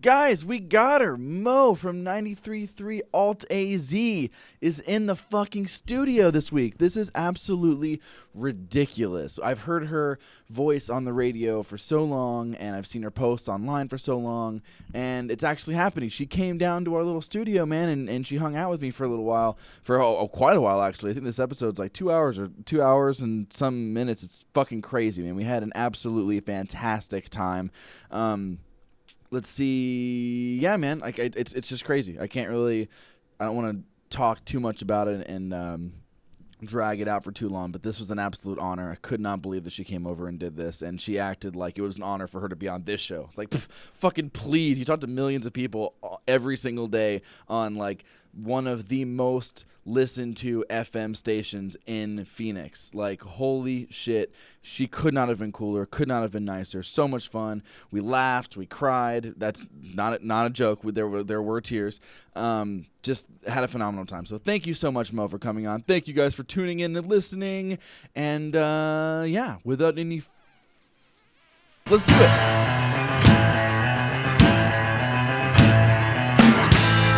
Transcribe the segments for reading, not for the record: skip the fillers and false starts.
Guys, we got her. Mo from 93.3 Alt AZ is in the fucking studio this week. This is absolutely ridiculous. I've heard her voice on the radio for so long, and I've seen her posts online for so long, and it's actually happening. She came down to our little studio, man, and she hung out with me for a little while, for quite a while, actually. I think this episode's like 2 hours or 2 hours and some minutes. It's fucking crazy, man. We had an absolutely fantastic time. Let's see. Yeah, man. Like it's just crazy. I don't want to talk too much about it and drag it out for too long, but this was an absolute honor. I could not believe that she came over and did this, and she acted like it was an honor for her to be on this show. It's like, fucking please. You talk to millions of people every single day on like one of the most listened to FM stations in Phoenix. Like, holy shit. She could not have been cooler, could not have been nicer. So much fun. We laughed, we cried. That's not a joke. There were tears. Just had a phenomenal time. So thank you so much, Mo, for coming on. Thank you guys for tuning in and listening. And yeah, without any let's do it.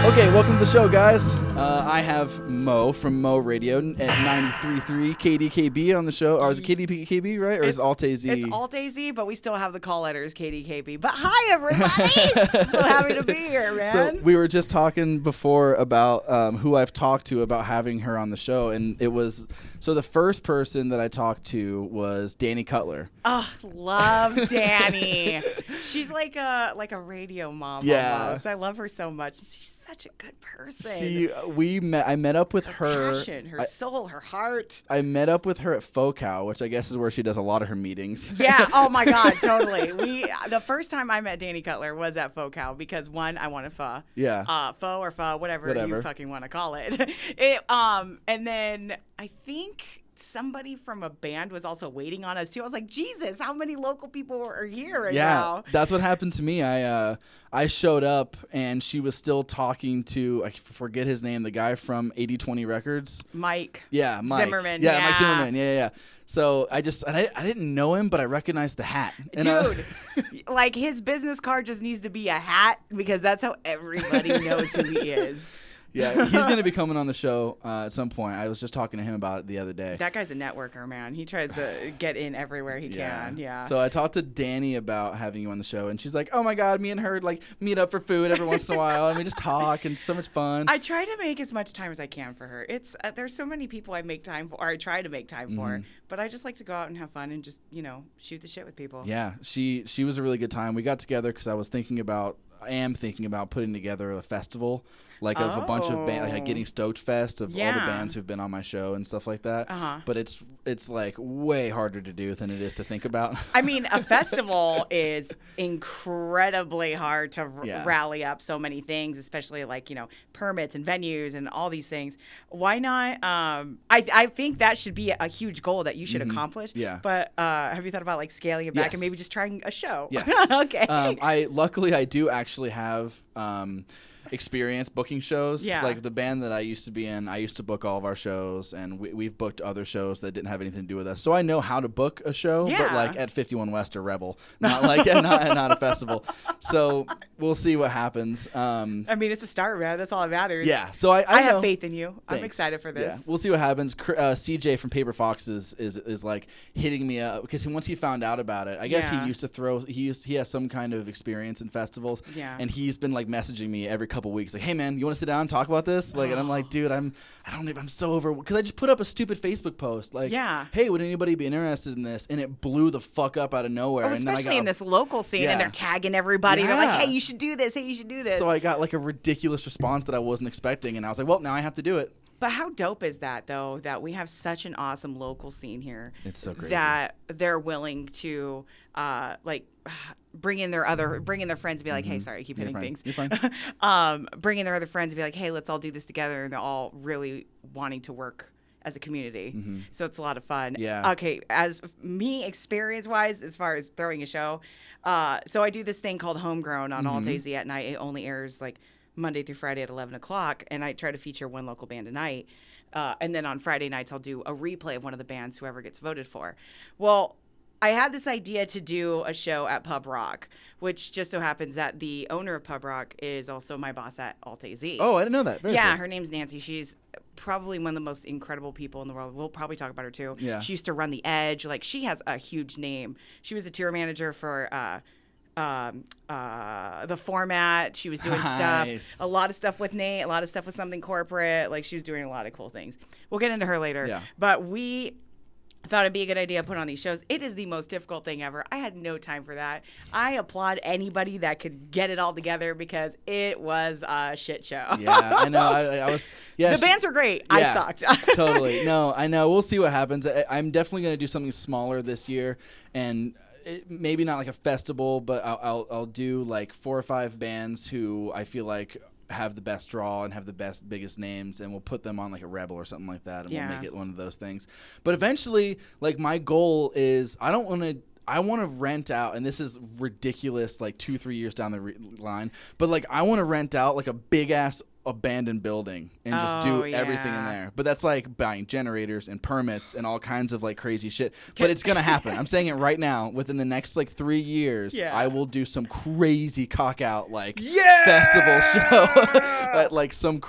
Okay, welcome to the show, guys. I have Mo from Mo Radio at 93.3 KDKB on the show. Or is it KDKB, right? Or is it Alt AZ? It's Alt AZ, but we still have the call letters KDKB. But hi, everybody! I'm so happy to be here, man. So we were just talking before about who I've talked to about having her on the show, and it was so the first person that I talked to was Danny Cutler. Oh, love Danny. She's like a radio mom. Yeah, almost. I love her so much. She's such a good person. I met up with her passion, her soul, her heart. I met up with her at FOCAL, which I guess is where she does a lot of her meetings. Yeah. Oh my God. Totally. The first time I met Danny Cutler was at FOCAL because one, I wanted pho. Yeah. Pho or pho, whatever you fucking want to call it. And then I think somebody from a band was also waiting on us too. I was like, Jesus, how many local people are here right now? Yeah, that's what happened to me. I showed up and she was still talking to, I forget his name, the guy from 80/20 Records. Mike. Yeah, Mike. Zimmerman. Yeah, Mike Zimmerman. Yeah. So I didn't know him, but I recognized the hat. And dude, like his business card just needs to be a hat because that's how everybody knows who he is. Yeah, he's going to be coming on the show at some point. I was just talking to him about it the other day. That guy's a networker, man. He tries to get in everywhere he can. Yeah. So I talked to Danny about having you on the show, and she's like, oh, my God, me and her like meet up for food every once in a while, and we just talk, and so much fun. I try to make as much time as I can for her. It's there's so many people I make time for, or I try to make time for, but I just like to go out and have fun and just, shoot the shit with people. Yeah, she was a really good time. We got together because I am thinking about putting together a festival, like of a bunch of bands, like Getting Stoked Fest of all the bands who've been on my show and stuff like that. But it's like way harder to do than it is to think about. I mean, a festival is incredibly hard to rally up so many things, especially like, permits and venues and all these things. Why not? I think that should be a huge goal that you should accomplish. Yeah. But have you thought about like scaling it back and maybe just trying a show? Yes. Okay. I do actually have experience booking shows. Yeah. Like the band that I used to be in, I used to book all of our shows, and we've booked other shows that didn't have anything to do with us. So I know how to book a show, but like at 51 West or Rebel, not like not a festival. So we'll see what happens. I mean, it's a start, man. That's all that matters. Yeah. So I have faith in you. Thanks. I'm excited for this. Yeah. We'll see what happens. CJ from Paper Fox is like hitting me up because once he found out about it, I guess he used to he has some kind of experience in festivals. Yeah. And he's been like messaging me every couple weeks, like, hey man, you want to sit down and talk about this? Like, and I'm like, dude, I'm so over, because I just put up a stupid Facebook post, like, hey, would anybody be interested in this? And it blew the fuck up out of nowhere. Oh, especially in this local scene, and they're tagging everybody. They're like, hey, you should do this. Hey, you should do this. So I got like a ridiculous response that I wasn't expecting, and I was like, well, now I have to do it. But how dope is that, though, that we have such an awesome local scene here? It's so crazy. That they're willing to, bring in their friends and be like, hey, sorry, I keep hitting things. You're fine. Bring in their other friends and be like, hey, let's all do this together. And they're all really wanting to work as a community. So it's a lot of fun. Yeah. Okay, as me, experience-wise, as far as throwing a show, so I do this thing called Homegrown on Alt AZ at night. It only airs, like, Monday through Friday at 11 o'clock, and I try to feature one local band a night. And then on Friday nights, I'll do a replay of one of the bands, whoever gets voted for. Well, I had this idea to do a show at Pub Rock, which just so happens that the owner of Pub Rock is also my boss at Alt AZ. Oh, I didn't know that. Very cool. Her name's Nancy. She's probably one of the most incredible people in the world. We'll probably talk about her too. Yeah. She used to run The Edge. Like, she has a huge name. She was a tour manager for the Format. She was doing stuff, a lot of stuff with Nate, a lot of stuff with Something Corporate. Like, she was doing a lot of cool things. We'll get into her later. Yeah. But we thought it'd be a good idea to put on these shows. It is the most difficult thing ever. I had no time for that. I applaud anybody that could get it all together because it was a shit show. Yeah, I know. I was. Yeah, the bands are great. Yeah, I sucked. Totally. No, I know. We'll see what happens. I'm definitely going to do something smaller this year, and maybe not like a festival, but I'll do like 4 or 5 bands who I feel like have the best draw and have the biggest names, and we'll put them on like a Rebel or something like that, and we'll make it one of those things. But eventually, like, my goal is I want to rent out, and this is ridiculous, like 2-3 years down the line, but like I want to rent out like a big ass abandoned building and just do everything in there. But that's like buying generators and permits and all kinds of like crazy shit. But it's gonna happen. I'm saying it right now. Within the next like 3 years, I will do some crazy cock out like festival show. Like some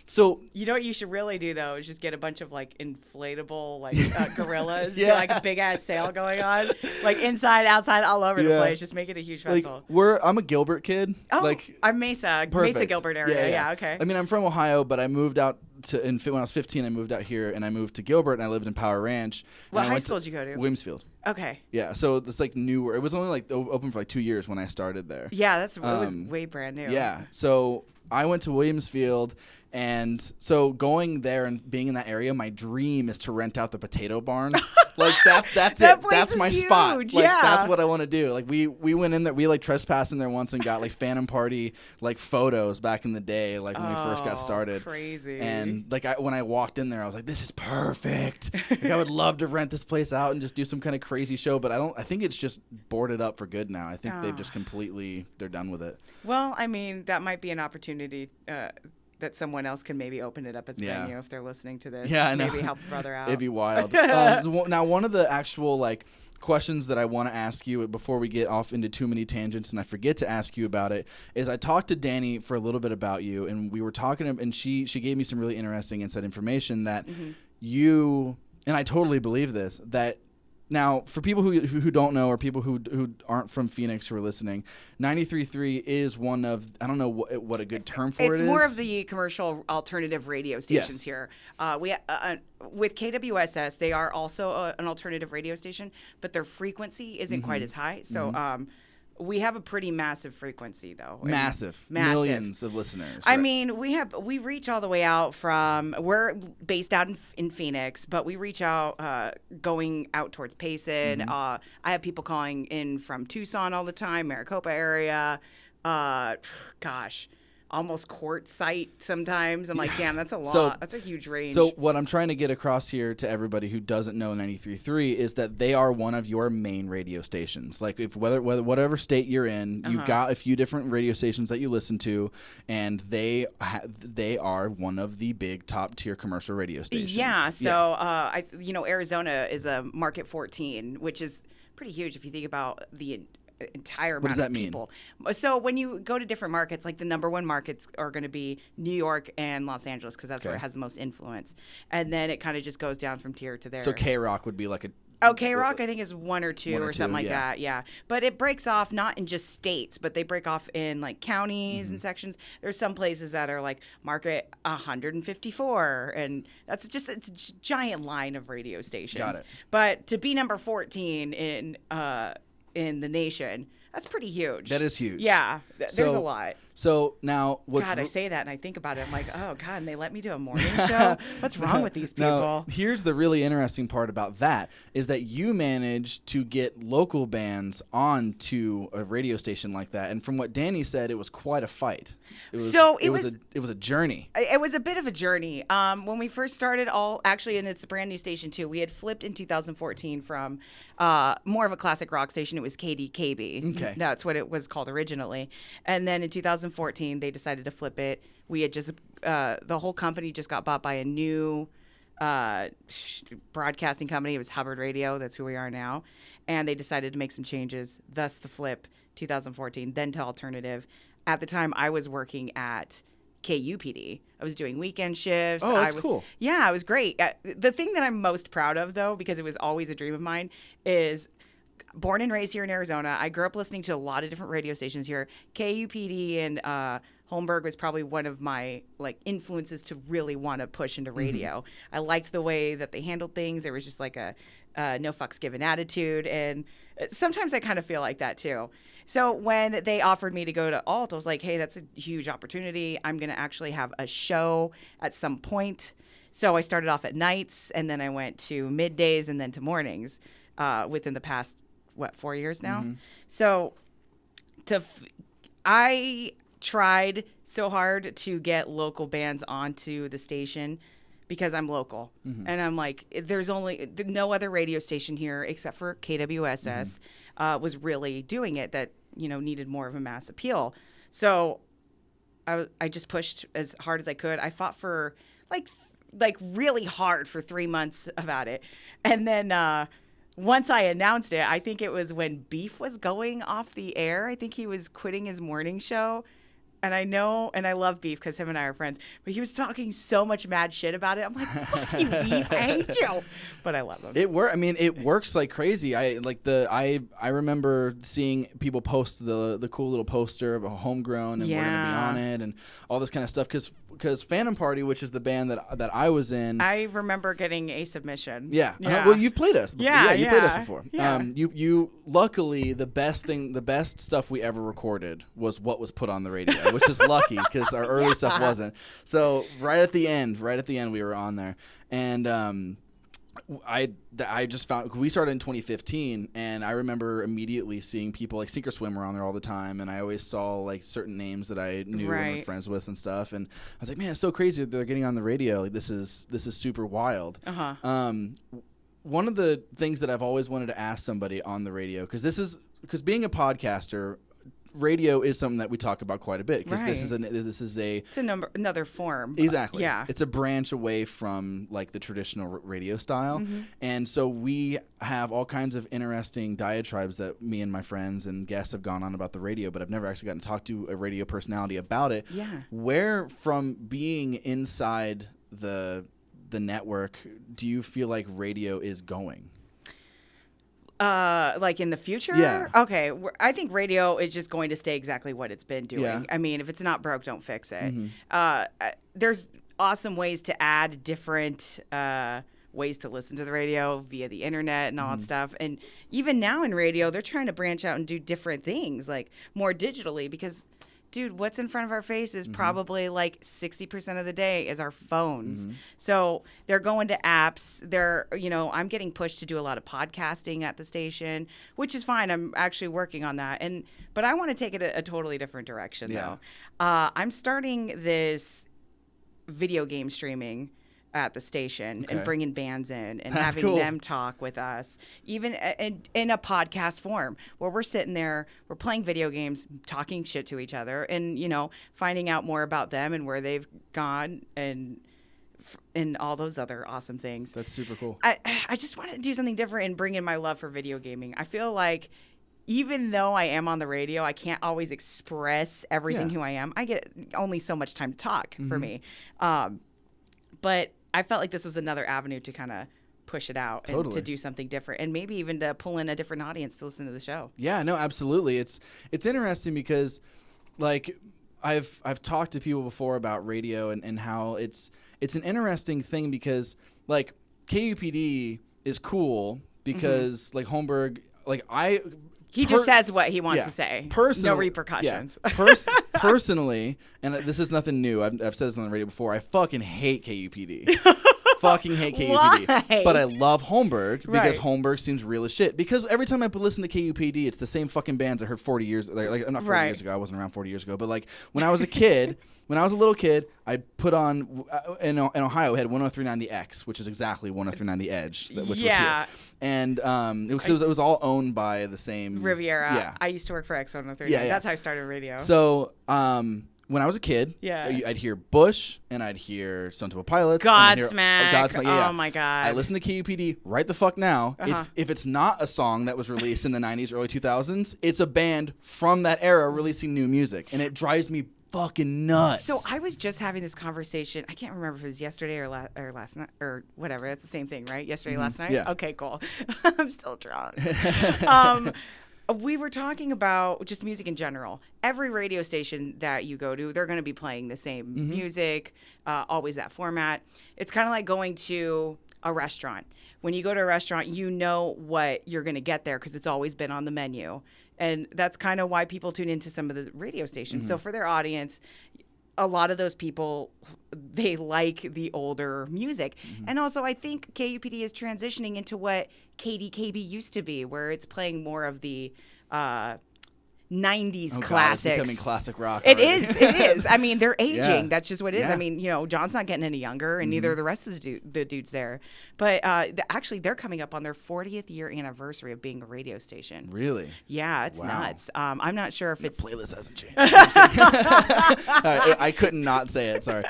so. You know what you should really do though is just get a bunch of like inflatable like gorillas. Yeah. Like a big ass sale going on, like inside, outside, all over the place. Just make it a huge festival. Like, I'm a Gilbert kid. Oh, like I'm Mesa Gilbert area. Yeah. Okay. I mean, I'm from Ohio, but I moved out when I was 15. I moved out here, and I moved to Gilbert, and I lived in Power Ranch. What high school did you go to? Williamsfield. Okay. Yeah, so it's like newer. It was only like open for like 2 years when I started there. Yeah, it was way brand new. Yeah, so I went to Williamsfield. And so going there and being in that area, my dream is to rent out the potato barn. Like that's that it. That's my huge. spot. Like that's what I want to do. Like we went in there, we like trespassed in there once and got like Phantom Party like photos back in the day, like when we first got started. Crazy. And like when I walked in there, I was like, this is perfect. Like, I would love to rent this place out and just do some kind of crazy show, but I think it's just boarded up for good now. I think they've just they're done with it. Well, I mean, that might be an opportunity that someone else can maybe open it up as venue if they're listening to this. Yeah, I know. Maybe help a brother out. It'd be wild. Now, one of the actual like questions that I want to ask you before we get off into too many tangents, and I forget to ask you about it, is I talked to Danny for a little bit about you, and we were talking, and she gave me some really interesting inside information that you, and I totally believe this, that. Now, for people who don't know, or people who aren't from Phoenix who are listening, 93.3 is one of, I don't know what a good term for it is. It's more of the commercial alternative radio stations here. We with KWSS, they are also an alternative radio station, but their frequency isn't quite as high. So we have a pretty massive frequency, though. Massive. Millions of listeners. I mean, we reach all the way out from, we're based out in Phoenix, but we reach out going out towards Payson. I have people calling in from Tucson all the time, Maricopa area. Almost Quartzsite sometimes. I'm like, damn, that's a lot. So, that's a huge range. So what I'm trying to get across here to everybody who doesn't know 93.3 is that they are one of your main radio stations. Like if whatever state you're in, you've got a few different radio stations that you listen to, and they are one of the big top tier commercial radio stations. Yeah. So Arizona is a market 14, which is pretty huge if you think about the entire amount of people. Mean? So when you go to different markets, like the number one markets are going to be New York and Los Angeles because that's where it has the most influence. And then it kind of just goes down from tier to there. So K-Rock would be like a... Oh, K-Rock I think is one or two or something like that, yeah. But it breaks off not in just states, but they break off in like counties and sections. There's some places that are like market 154, and it's a giant line of radio stations. Got it. But to be number 14 in the nation, that's pretty huge. That is huge. Yeah, there's a lot. So now, I say that and I think about it. I'm like, oh God, and they let me do a morning show. What's wrong with these people? Now, here's the really interesting part about that is that you managed to get local bands onto a radio station like that, and from what Danny said, it was quite a fight. It was a journey. It was a bit of a journey. When we first started, and it's a brand new station too. We had flipped in 2014 from more of a classic rock station. It was KDKB. Okay, that's what it was called originally, and then in 2014 they decided to flip it. We had just the whole company just got bought by a new broadcasting company. It was Hubbard Radio. That's who we are now. and they decided to make some changes, thus the flip 2014, then to alternative. At the time, I was working at KUPD. I was doing weekend shifts. Oh, that's cool. Yeah, it was great. The thing that I'm most proud of, though, because it was always a dream of mine, is born and raised here in Arizona. I grew up listening to a lot of different radio stations here. KUPD and Holmberg was probably one of my influences to really want to push into radio. I liked the way that they handled things. There was just like a no fucks given attitude, and sometimes I kind of feel like that too. So when they offered me to go to alt, I was like, hey, that's a huge opportunity. I'm going to actually have a show at some point. So I started off at nights, and then I went to middays and then to mornings within the past, 4 years now? So I tried so hard to get local bands onto the station because I'm local. And I'm like, there's no other radio station here except for KWSS was really doing it that, needed more of a mass appeal. So I just pushed as hard as I could. I fought for like really hard for 3 months about it. And then once I announced it, I think it was when Beef was going off the air. I think he was quitting his morning show. And I know, and I love Beef because him and I are friends, but he was talking so much mad shit about it. I'm like, fuck you, Beef, I hate you. But I love him. It works like crazy. I remember seeing people post the cool little poster of a Homegrown, and we're gonna be on it, and all this kind of stuff. Because Phantom Party, which is the band that I was in, I remember getting a submission. Yeah. Well, you've played us before. Yeah, you played us before. Yeah. You luckily the best stuff we ever recorded was what was put on the radio, which is lucky because our early stuff wasn't. So right at the end we were on there, and I just found we started in 2015, and I remember immediately seeing people like Sink or Swim were on there all the time, and I always saw like certain names that I knew and were friends with and stuff, and I was like, man, it's so crazy that they're getting on the radio. Like, this is super wild. One of the things that I've always wanted to ask somebody on the radio, because being a podcaster, radio is something that we talk about quite a bit, because it's another form. Exactly. Yeah. It's a branch away from like the traditional radio style. And so we have all kinds of interesting diatribes that me and my friends and guests have gone on about the radio, but I've never actually gotten to talk to a radio personality about it. Yeah. Where from being inside the network do you feel like radio is going? Like in the future? Yeah. Okay. I think radio is just going to stay exactly what it's been doing. Yeah. I mean, if it's not broke, don't fix it. There's awesome ways to add different ways to listen to the radio via the internet and all that stuff. And even now in radio, they're trying to branch out and do different things, like more digitally, because dude, what's in front of our face is probably like 60% of the day is our phones. So they're going to apps. I'm getting pushed to do a lot of podcasting at the station, which is fine. I'm actually working on that. But I want to take it a totally different direction, though. I'm starting this video game streaming at the station and bringing bands in and having them talk with us, even in a podcast form, where we're sitting there, we're playing video games, talking shit to each other, and finding out more about them and where they've gone and all those other awesome things. That's super cool. I just want to do something different and bring in my love for video gaming. I feel like even though I am on the radio, I can't always express everything who I am. I get only so much time to talk for me. But I felt like this was another avenue to kind of push it out and to do something different, and maybe even to pull in a different audience to listen to the show. Yeah, no, absolutely. It's interesting because, like, I've talked to people before about radio and how it's an interesting thing because, like, KUPD is cool because like Holmberg, like he just says what he wants to say. No repercussions. Yeah. Personally, and this is nothing new. I've said this on the radio before. I fucking hate KUPD. Fucking hate KUPD. Why? But I love Holmberg because Holmberg seems real as shit. Because every time I listen to KUPD, it's the same fucking bands I heard 40 years, like not 40 years ago. I wasn't around 40 years ago. But like when I was a kid, when I was a little kid, I'd put on, in Ohio, we had 103.9 The X, which is exactly 103.9 The Edge, which was here. And it was all owned by the same Riviera. Yeah. I used to work for X103. Yeah. That's how I started radio. So when I was a kid, Yeah. I'd hear Bush and I'd hear Stone Temple Pilots. Godsmack. Godsmack. Yeah. Oh my God. I listen to KUPD right the fuck now. If it's not a song that was released in the 90s, early 2000s, it's a band from that era releasing new music, and it drives me fucking nuts. So I was just having this conversation. I can't remember if it was yesterday or last night or whatever. That's the same thing, right? Yesterday, last night? Yeah. Okay, cool. I'm still drunk. We were talking about just music in general. Every radio station that you go to, they're going to be playing the same music, always that format. It's kind of like going to a restaurant. When you go to a restaurant, you know what you're going to get there because it's always been on the menu. And that's kind of why people tune into some of the radio stations. So for their audience, a lot of those people, they like the older music. And also, I think KUPD is transitioning into what KDKB used to be, where it's playing more of the 90s classics. It's becoming classic rock. It is. I mean, they're aging. Yeah. That's just what it is. Yeah. I mean, John's not getting any younger, and neither are the rest of the dudes there. But actually, they're coming up on their 40th year anniversary of being a radio station. Really? Yeah, it's nuts. I'm not sure if The playlist hasn't changed. I couldn't not say it. Sorry.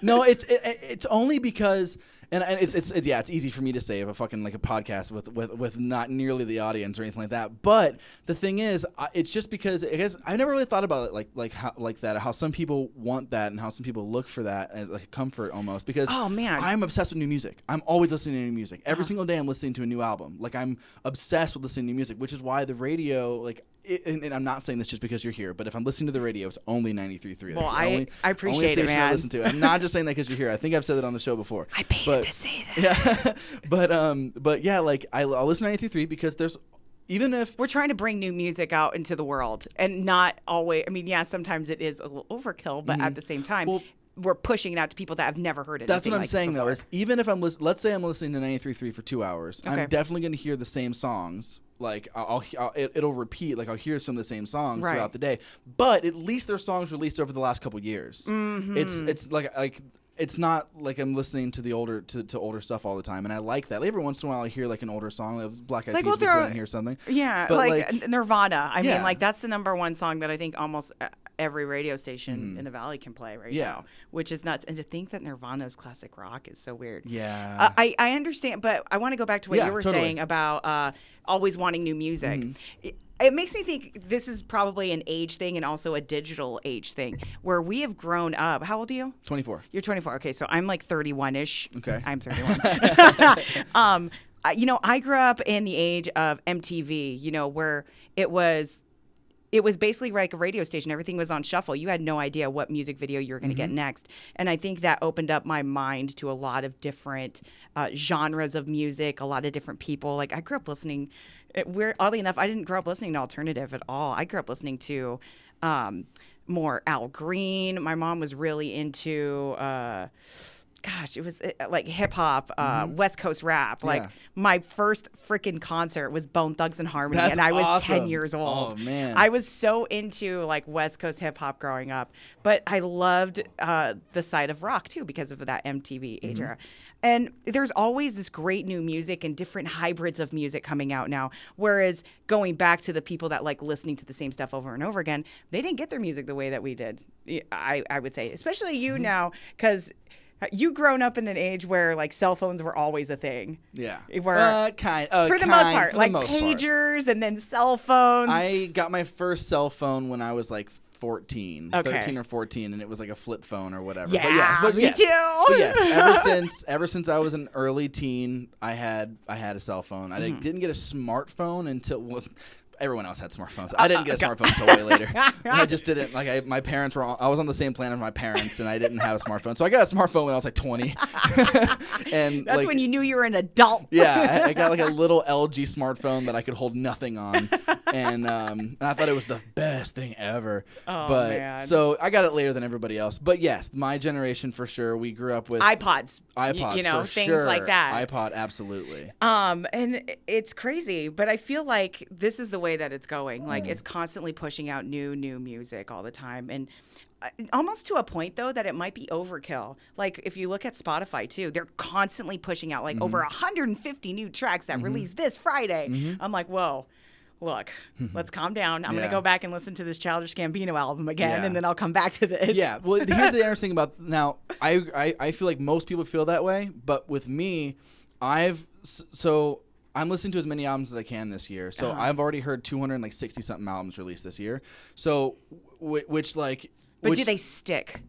No, it's only because. And it's easy for me to say of a fucking like a podcast with not nearly the audience or anything like that. But the thing is, it's just because I guess I never really thought about it how some people want that and how some people look for that as like a comfort almost. Because I'm obsessed with new music. I'm always listening to new music. Every single day I'm listening to a new album. Like I'm obsessed with listening to new music, which is why the radio and I'm not saying this just because you're here, but if I'm listening to the radio, it's only 93.3. Well, I appreciate it, man. I listen to. I'm not just saying that because you're here. I think I've said it on the show before. I paid to say that. Yeah, but yeah, like I'll listen to 93.3 because there's even if we're trying to bring new music out into the world and not always. I mean, yeah, sometimes it is a little overkill, but at the same time. We're pushing it out to people that have never heard it. That's what I'm saying, though. Is even if let's say I'm listening to 93.3 for 2 hours, I'm definitely going to hear the same songs. Like it'll repeat. Like I'll hear some of the same songs throughout the day. But at least they're songs released over the last couple years. It's like it's not like I'm listening to the older to older stuff all the time, and I like that. Like every once in a while, I hear like an older song, like Black Eyed Peas will throw in here or something. Yeah, but like Nirvana. I mean, like that's the #1 song that I think almost every radio station in the Valley can play now, which is nuts. And to think that Nirvana's classic rock is so weird. Yeah, I understand, but I want to go back to what you were saying about always wanting new music. It makes me think this is probably an age thing and also a digital age thing where we have grown up. How old are you? 24. You're 24. Okay, so I'm like 31-ish. Okay. I'm 31. I grew up in the age of MTV, where it was basically like a radio station. Everything was on shuffle. You had no idea what music video you were going to get next. And I think that opened up my mind to a lot of different genres of music, a lot of different people. Like I grew up listening. Oddly enough, I didn't grow up listening to alternative at all. I grew up listening to more Al Green. My mom was really into it was like hip hop, West Coast rap. Like my first freaking concert was Bone Thugs and Harmony, and I was 10 years old. Oh man, I was so into like West Coast hip hop growing up, but I loved the side of rock too because of that MTV age era. And there's always this great new music and different hybrids of music coming out now. Whereas going back to the people that like listening to the same stuff over and over again, they didn't get their music the way that we did. I would say, especially you now, because you grown up in an age where like cell phones were always a thing. Yeah. Where for the most part, like pagers and then cell phones. I got my first cell phone when I was like 13 or 14, and it was like a flip phone or whatever. Yeah, me too. But yes, ever since I was an early teen, I had a cell phone. I didn't get a smartphone until everyone else had smartphones. I didn't get a smartphone until way later. I just didn't. Like my parents were. I was on the same planet as my parents, and I didn't have a smartphone. So I got a smartphone when I was like 20. And that's when you knew you were an adult. Yeah, I got like a little LG smartphone that I could hold nothing on, and I thought it was the best thing ever. Oh, but man. So I got it later than everybody else. But yes, my generation for sure. We grew up with iPods, for things sure. like that. iPod, absolutely. And it's crazy, but I feel like this is the way that it's going. Like it's constantly pushing out new music all the time, and almost to a point though that it might be overkill. Like if you look at Spotify too, they're constantly pushing out like over 150 new tracks that release this Friday. I'm like, whoa, look, let's calm down. I'm going to go back and listen to this Childish Gambino album again, Yeah. and then I'll come back to this. Yeah. Well, here's the interesting thing about now. I feel like most people feel that way, but with me, I'm listening to as many albums as I can this year. So I've already heard 260 something albums released this year. So which do they stick?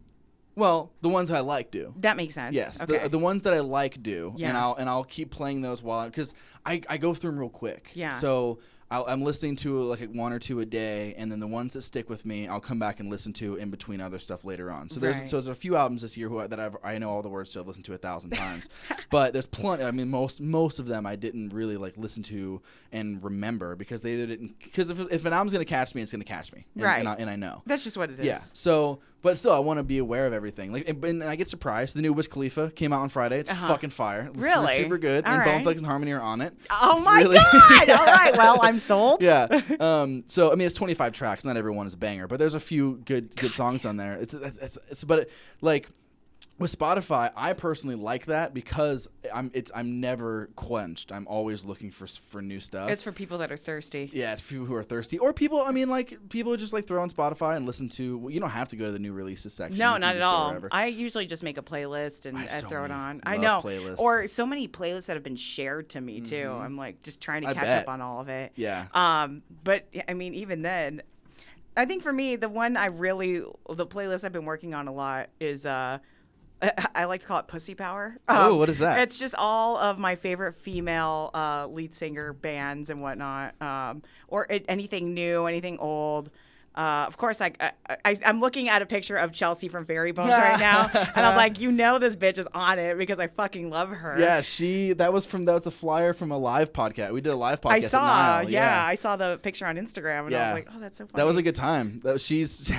Well, the ones I like do. That makes sense. Yes, okay. the ones that I like do, Yeah. and I'll keep playing those because I go through them real quick. Yeah. So I'm listening to like one or two a day, and then the ones that stick with me, I'll come back and listen to in between other stuff later on. So there's a few albums this year that I know all the words to. I've listened to 1,000 times, but there's plenty. I mean, most of them I didn't really like listen to and remember because they either didn't. Because if an album's gonna catch me, it's gonna catch me, right? And I know that's just what it is. Yeah. So. But still, I want to be aware of everything. Like, and I get surprised. The new Wiz Khalifa came out on Friday. It's fucking fire. It's really? super good. All and right. Bone Thugs and Harmony are on it. Oh it's my really God! All right. Well, I'm sold. Yeah. So I mean, it's 25 tracks. Not every one is a banger, but there's a few good songs on there. But with Spotify, I personally like that because I'm never quenched. I'm always looking for new stuff. It's for people that are thirsty. Yeah, it's for people who are thirsty, or people. I mean, like people just like throw on Spotify and listen to. Well, you don't have to go to the new releases section. No, not at all. I usually just make a playlist and throw it on. I know, playlists. or so many playlists that have been shared to me too. I'm like just trying to catch up on all of it. Yeah. But I mean, even then, I think for me, the playlist I've been working on a lot is I like to call it Pussy Power. What is that? It's just all of my favorite female lead singer bands and whatnot, or anything new, anything old. Of course, I'm looking at a picture of Chelsea from Fairy Bones right now, and I was like, this bitch is on it because I fucking love her. Yeah, that was a flyer from a live podcast. We did a live podcast. I saw, at Nile. I saw the picture on Instagram, and I was like, oh, that's so funny. That was a good time. She's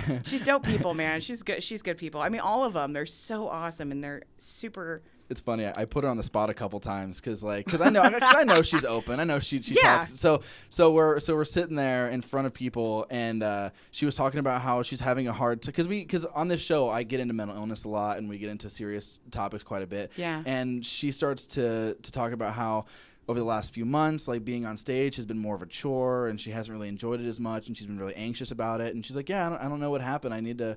dope people, man. She's good. She's good people. I mean, all of them. They're so awesome, and they're super. It's funny. I put her on the spot a couple times because I know she's open. I know she talks. So we're sitting there in front of people, and she was talking about how she's having a hard time because on this show I get into mental illness a lot and we get into serious topics quite a bit. Yeah. And she starts to talk about how over the last few months, like being on stage has been more of a chore, and she hasn't really enjoyed it as much, and she's been really anxious about it. And she's like, "Yeah, I don't know what happened. I need the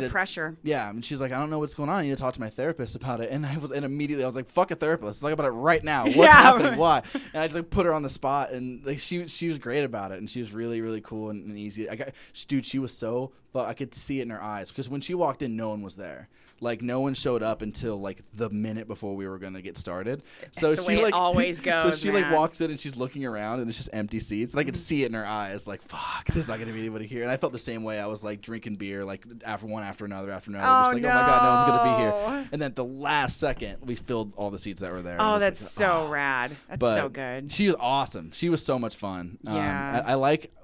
pressure." Yeah, and she's like, "I don't know what's going on. I need to talk to my therapist about it." And immediately I was like, "Fuck a therapist. Let's talk about it right now. What's happening? Why?" And I just put her on the spot, and like she was great about it, and she was really really cool and easy. She was so. But I could see it in her eyes because when she walked in, no one was there. Like no one showed up until like the minute before we were gonna get started. So it's the way it always goes. So she like walks in and she's looking around and it's just empty seats. And I could see it in her eyes, like fuck, there's not gonna be anybody here. And I felt the same way. I was like drinking beer, like after another, just like oh my god, no one's gonna be here. And then at the last second, we filled all the seats that were there. Oh, that's so rad. That's so good. She was awesome. She was so much fun. Yeah.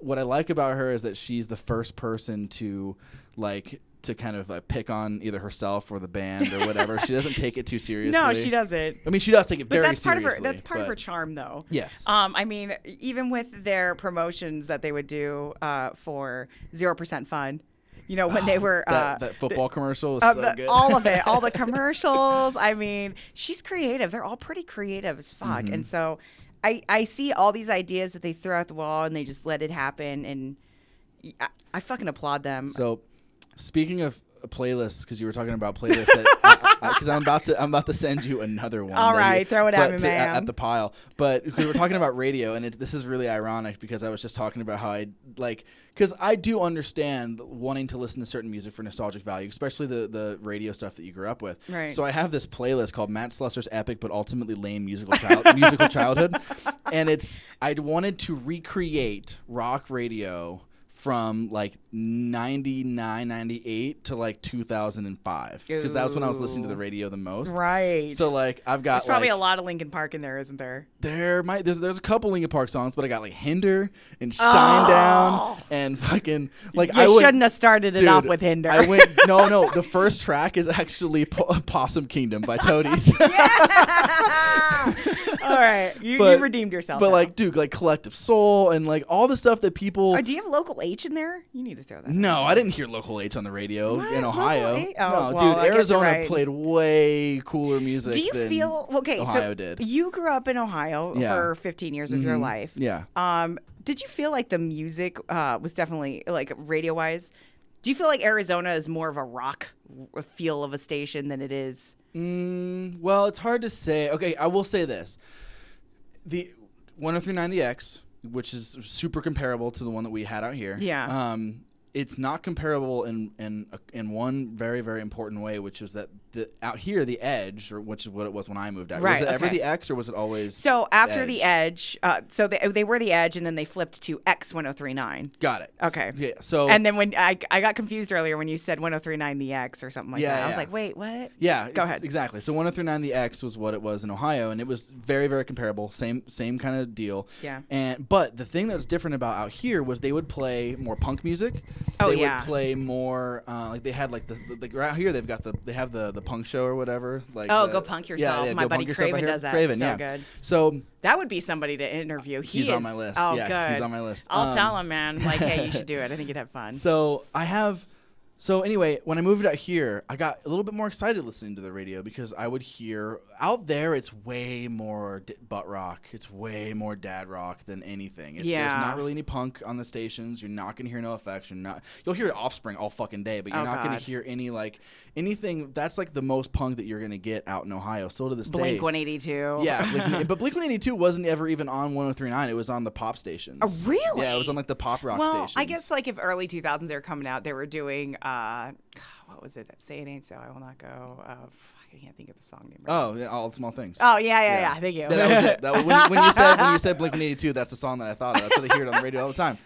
What I like about her is that she's the first person to kind of pick on either herself or the band or whatever. She doesn't take it too seriously. No, she doesn't. I mean, she does take it very seriously. That's part of her charm, though. Yes. I mean, even with their promotions that they would do for 0% Fun, when they were that football commercial was so good. All of it, all the commercials. I mean, she's creative. They're all pretty creative as fuck, and so I see all these ideas that they throw at the wall and they just let it happen, and I fucking applaud them. So. Speaking of playlists, because you were talking about playlists, because I'm about to send you another one. All right, throw it at me, man. At the pile. But we were talking about radio, and this is really ironic because I was just talking about how because I do understand wanting to listen to certain music for nostalgic value, especially the radio stuff that you grew up with. Right. So I have this playlist called Matt Slusser's Epic but Ultimately Lame Musical Childhood, and I wanted to recreate rock radio from like 99, 98 to like 2005 because that was when I was listening to the radio the most. Right. So like I've got there's probably a lot of Linkin Park in there, isn't there? There's a couple Linkin Park songs, but I got like Hinder and Shinedown and fucking like you shouldn't have started it off with Hinder. I went no. The first track is actually Possum Kingdom by Toadies. Yeah. All right, you redeemed yourself. But now. like, dude, like Collective Soul and like all the stuff that people. Do you have Local H in there? You need to throw that. No, I didn't hear Local H on the radio in Ohio. No, dude, Arizona played way cooler music. Do you feel Ohio did? You grew up in Ohio for 15 years of your life. Yeah. Did you feel like the music was definitely, like, radio-wise, do you feel like Arizona is more of a rock feel of a station than it is? Well, it's hard to say. Okay, I will say this. The 103.9 The X, which is super comparable to the one that we had out here. Yeah. It's not comparable in one very, very important way, which is that out here, the Edge, or which is what it was when I moved out. Right, was it ever the X, or was it always So after the Edge, so they were the Edge, and then they flipped to X 103.9. Got it. Okay. Yeah. So and then when I got confused earlier when you said 103.9 The X or something like that. I was like, wait, what? Yeah. Go ahead. Exactly. So 103.9 The X was what it was in Ohio, and it was very, very comparable. Same kind of deal. Yeah. But the thing that was different about out here was they would play more punk music. Oh, they yeah. would play more like they had like out here they have the punk show or whatever. Like Go Punk Yourself. My buddy Craven does that. Craven, so good. So that would be somebody to interview. He's on my list. Oh, yeah, good. He's on my list. I'll tell him, man. Like, hey, you should do it. I think you'd have fun. So anyway, when I moved out here, I got a little bit more excited listening to the radio because I would hear out there it's way more butt rock. It's way more dad rock than anything. There's not really any punk on the stations. You're not going to hear no effects. You'll hear Offspring all fucking day, but you're not going to hear anything. That's like the most punk that you're going to get out in Ohio. Still to this day. Blink-182. Yeah, but Blink-182 wasn't ever even on 103.9. It was on the pop stations. Oh, really? Yeah, it was on like the pop rock stations. Well, I guess like if early 2000s they were coming out, they were doing what was it? That Say It Ain't So, I Will Not Go. I can't think of the song name. Oh, yeah, All the Small Things. Oh, yeah. Thank you. That was it. When you said Blink-182, that's the song that I thought of. That's what I hear it on the radio all the time.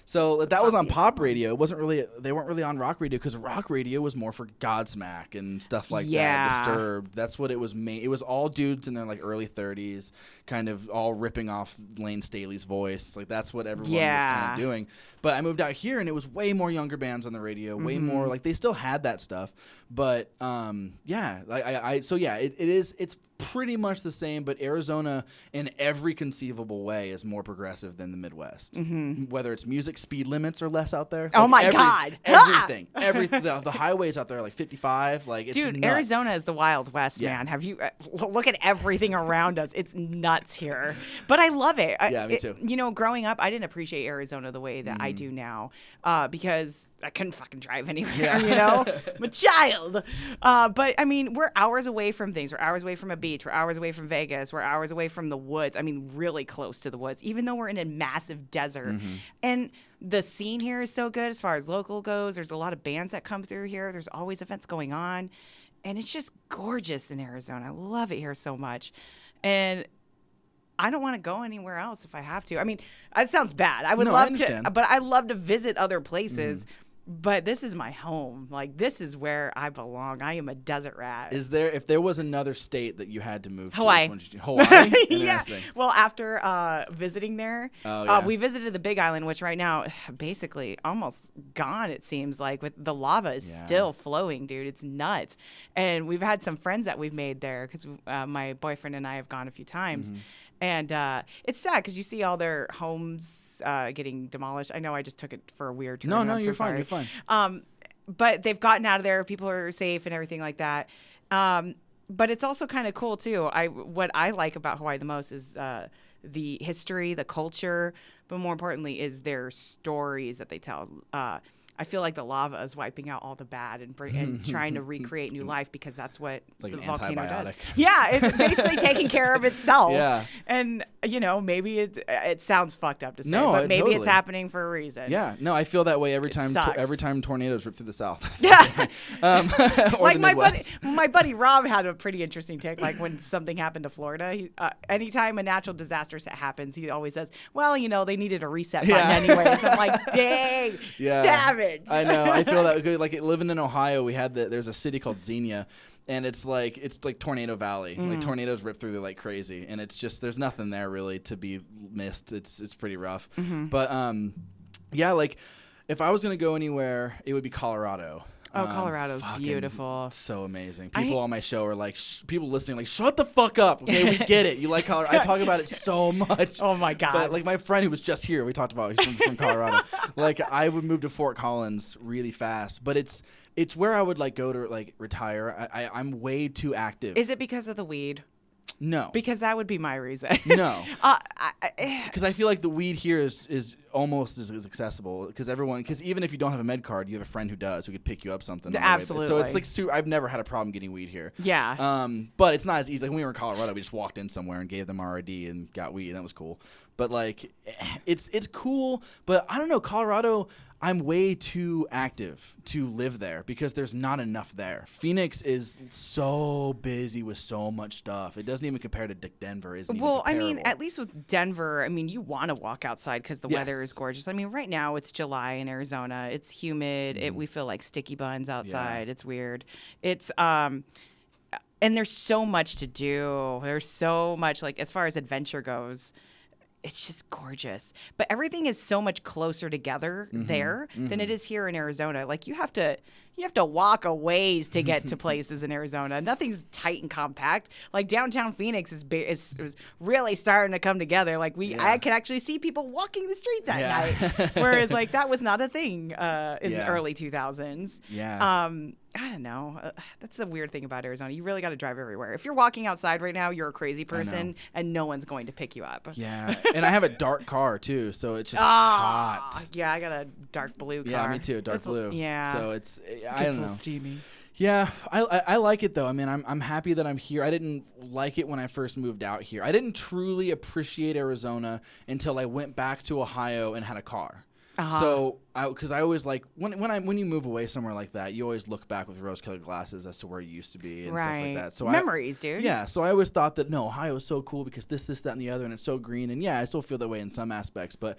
So that was on pop radio. It wasn't really. They weren't really on rock radio because rock radio was more for Godsmack and stuff like that. Disturbed. That's what it was. It was all dudes in their like early 30s, kind of all ripping off Lane Staley's voice. Like that's what everyone was kind of doing. But I moved out here and it was way more younger bands on the radio. Way more like they still had that stuff. But it's pretty much the same, but Arizona in every conceivable way is more progressive than the Midwest. Whether it's music speed limits are less out there. Oh my God. Everything. The highways out there are like 55. Like it's Dude, nuts. Arizona is the Wild West, man. Have you look at everything around us. It's nuts here. But I love it. Me too. You know, growing up, I didn't appreciate Arizona the way that I do now because I couldn't fucking drive anywhere, you know? I'm a child. But, I mean, we're hours away from things. We're hours away from a beach. We're hours away from Vegas. We're hours away from the woods. I mean, really close to the woods, even though we're in a massive desert. And the scene here is so good as far as local goes. There's a lot of bands that come through here. There's always events going on. And it's just gorgeous in Arizona. I love it here so much. And I don't want to go anywhere else if I have to. I mean, it sounds bad. I would love to, but I love to visit other places. But this is my home. Like, this is where I belong. I am a desert rat. If there was another state that you had to move Hawaii. to, Hawaii? Yeah. Well, after visiting there, we visited the Big Island, which right now, basically almost gone, it seems like. With the lava is still flowing, dude. It's nuts. And we've had some friends that we've made there because my boyfriend and I have gone a few times. And it's sad because you see all their homes getting demolished. I know I just took it for a weird turn. No, you're fine. You're fine. But they've gotten out of there. People are safe and everything like that. But it's also kind of cool, too. What I like about Hawaii the most is the history, the culture, but more importantly is their stories that they tell. I feel like the lava is wiping out all the bad and trying to recreate new life because that's what like the an volcano antibiotic. does. Yeah, it's basically taking care of itself. Yeah. And, you know, maybe it sounds fucked up to say, No, but maybe totally. it's happening for a reason. Yeah. No, I feel that way every time. Sucks. Every time tornadoes rip through the South. Yeah. Or like the my buddy Rob had a pretty interesting take. Like when something happened to Florida, anytime a natural disaster happens, he always says, well, you know, they neaded a reset button anyway. So I'm like, dang, savage. I know. I feel that good. Like living in Ohio, there's a city called Xenia, and it's like Tornado Valley. Like tornadoes rip through there like crazy, and it's just there's nothing there really to be missed. It's pretty rough. But like if I was gonna go anywhere, it would be Colorado. Oh, Colorado's beautiful. So amazing. People on my show are like, people listening, like, shut the fuck up. Okay, we get it. You like Colorado. I talk about it so much. Oh, my God. But, like, my friend who was just here, we talked about, he's from Colorado. Like, I would move to Fort Collins really fast. But it's where I would, like, go to, like, retire. I'm way too active. Is it because of the weed? No. Because that would be my reason. No. Because I feel like the weed here is almost as accessible. Because even if you don't have a med card, you have a friend who does, who could pick you up something. Absolutely. So it's like I've never had a problem getting weed here. Yeah. But it's not as easy. Like when we were in Colorado, we just walked in somewhere and gave them our ID and got weed, and that was cool. But like, it's cool. But I don't know, Colorado. I'm way too active to live there because there's not enough there. Phoenix is so busy with so much stuff. It doesn't even compare to Denver. Well, I mean, at least with Denver, I mean, you want to walk outside because the weather is gorgeous. I mean, right now it's July in Arizona. It's humid. We feel like sticky buns outside. Yeah. It's weird. It's and there's so much to do. There's so much, like, as far as adventure goes. It's just gorgeous. But everything is so much closer together there than it is here in Arizona. Like, you have to walk a ways to get to places in Arizona. Nothing's tight and compact. Like, downtown Phoenix is really starting to come together. Like, I can actually see people walking the streets at night. Whereas, like, that was not a thing in the early 2000s. Yeah. I don't know. That's the weird thing about Arizona. You really got to drive everywhere. If you're walking outside right now, you're a crazy person, and no one's going to pick you up. Yeah, and I have a dark car too, so it's just hot. Yeah, I got a dark blue car. Yeah, me too, dark blue. Yeah, so I don't know. Steamy. Yeah, I like it though. I mean, I'm happy that I'm here. I didn't like it when I first moved out here. I didn't truly appreciate Arizona until I went back to Ohio and had a car. So, because I always like when you move away somewhere like that, you always look back with rose-colored glasses as to where you used to be and stuff like that. So memories, dude. Yeah. So I always thought that Ohio is so cool because this, that, and the other, and it's so green. And yeah, I still feel that way in some aspects. But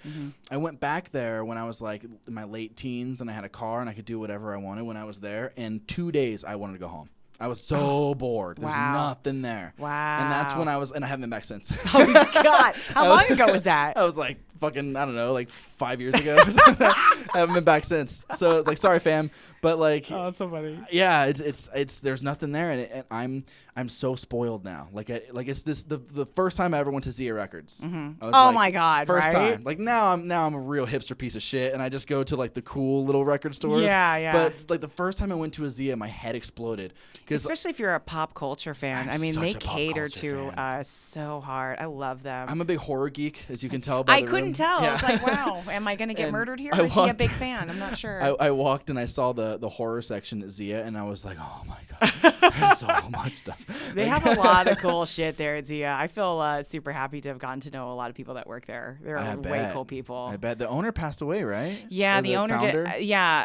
I went back there when I was like in my late teens, and I had a car and I could do whatever I wanted when I was there. And 2 days, I wanted to go home. I was so bored. There's nothing there. Wow. And that's when and I haven't been back since. Oh, my God. How long ago was that? I was like, fucking, I don't know, like 5 years ago. I haven't been back since. So it's like, sorry, fam. But like, oh, so funny. Yeah, it's there's nothing there, and I'm so spoiled now. Like it's the first time I ever went to Zia Records. Oh my God! First right? time. Like now I'm a real hipster piece of shit, and I just go to like the cool little record stores. Yeah. But like the first time I went to a Zia, my head exploded. Especially if you're a pop culture fan. I mean, they cater to us so hard. I love them. I'm a big horror geek, as you can tell by the room. I couldn't tell. Yeah. I was like, wow, am I going to get murdered here? Or is he a big fan? I'm not sure. I walked and I saw the horror section at Zia, and I was like, oh my God, there's so much stuff. They have a lot of cool shit there at Zia. I feel super happy to have gotten to know a lot of people that work there. They're way cool people. I bet. The owner passed away, right? Yeah, the owner did.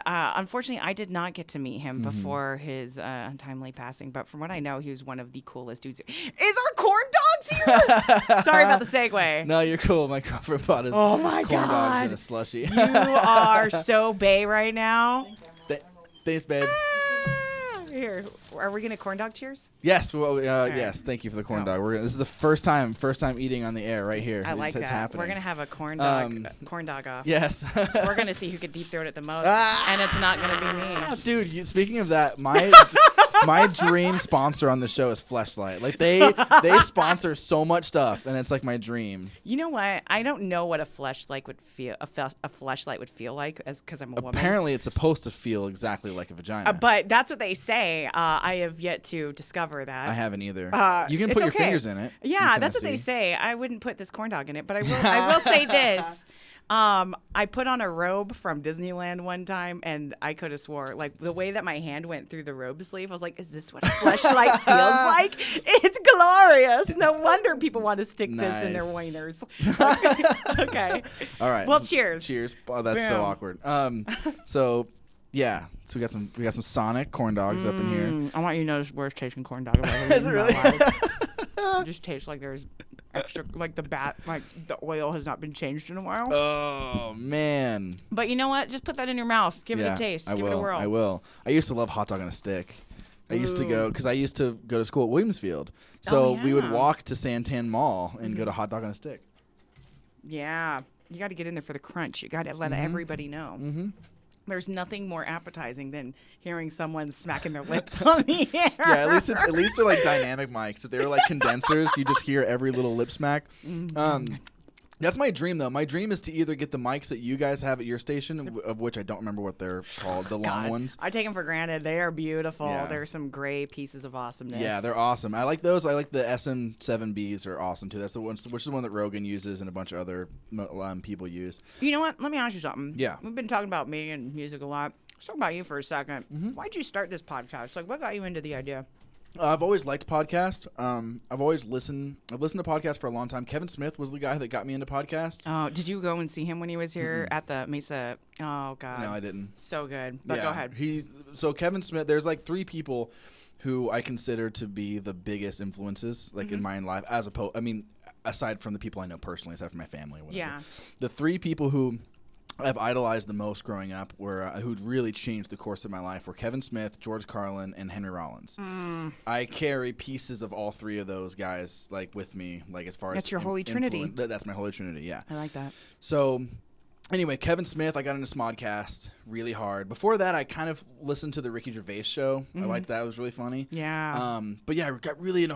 Unfortunately, I did not get to meet him before his untimely passing, but from what I know, he was one of the coolest dudes. Is our corn dogs here? Sorry about the segue. No, you're cool. My girlfriend bought us corn dogs in a slushie. You are so bae right now. Thanks, babe. Here, are we gonna corn dog cheers? Yes. Well, yes. Thank you for the corn dog. This is the first time eating on the air right here. I like that. Happening. We're gonna have a corn dog off. Yes. We're gonna see who could deep throat it the most, and it's not gonna be me. Dude, speaking of that, my dream sponsor on the show is Fleshlight. Like they sponsor so much stuff, and it's like my dream. You know what? I don't know what a fleshlight would feel. A fleshlight would feel like, because I'm a woman. Apparently, it's supposed to feel exactly like a vagina. But that's what they say. I have yet to discover that. I haven't either. You can put your fingers in it. Yeah, that's what they say. I wouldn't put this corn dog in it, but I will. I will say this. I put on a robe from Disneyland one time, and I could have swore, like, the way that my hand went through the robe sleeve, I was like, is this what a fleshlight feels like? It's glorious. No wonder people want to stick this in their wieners. Okay. All right. Well, cheers. Cheers. Oh, that's so awkward. So we got some Sonic corn dogs up in here. I want you to know it's worst tasting corn dog I've ever eaten. Is it really? It just tastes like there's extra, like the oil has not been changed in a while. Oh man! But you know what? Just put that in your mouth. Give it a taste. Give it a whirl. I will. I used to love hot dog on a stick. I used to go to school at Williamsfield, so we would walk to Santan Mall and go to hot dog on a stick. Yeah, you got to get in there for the crunch. You got to let everybody know. There's nothing more appetizing than hearing someone smacking their lips on the air. Yeah, at least they're like dynamic mics. If they were like condensers, you just hear every little lip smack. That's my dream, though. My dream is to either get the mics that you guys have at your station, of which I don't remember what they're called, the long ones. I take them for granted. They are beautiful. Yeah. They're some gray pieces of awesomeness. Yeah, they're awesome. I like those. I like the SM7Bs are awesome, too. That's the one, which is the one that Rogan uses and a bunch of other people use. You know what? Let me ask you something. Yeah. We've been talking about me and music a lot. Let's talk about you for a second. Why'd you start this podcast? Like, what got you into the idea? I've always liked podcasts. I've listened to podcasts for a long time. Kevin Smith was the guy that got me into podcasts. Oh, did you go and see him when he was here at the Mesa? Oh, God. No, I didn't. So good. But go ahead. So Kevin Smith, there's like 3 people who I consider to be the biggest influences, like in my life, aside from the people I know personally, aside from my family or whatever. Yeah. The 3 people who I've idolized the most growing up who'd really changed the course of my life were Kevin Smith, George Carlin, and Henry Rollins. I carry pieces of all 3 of those guys like with me, like as far as that's your Holy Trinity. That's my Holy Trinity. Yeah, I like that. So. Anyway, Kevin Smith, I got into Smodcast really hard. Before that, I kind of listened to the Ricky Gervais show. I liked that. It was really funny. Yeah. But yeah, I got really into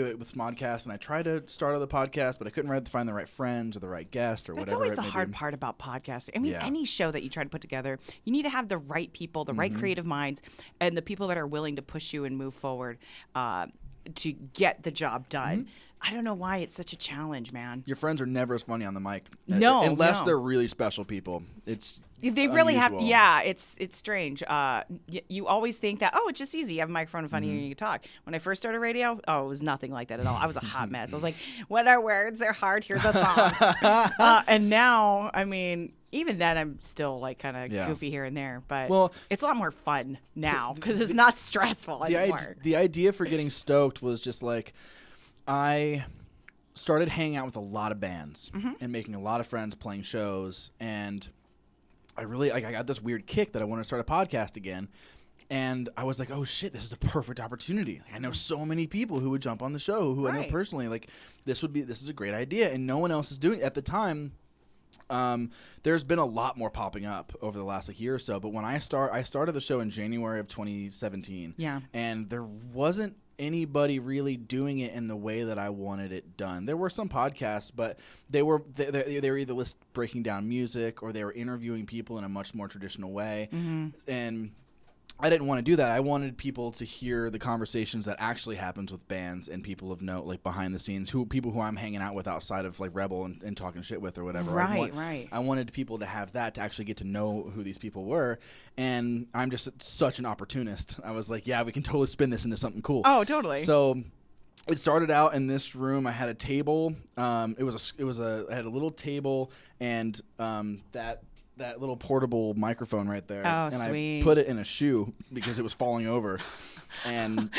it with Smodcast, and I tried to start other podcast, but I couldn't find the right friends or the right guest or That's whatever. That's always the hard part about podcasting. I mean, any show that you try to put together, you need to have the right people, the right creative minds, and the people that are willing to push you and move forward to get the job done. I don't know why it's such a challenge, man. Your friends are never as funny on the mic. Unless they're really special people. They really have. Yeah, it's strange. You always think that, it's just easy. You have a microphone in front of you and you can talk. When I first started radio, it was nothing like that at all. I was a hot mess. I was like, what are words? They're hard. Here's a song. And now, I mean, even then, I'm still like kind of goofy here and there. But it's a lot more fun now because it's not stressful anymore. The idea for getting Stoked was just like, I started hanging out with a lot of bands and making a lot of friends playing shows, and I got this weird kick that I wanted to start a podcast again, and I was like, oh shit, this is a perfect opportunity. I know so many people who would jump on the show who I know personally. Like this is a great idea, and no one else is doing it at the time. There's been a lot more popping up over the last year or so, but when I started the show in January of 2017. Yeah, and there wasn't anybody really doing it in the way that I wanted it done. There were some podcasts, but they were either breaking down music or they were interviewing people in a much more traditional way. And I didn't want to do that. I wanted people to hear the conversations that actually happens with bands and people of note, like behind the scenes, people who I'm hanging out with outside of like Rebel and talking shit with or whatever. Right. I wanted people to have that, to actually get to know who these people were. And I'm just such an opportunist. I was like, yeah, we can totally spin this into something cool. Oh, totally. So it started out in this room. I had a table. I had a little table and that little portable microphone right there. Oh, and sweet. I put it in a shoe because it was falling over. And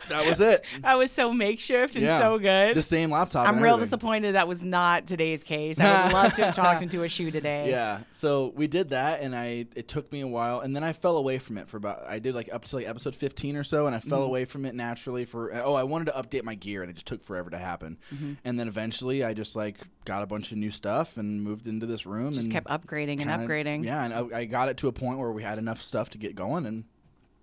that was it. That was so makeshift and so good. The same laptop. I'm real disappointed that was not today's case. I would love to have talked into a shoe today. Yeah. So we did that, and it took me a while, and then I fell away from it I did like up to like episode 15 or so, and I fell away from it naturally I wanted to update my gear, and it just took forever to happen. And then eventually I just like got a bunch of new stuff and moved into this room. Just kept upgrading and upgrading. Yeah, and I got it to a point where we had enough stuff to get going, and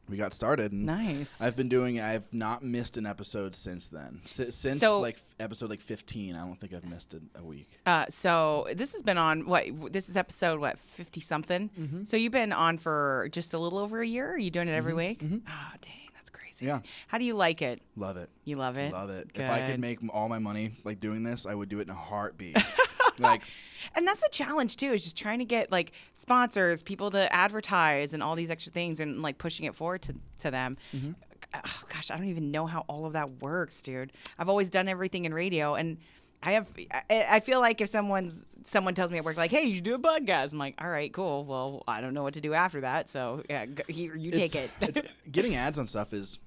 we got started. And nice. I've not missed an episode since then. Since like episode like 15, I don't think I've missed a week. So this has been on this is episode 50 something. So you've been on for just a little over a year. Are you doing it every week? Oh, dang. That's crazy. Yeah. How do you like it? Love it. You love it? Love it. Good. If I could make all my money like doing this, I would do it in a heartbeat. And that's the challenge too, is just trying to get like sponsors, people to advertise and all these extra things and like pushing it forward to them. Oh, gosh, I don't even know how all of that works, dude. I've always done everything in radio, and I feel like if someone tells me at work like, hey, you should do a podcast, I'm like, all right, cool. Well, I don't know what to do after that, so yeah, here, you take it. Getting ads on stuff it's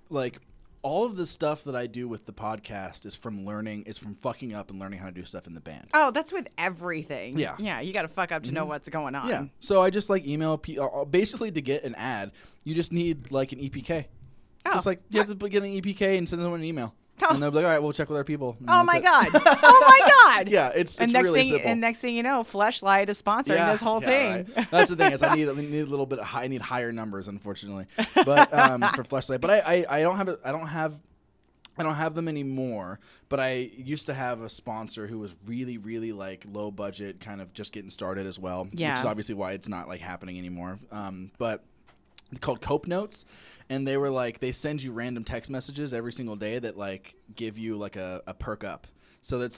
like all of the stuff that I do with the podcast is from fucking up and learning how to do stuff in the band. Oh, that's with everything. Yeah. Yeah, you got to fuck up to know what's going on. Yeah. So I just like email basically to get an ad, you just need like an EPK. Oh. Just like you have to get an EPK and send them an email. Oh. And they'll be like, all right, we'll check with our people. Oh my God. Oh my God. Yeah, it's really simple. And next thing you know, Fleshlight is sponsoring this whole thing. Right. That's the thing is I need a little bit I need higher numbers, unfortunately. But for Fleshlight. But I don't have I don't have them anymore, but I used to have a sponsor who was really, really like low budget, kind of just getting started as well. Yeah. Which is obviously why it's not like happening anymore. But it's called Cope Notes, and they were like, they send you random text messages every single day that like give you like a perk up. So it's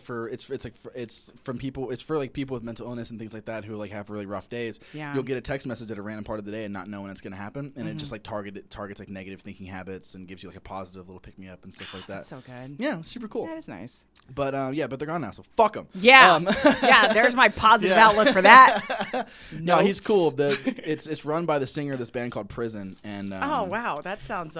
for people with mental illness and things like that who like have really rough days. Yeah. You'll get a text message at a random part of the day and not know when it's going to happen, and it just like targets like negative thinking habits and gives you like a positive little pick me up and stuff like that. That's so good. Yeah, it's super cool. That is nice. But but they're gone now, so fuck them. Yeah, yeah. There's my positive outlook for that. No, he's cool. It's run by the singer of this band called Prison, and oh wow, that sounds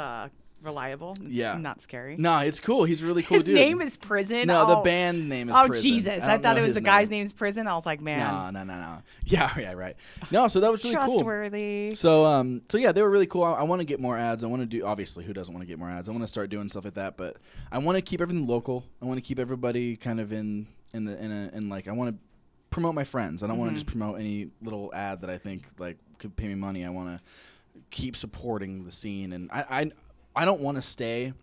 reliable. Yeah, not scary. No, it's cool. He's a really cool His dude. name is Prison. No, the band name is Prison. Oh Jesus, I thought it was the guy's name is Prison. I was like, man. No. Yeah, right. No, so that was really trustworthy. Cool. So yeah, they were really cool. I want to get more ads. I want to do, obviously, who doesn't want to get more ads? I want to start doing stuff like that, but I want to keep everything local. I want to keep everybody kind of in like, I want to promote my friends. I don't want to just promote any little ad that I think like could pay me money. I want to keep supporting the scene, and I don't want to stay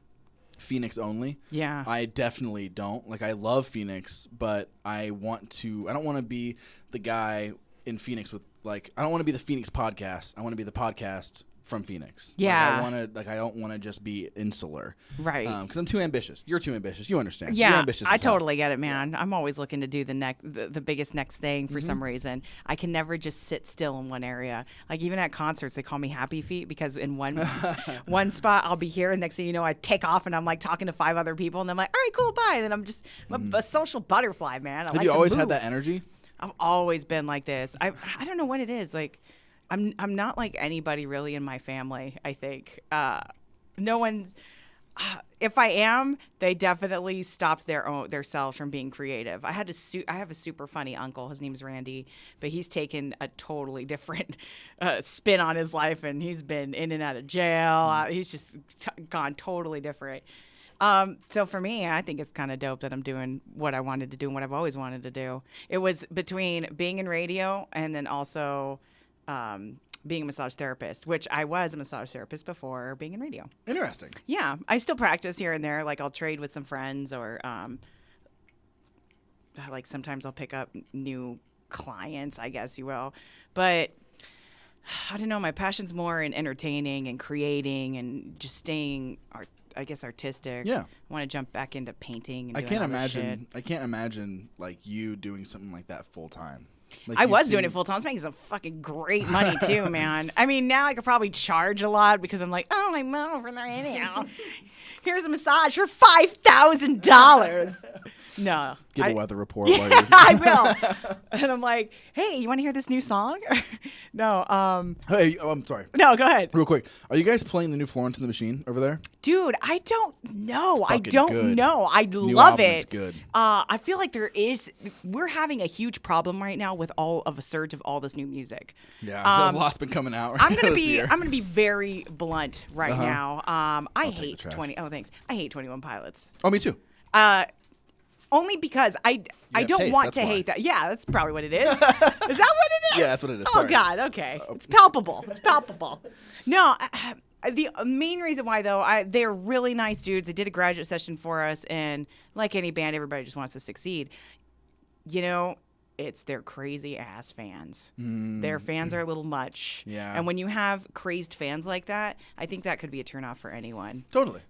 Phoenix only. Yeah. I definitely don't. Like, I love Phoenix, but I don't want to be the guy in Phoenix with, like, I don't want to be the Phoenix podcast. I want to be the podcast from Phoenix. Yeah. I don't want to just be insular. Right. Because I'm too ambitious. You're too ambitious. You understand. Yeah. You're ambitious I totally get it, man. I'm always looking to do the biggest next thing for some reason. I can never just sit still in one area. Like, even at concerts, they call me Happy Feet because in one spot I'll be here, and next thing you know, I take off and I'm like talking to 5 other people, and I'm like, all right, cool, bye. And then I'm a social butterfly, man. Have you always had that energy? I've always been like this. I don't know what it is. Like, I'm not like anybody really in my family, I think. No one's if I am, they definitely stopped their selves from being creative. I have a super funny uncle. His name's Randy, but he's taken a totally different spin on his life, and he's been in and out of jail. He's just gone totally different. So for me, I think it's kind of dope that I'm doing what I wanted to do and what I've always wanted to do. It was between being in radio and then also being a massage therapist, which I was a massage therapist before being in radio. Interesting. Yeah. I still practice here and there. Like, I'll trade with some friends, or like sometimes I'll pick up new clients, I guess you will. But I don't know. My passion's more in entertaining and creating and just staying artistic. Yeah. I want to jump back into painting and I doing can't other imagine. shit. I can't imagine like you doing something like that full time. Like, I was doing it full time. I was making some fucking great money too, man. I mean, now I could probably charge a lot because I'm like, oh, my mom for the radio. Here's a massage for $5,000. No. Give a weather report. While I will. And I'm like, hey, you want to hear this new song? No. Hey, I'm sorry. No, go ahead. Real quick. Are you guys playing the new Florence and the Machine over there? Dude, I don't know. I fucking don't good. know. I New love album it. is good. I feel like we're having a huge problem right now with all of a surge of all this new music. Yeah, a lot's been coming out. Right I'm gonna this be year. I'm gonna be very blunt right now. I take hate the trash. 20. Oh, thanks. I hate 21 Pilots. Oh, me too. Only because I don't taste, want that's to why. hate that. Yeah, that's probably what it is. Is that what it is? Yeah, that's what it is. Oh Sorry. God. Okay. It's palpable. It's palpable. No. The main reason why, though, they're really nice dudes. They did a graduate session for us, and like any band, everybody just wants to succeed. You know, it's their crazy ass fans. Their fans are a little much. Yeah. And when you have crazed fans like that, I think that could be a turnoff for anyone. Totally.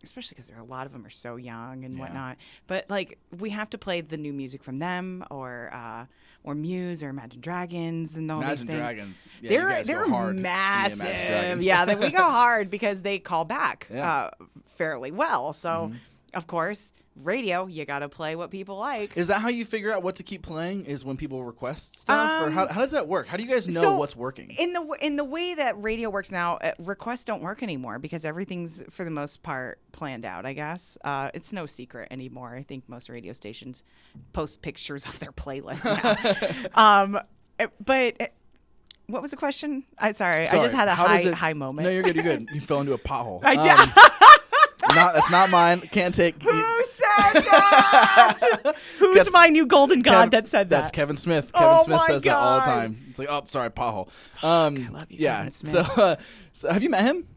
Especially because a lot of them are so young and whatnot. But like, we have to play the new music from them, or Muse, or Imagine Dragons, and all these things. Imagine Dragons. Yeah, you guys they're go hard in the Imagine massive. Dragons. Yeah, we go hard because they call back Yeah. fairly well. So, of course, radio, you got to play what people like. Is that how you figure out what to keep playing? Is when people request stuff, or how does that work? How do you guys know what's working? In the way that radio works now, requests don't work anymore because everything's for the most part planned out. I guess it's no secret anymore. I think most radio stations post pictures of their playlists now. But what was the question? Sorry, I just had a high moment. No, you're good. You're good. You fell into a pothole. I did. That's not mine. Can't take. Who said that? Who's my new golden god that said that? That's Kevin Smith. Kevin Smith says that all the God. time. It's like, oh, sorry, pothole. I love you, yeah. Kevin Smith. So have you met him?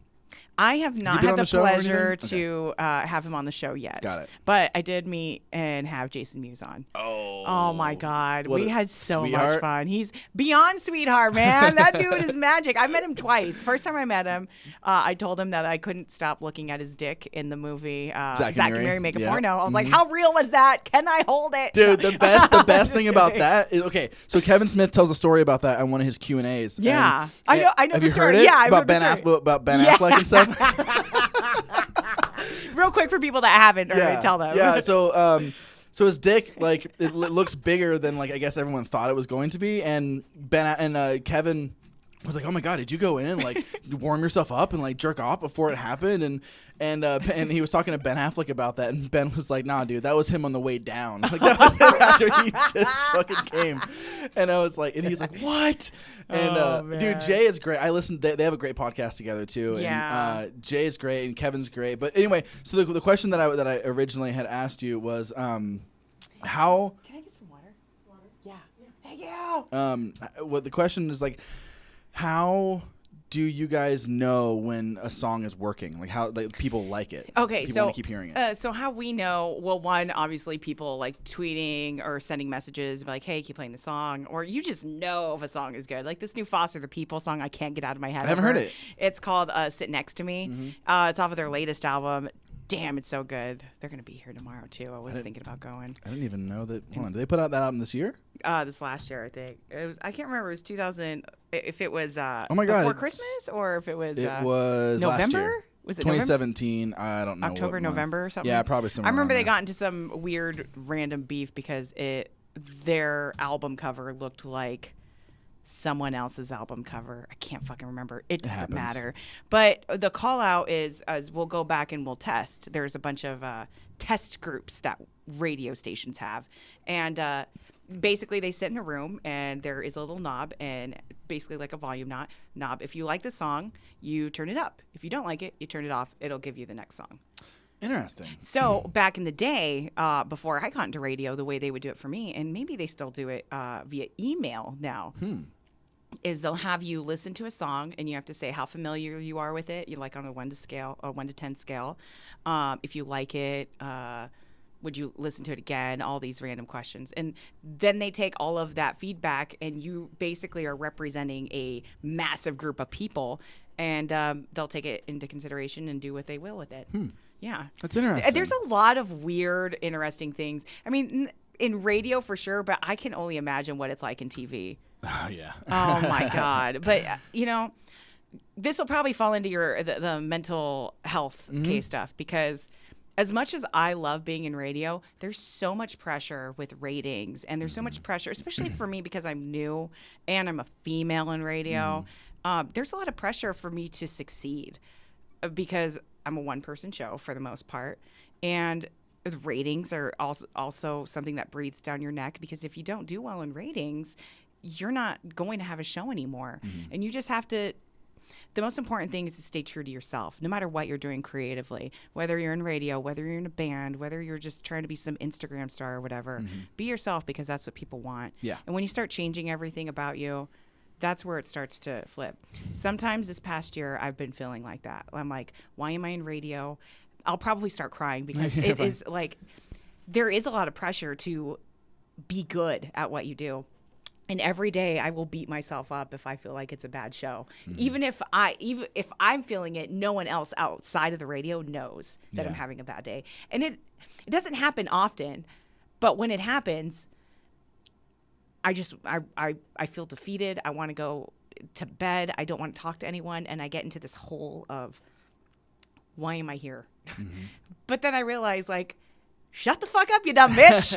I have not been had on the the show or pleasure anything? to have him on the show yet. Got it. But I did meet and have Jason Mewes on. Oh my God. What We a had so sweetheart. much fun. He's beyond sweetheart, man. That dude is magic. I met him twice. First time I met him, I told him that I couldn't stop looking at his dick in the movie Zack and Mary Make a Porno. I was like, how real was that? Can I hold it? Dude, the best thing about that is, okay, so Kevin Smith tells a story about that on one of his Q&As. Yeah. And, I know have the you story. heard it? Yeah, about Ben Affleck and stuff? Real quick for people that haven't heard it, tell them. Yeah, so his dick, like, it looks bigger than, like, I guess everyone thought it was going to be, and Kevin was like, oh my God, did you go in and, like, warm yourself up and, like, jerk off before it happened? And he was talking to Ben Affleck about that, and Ben was like, nah, dude, that was him on the way down. Like, that was him after he just fucking came. And I was like, and he's like, what? And dude, Jay is great. I listened, they have a great podcast together too. Yeah. And Jay is great and Kevin's great. But anyway, so the question that I originally had asked you was how Can I get some water? Yeah. Thank you. what the question is, like, how do you guys know when a song is working? Like, how, like, people like it? Okay, people so want to keep hearing it. So how we know? Well, one, obviously, people like tweeting or sending messages like, "Hey, keep playing the song," or you just know if a song is good. Like this new Foster the People song, I can't get out of my head. I haven't heard it. It's called "Sit Next to Me." Mm-hmm. It's off of their latest album. Damn, it's so good. They're gonna be here tomorrow too. I was thinking about going. I didn't even know that. Hold on, did they put out that album this year? This last year, I think. I can't remember. It was 2000. If it was oh my God, before Christmas or if it was was November. last year. Was it 2017? I don't know. October, what month. November, or something? Yeah, probably somewhere. I remember around they there. got into some weird random beef because their album cover looked like someone else's album cover. I can't fucking remember. It doesn't happens. matter. But the call out is we'll go back and we'll test. There's a bunch of test groups that radio stations have. And basically they sit in a room and there is a little knob and basically like a volume knob. If you like the song, you turn it up. If you don't like it, you turn it off. It'll give you the next song. Interesting. So back in the day, before I got into radio, the way they would do it for me, and maybe they still do it via email now, is they'll have you listen to a song and you have to say how familiar you are with it. You like on a 1 to 10 scale. If you like it, would you listen to it again? All these random questions. And then they take all of that feedback and you basically are representing a massive group of people and they'll take it into consideration and do what they will with it. Yeah. That's interesting. There's a lot of weird, interesting things. I mean, in radio for sure, but I can only imagine what it's like in TV. Oh, yeah. Oh, my God. But, you know, this will probably fall into the mental health case stuff because as much as I love being in radio, there's so much pressure with ratings and there's so much pressure, especially for me because I'm new and I'm a female in radio. There's a lot of pressure for me to succeed because I'm a one-person show for the most part. And the ratings are also something that breathes down your neck because if you don't do well in ratings, you're not going to have a show anymore. And you just have to – the most important thing is to stay true to yourself, no matter what you're doing creatively, whether you're in radio, whether you're in a band, whether you're just trying to be some Instagram star or whatever. Be yourself because that's what people want. Yeah. And when you start changing everything about you, that's where it starts to flip. Sometimes this past year, I've been feeling like that. I'm like, why am I in radio? I'll probably start crying because it is like there is a lot of pressure to be good at what you do. And every day I will beat myself up if I feel like it's a bad show. Even if I'm feeling it, no one else outside of the radio knows that I'm having a bad day. And it doesn't happen often, but when it happens, I feel defeated. I want to go to bed. I don't want to talk to anyone. And I get into this hole of, why am I here? But then I realize, like, shut the fuck up, you dumb bitch.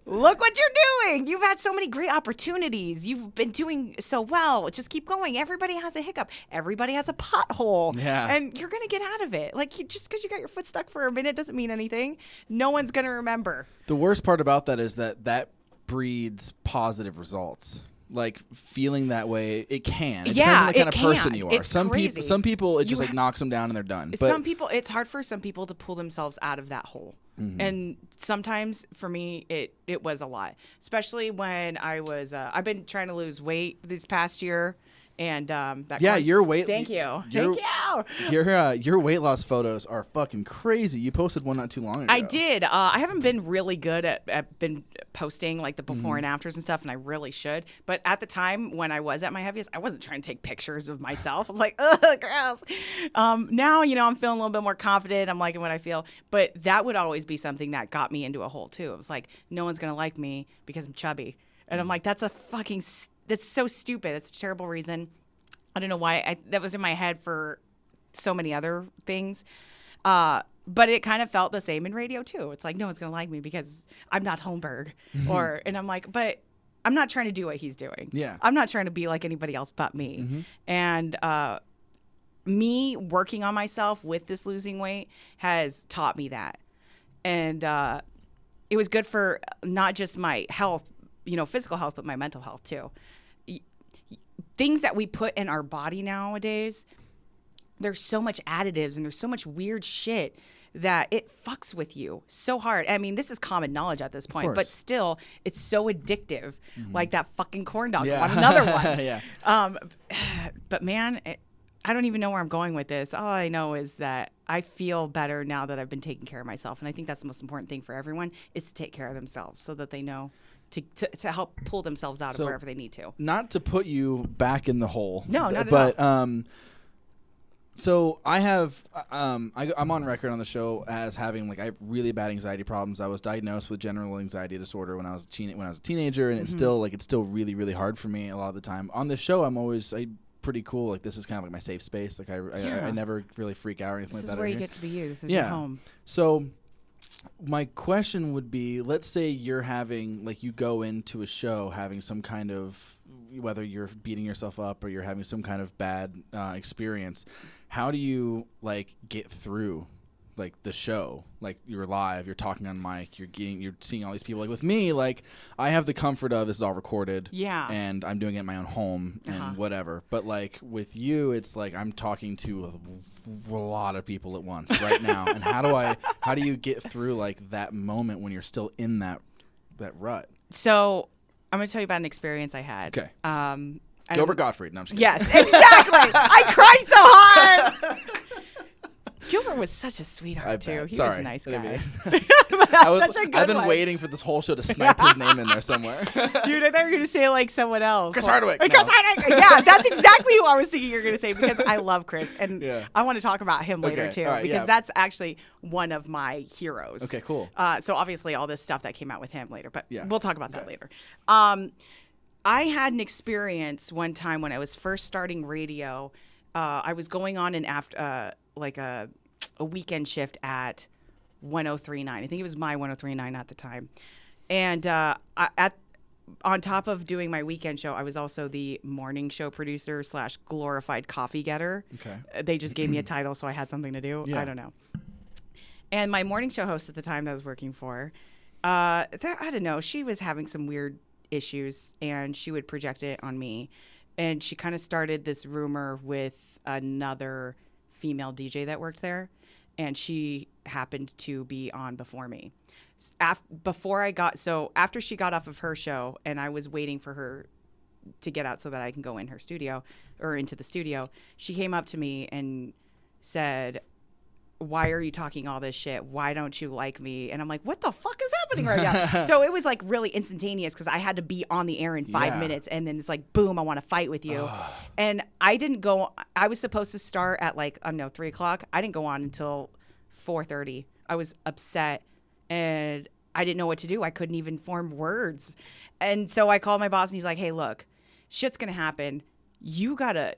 Look what you're doing. You've had so many great opportunities. You've been doing so well. Just keep going. Everybody has a hiccup. Everybody has a pothole. Yeah. And you're going to get out of it. Like, just because you got your foot stuck for a minute doesn't mean anything. No one's going to remember. The worst part about that is that breeds positive results. Like feeling that way, it can. It depends on the kind of person you are. It's crazy. Some people, it just like knocks them down and they're done. But some people, it's hard for some people to pull themselves out of that hole. And sometimes for me, it was a lot, especially when I was, I've been trying to lose weight this past year And your weight. Thank you. Your weight loss photos are fucking crazy. You posted one not too long ago. I did. I haven't been really good at been posting like the before and afters and stuff, and I really should. But at the time when I was at my heaviest, I wasn't trying to take pictures of myself. I was like, ugh, gross. Now, I'm feeling a little bit more confident. I'm liking what I feel. But that would always be something that got me into a hole too. It was like, no one's gonna like me because I'm chubby, and I'm like, that's so stupid. That's a terrible reason. I don't know why that was in my head for so many other things. But it kind of felt the same in radio too. It's like, no one's going to like me because I'm not Holmberg. And I'm like, but I'm not trying to do what he's doing. Yeah. I'm not trying to be like anybody else but me. Mm-hmm. And me working on myself with this losing weight has taught me that. And it was good for not just my health, physical health, but my mental health too. Things that we put in our body nowadays, there's so much additives and there's so much weird shit that it fucks with you so hard. I mean, this is common knowledge at this point, but still, it's so addictive. Like that fucking corn dog. I want another one. Yeah. But man, I don't even know where I'm going with this. All I know is that I feel better now that I've been taking care of myself. And I think that's the most important thing for everyone is to take care of themselves so that they know to help pull themselves out of wherever they need to. Not to put you back in the hole. No, not at all. So I have, I'm on record on the show as having I have really bad anxiety problems. I was diagnosed with general anxiety disorder when I was a teenager, and it's still really, really hard for me a lot of the time. On the show, I'm pretty cool. This is kind of my safe space. I never really freak out or anything like that. This is where you get to be you. This is your home. So my question would be, let's say you're having, you go into a show having some kind of, whether you're beating yourself up or you're having some kind of bad experience, how do you, get through, the show? You're live, you're talking on mic, you're seeing all these people. With me, I have the comfort of this is all recorded. Yeah. And I'm doing it in my own home and whatever. But, with you, it's I'm talking to a lot of people at once right now. And how do you get through, that moment when you're still in that rut? So I'm going to tell you about an experience I had. Okay. Gilbert Gottfried. No, I'm just kidding. Yes, exactly. I cried so hard. Gilbert was such a sweetheart, too. He was a nice guy. I've been waiting for this whole show to snipe his name in there somewhere. Dude, I thought you were going to say someone else. Chris Hardwick. Hardwick. Yeah, that's exactly who I was thinking you were going to say because I love Chris. And I want to talk about him later, too, because that's actually one of my heroes. Okay, cool. So obviously all this stuff that came out with him later, but we'll talk about that later. I had an experience one time when I was first starting radio. I was going on a weekend shift at 103.9. I think it was my 103.9 at the time. And on top of doing my weekend show, I was also the morning show producer / glorified coffee getter. Okay. They just gave me a title, so I had something to do. Yeah. I don't know. And my morning show host at the time that I was working for, I don't know, she was having some weird issues, and she would project it on me. And she kind of started this rumor with another female DJ that worked there, and she happened to be on before me. After she got off of her show, and I was waiting for her to get out so that I can go in her studio or into the studio, she came up to me and said, "Why are you talking all this shit? Why don't you like me?" And I'm like, what the fuck is happening right now? So it was really instantaneous because I had to be on the air in 5 minutes. And then it's boom, I want to fight with you. And I didn't go, I was supposed to start at 3 o'clock. I didn't go on until 4:30. I was upset and I didn't know what to do. I couldn't even form words. And so I called my boss and he's like, "Hey, look, shit's going to happen. You gotta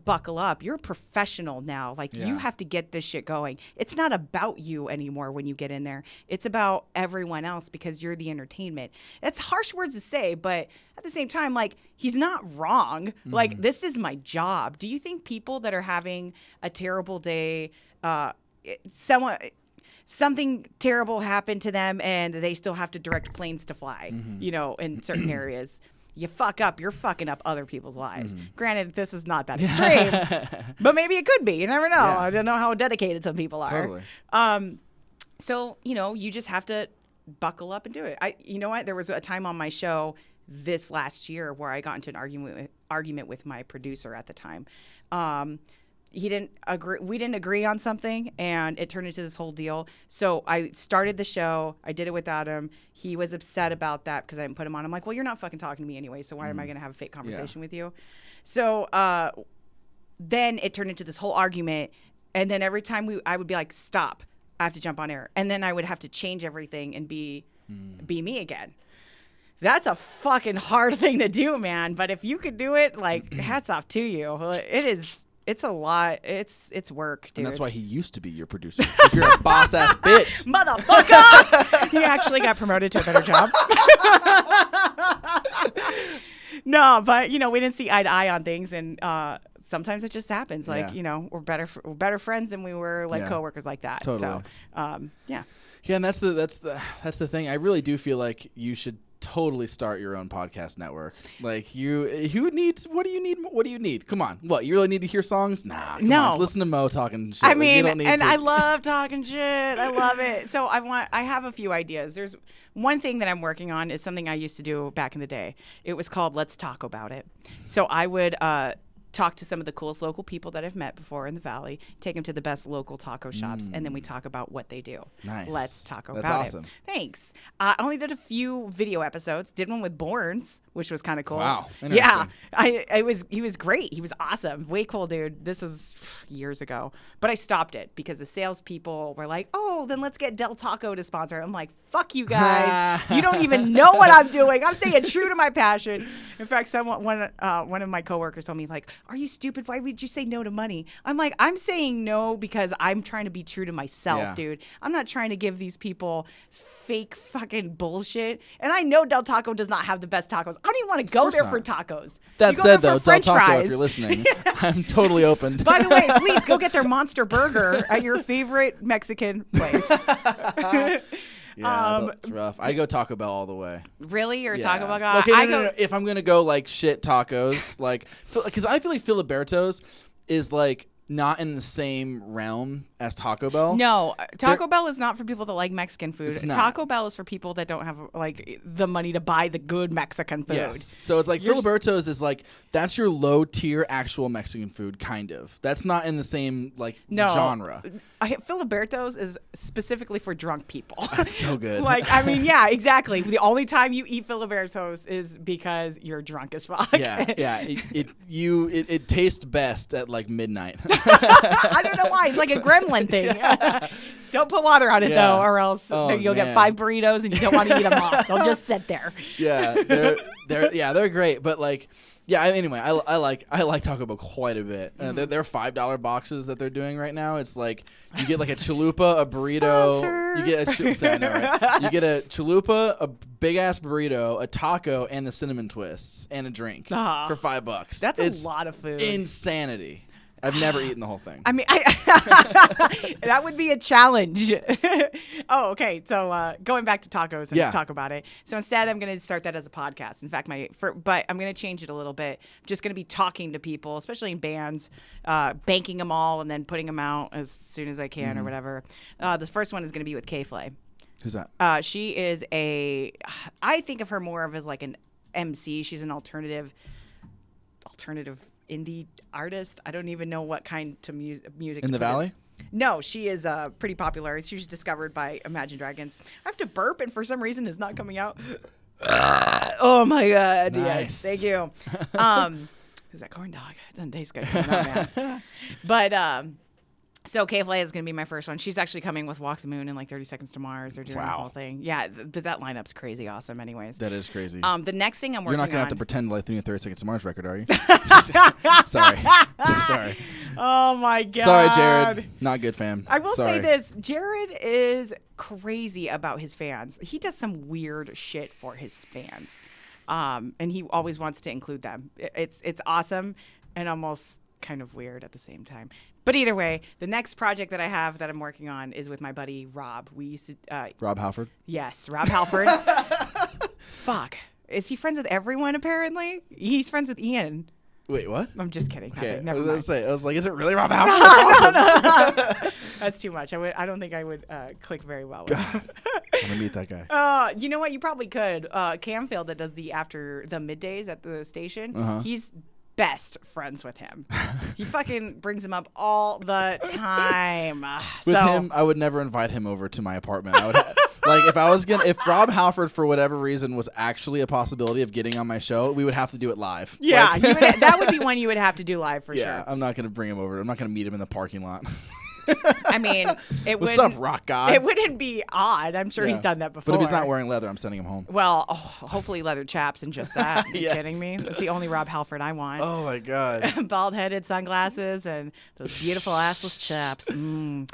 buckle up. You're a professional now. You have to get this shit going. It's not about you anymore when you get in there. It's about everyone else because you're the entertainment." That's harsh words to say, but at the same time, he's not wrong. This is my job. Do you think people that are having a terrible day, something terrible happened to them and they still have to direct planes to fly, in certain areas? You fuck up, you're fucking up other people's lives. Granted, this is not that extreme, but maybe it could be. You never know. Yeah. I don't know how dedicated some people are. Totally. So, you just have to buckle up and do it. You know what? There was a time on my show this last year where I got into an argument with my producer at the time. He didn't agree. We didn't agree on something, and it turned into this whole deal. So I started the show. I did it without him. He was upset about that because I didn't put him on. I'm like, well, you're not fucking talking to me anyway, so why am I going to have a fake conversation with you? So then it turned into this whole argument, and then every time I would be like, stop, I have to jump on air. And then I would have to change everything and be me again. That's a fucking hard thing to do, man. But if you could do it, like, hats off to you. It's a lot. It's work, dude. And that's why he used to be your producer. Because you're a boss ass bitch. Motherfucker! He actually got promoted to a better job. No, but we didn't see eye to eye on things, and sometimes it just happens. Like we're better friends than we were like coworkers like that. Totally. So yeah. Yeah, and that's the thing. I really do feel like you should totally start your own podcast network. Like what do you need? Come on. What, you really need to hear songs? Nah. Come on. Just listen to Mo talking shit. I mean, I love talking shit. I love it. So I have a few ideas. There's one thing that I'm working on is something I used to do back in the day. It was called Let's Talk About It. So I would talk to some of the coolest local people that I've met before in the Valley, take them to the best local taco shops, and then we talk about what they do. Nice. Let's talk about awesome. it. Thanks. I only did a few video episodes. Did one with Borns, which was kind of cool. Wow. Yeah. He was great. He was awesome. Way cool, dude. This is years ago. But I stopped it because the salespeople were like, oh, then let's get Del Taco to sponsor. I'm like, fuck you guys. You don't even know what I'm doing. I'm staying true to my passion. In fact, one of my coworkers told me, like, are you stupid? Why would you say no to money? I'm like, I'm saying no because I'm trying to be true to myself, dude. I'm not trying to give these people fake fucking bullshit. And I know Del Taco does not have the best tacos. I don't even want to go there for tacos. That said, though, Del Taco, if you're listening, I'm totally open. By the way, please go get their Monster Burger at your favorite Mexican place. Yeah, that's rough. I go Taco Bell all the way. Really? You're a Taco Bell guy? Okay, no. If I'm going to go, like, shit tacos, like, because I feel like Filiberto's is, like, not in the same realm as Taco Bell. No, Taco Bell is not for people that like Mexican food. Taco Bell is for people that don't have like the money to buy the good Mexican food. Yes. So it's like Filiberto's is like that's your low tier actual Mexican food, kind of. That's not in the same genre. Filiberto's is specifically for drunk people. That's so good. Yeah, exactly. The only time you eat Filiberto's is because you're drunk as fuck. Yeah. It tastes best at like midnight. I don't know why. It's like a gremlin thing. Don't put water on it though, or else you'll get 5 burritos and you don't want to eat them all. They'll just sit there. Yeah, they're great, but like. Yeah. Anyway, I like Taco Bell quite a bit. They're $5 boxes that they're doing right now. It's like you get like a chalupa, a burrito. Sponsor. You get You get a chalupa, a big ass burrito, a taco, and the cinnamon twists, and a drink for $5. That's a lot of food. Insanity. I've never eaten the whole thing. I mean, that would be a challenge. Oh, okay. So going back to tacos and talk about it. So instead, I'm going to start that as a podcast. In fact, but I'm going to change it a little bit. I'm just going to be talking to people, especially in bands, banking them all and then putting them out as soon as I can or whatever. The first one is going to be with K-Flay. Who's that? She is I think of her more of as like an MC. She's an alternative indie artist. I don't even know what kind of music. In the Valley? No, she is pretty popular. She was discovered by Imagine Dragons. I have to burp, and for some reason, it's not coming out. Oh my god! Nice. Yes, thank you. Is that corn dog? It doesn't taste good. No, man. But so K-Flay is going to be my first one. She's actually coming with Walk the Moon and like 30 Seconds to Mars. They're doing the whole thing. Yeah, that lineup's crazy awesome anyways. That is crazy. The next thing I'm working on... You're not going to have to pretend like the new 30 Seconds to Mars record, are you? Sorry. Oh, my God. Sorry, Jared. Not good, fam. I will say this. Jared is crazy about his fans. He does some weird shit for his fans. And he always wants to include them. It's awesome and almost kind of weird at the same time. But either way, the next project that I have that I'm working on is with my buddy Rob. We used to... Rob Halford? Yes, Rob Halford. Fuck. Is he friends with everyone, apparently? He's friends with Ian. Wait, what? I'm just kidding. Okay, Never mind. I was like, is it really Rob Halford? That's awesome. No. That's too much. I don't think I would click very well with him. I'm going to meet that guy. You know what? You probably could. Camfield that does the after the middays at the station, he's best friends with him. He fucking brings him up all the time. With him, I would never invite him over to my apartment. I would like if Rob Halford for whatever reason was actually a possibility of getting on my show, we would have to do it live. Yeah, that would be one you would have to do live for sure. Yeah, I'm not gonna bring him over. I'm not gonna meet him in the parking lot. I mean, what's up, rock guy? It wouldn't be odd. I'm sure he's done that before. But if he's not wearing leather, I'm sending him home. Well, hopefully leather chaps and just that. Are you kidding me? That's the only Rob Halford I want. Oh my god. Bald-headed sunglasses and those beautiful assless chaps.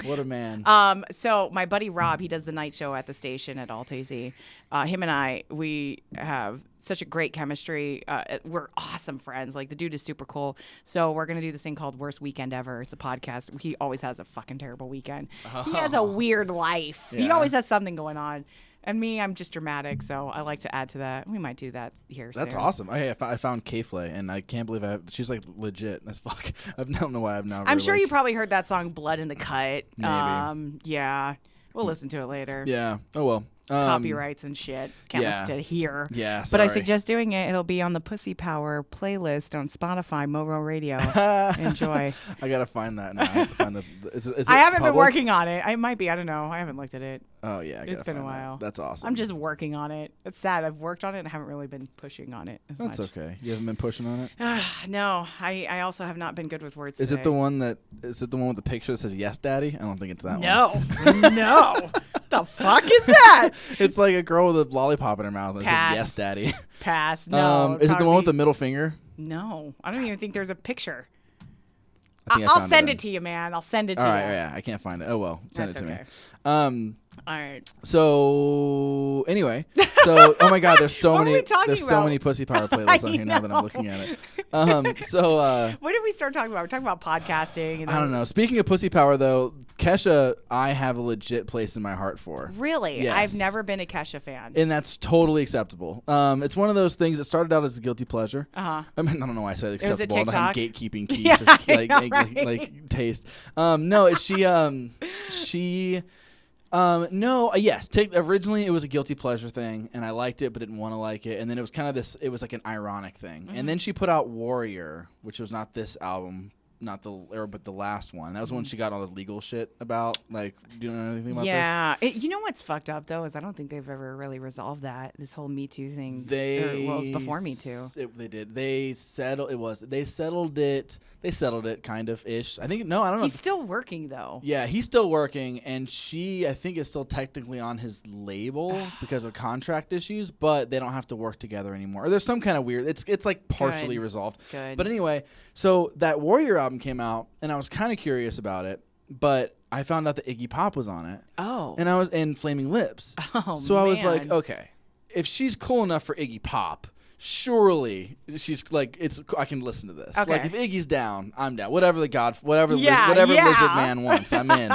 What a man. So my buddy Rob, he does the night show at the station at Alt AZ. Him and I, we have such a great chemistry. We're awesome friends. Like, the dude is super cool. So we're going to do this thing called Worst Weekend Ever. It's a podcast. He always has a fucking terrible weekend. Oh. He has a weird life. Yeah. He always has something going on. And me, I'm just dramatic, so I like to add to that. We might do that here soon. That's awesome. I found K-Flay, and I can't believe she's like legit as fuck. I don't know why I've never. I'm sure you probably heard that song "Blood in the Cut." Maybe. Yeah. We'll listen to it later. Yeah. Oh well. Copyrights and shit. Can't listen to it here. Yeah, sorry. But I suggest doing it. It'll be on the Pussy Power playlist on Spotify, Momo Radio. Enjoy. I gotta find that now. I have to find I haven't been working on it. I might be. I don't know. I haven't looked at it. Oh yeah, it's been a while. That's awesome. I'm just working on it. It's sad. I've worked on it and haven't really been pushing on it as That's much. okay. You haven't been pushing on it? No. I also have not been good with words. Is today. it the one with the picture that says "Yes, Daddy"? I don't think it's that one. No. The fuck is that? It's like a girl with a lollipop in her mouth that Pass. says "Yes, Daddy." Pass. No. Is it the one with the middle finger? No, I don't even think there's a picture. I'll send it to you, man. I'll send it to you. All right, yeah, I can't find it. Oh well, send it to me. All right. So anyway, oh my God, there's so many. There's so many Pussy Power playlists on here now that I'm looking at it. What did we start talking about? We're talking about podcasting. And I don't know. Speaking of Pussy Power, though, Kesha, I have a legit place in my heart for. Really? Yes. I've never been a Kesha fan. And that's totally acceptable. It's one of those things that started out as a guilty pleasure. Uh-huh. I mean, I don't know why I said acceptable. It was a TikTok? I'm gatekeeping keys Yeah, like taste. No, she. Originally it was a guilty pleasure thing, and I liked it, but didn't want to like it. And then it was kind of this. It was like an ironic thing. Mm-hmm. And then she put out Warrior, which was not this album, but the last one. That was when she got all the legal shit about. Like, do you know anything about this? Yeah. You know what's fucked up though is I don't think they've ever really resolved that. This whole Me Too thing. It was before Me Too. They did. They settled it. They settled it, kind of ish. I don't know. He's still working though. Yeah, he's still working, and she, I think, is still technically on his label because of contract issues, but they don't have to work together anymore. Or there's some kind of weird. It's like partially resolved. Good. But anyway, so that Warrior album came out, and I was kind of curious about it, but I found out that Iggy Pop was on it. Oh. And I was in Flaming Lips. Oh. So I was like, okay, if she's cool enough for Iggy Pop, surely she's like, I can listen to this. Okay. Like, if Iggy's down, I'm down. Whatever whatever lizard man wants, I'm in.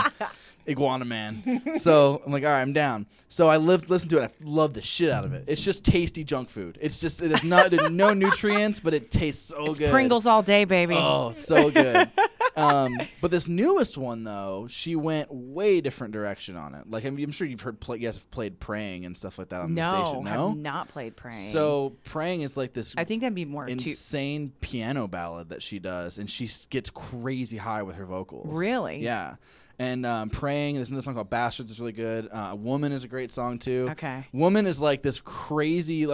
Iguana man. So I'm like, all right, I'm down. So I listened to it. I love the shit out of it. It's just tasty junk food. There's no nutrients, but it tastes so good. It's Pringles all day, baby. Oh, so good. But this newest one, though, she went way different direction on it. Like, I'm sure you've heard, you guys have played Praying and stuff like that on the station. No, I have not played Praying. So Praying is like this. I think that'd be more insane piano ballad that she does, and she gets crazy high with her vocals. Really? Yeah. And Praying, there's another song called Bastards is really good. Woman is a great song, too. Okay. Woman is like this crazy,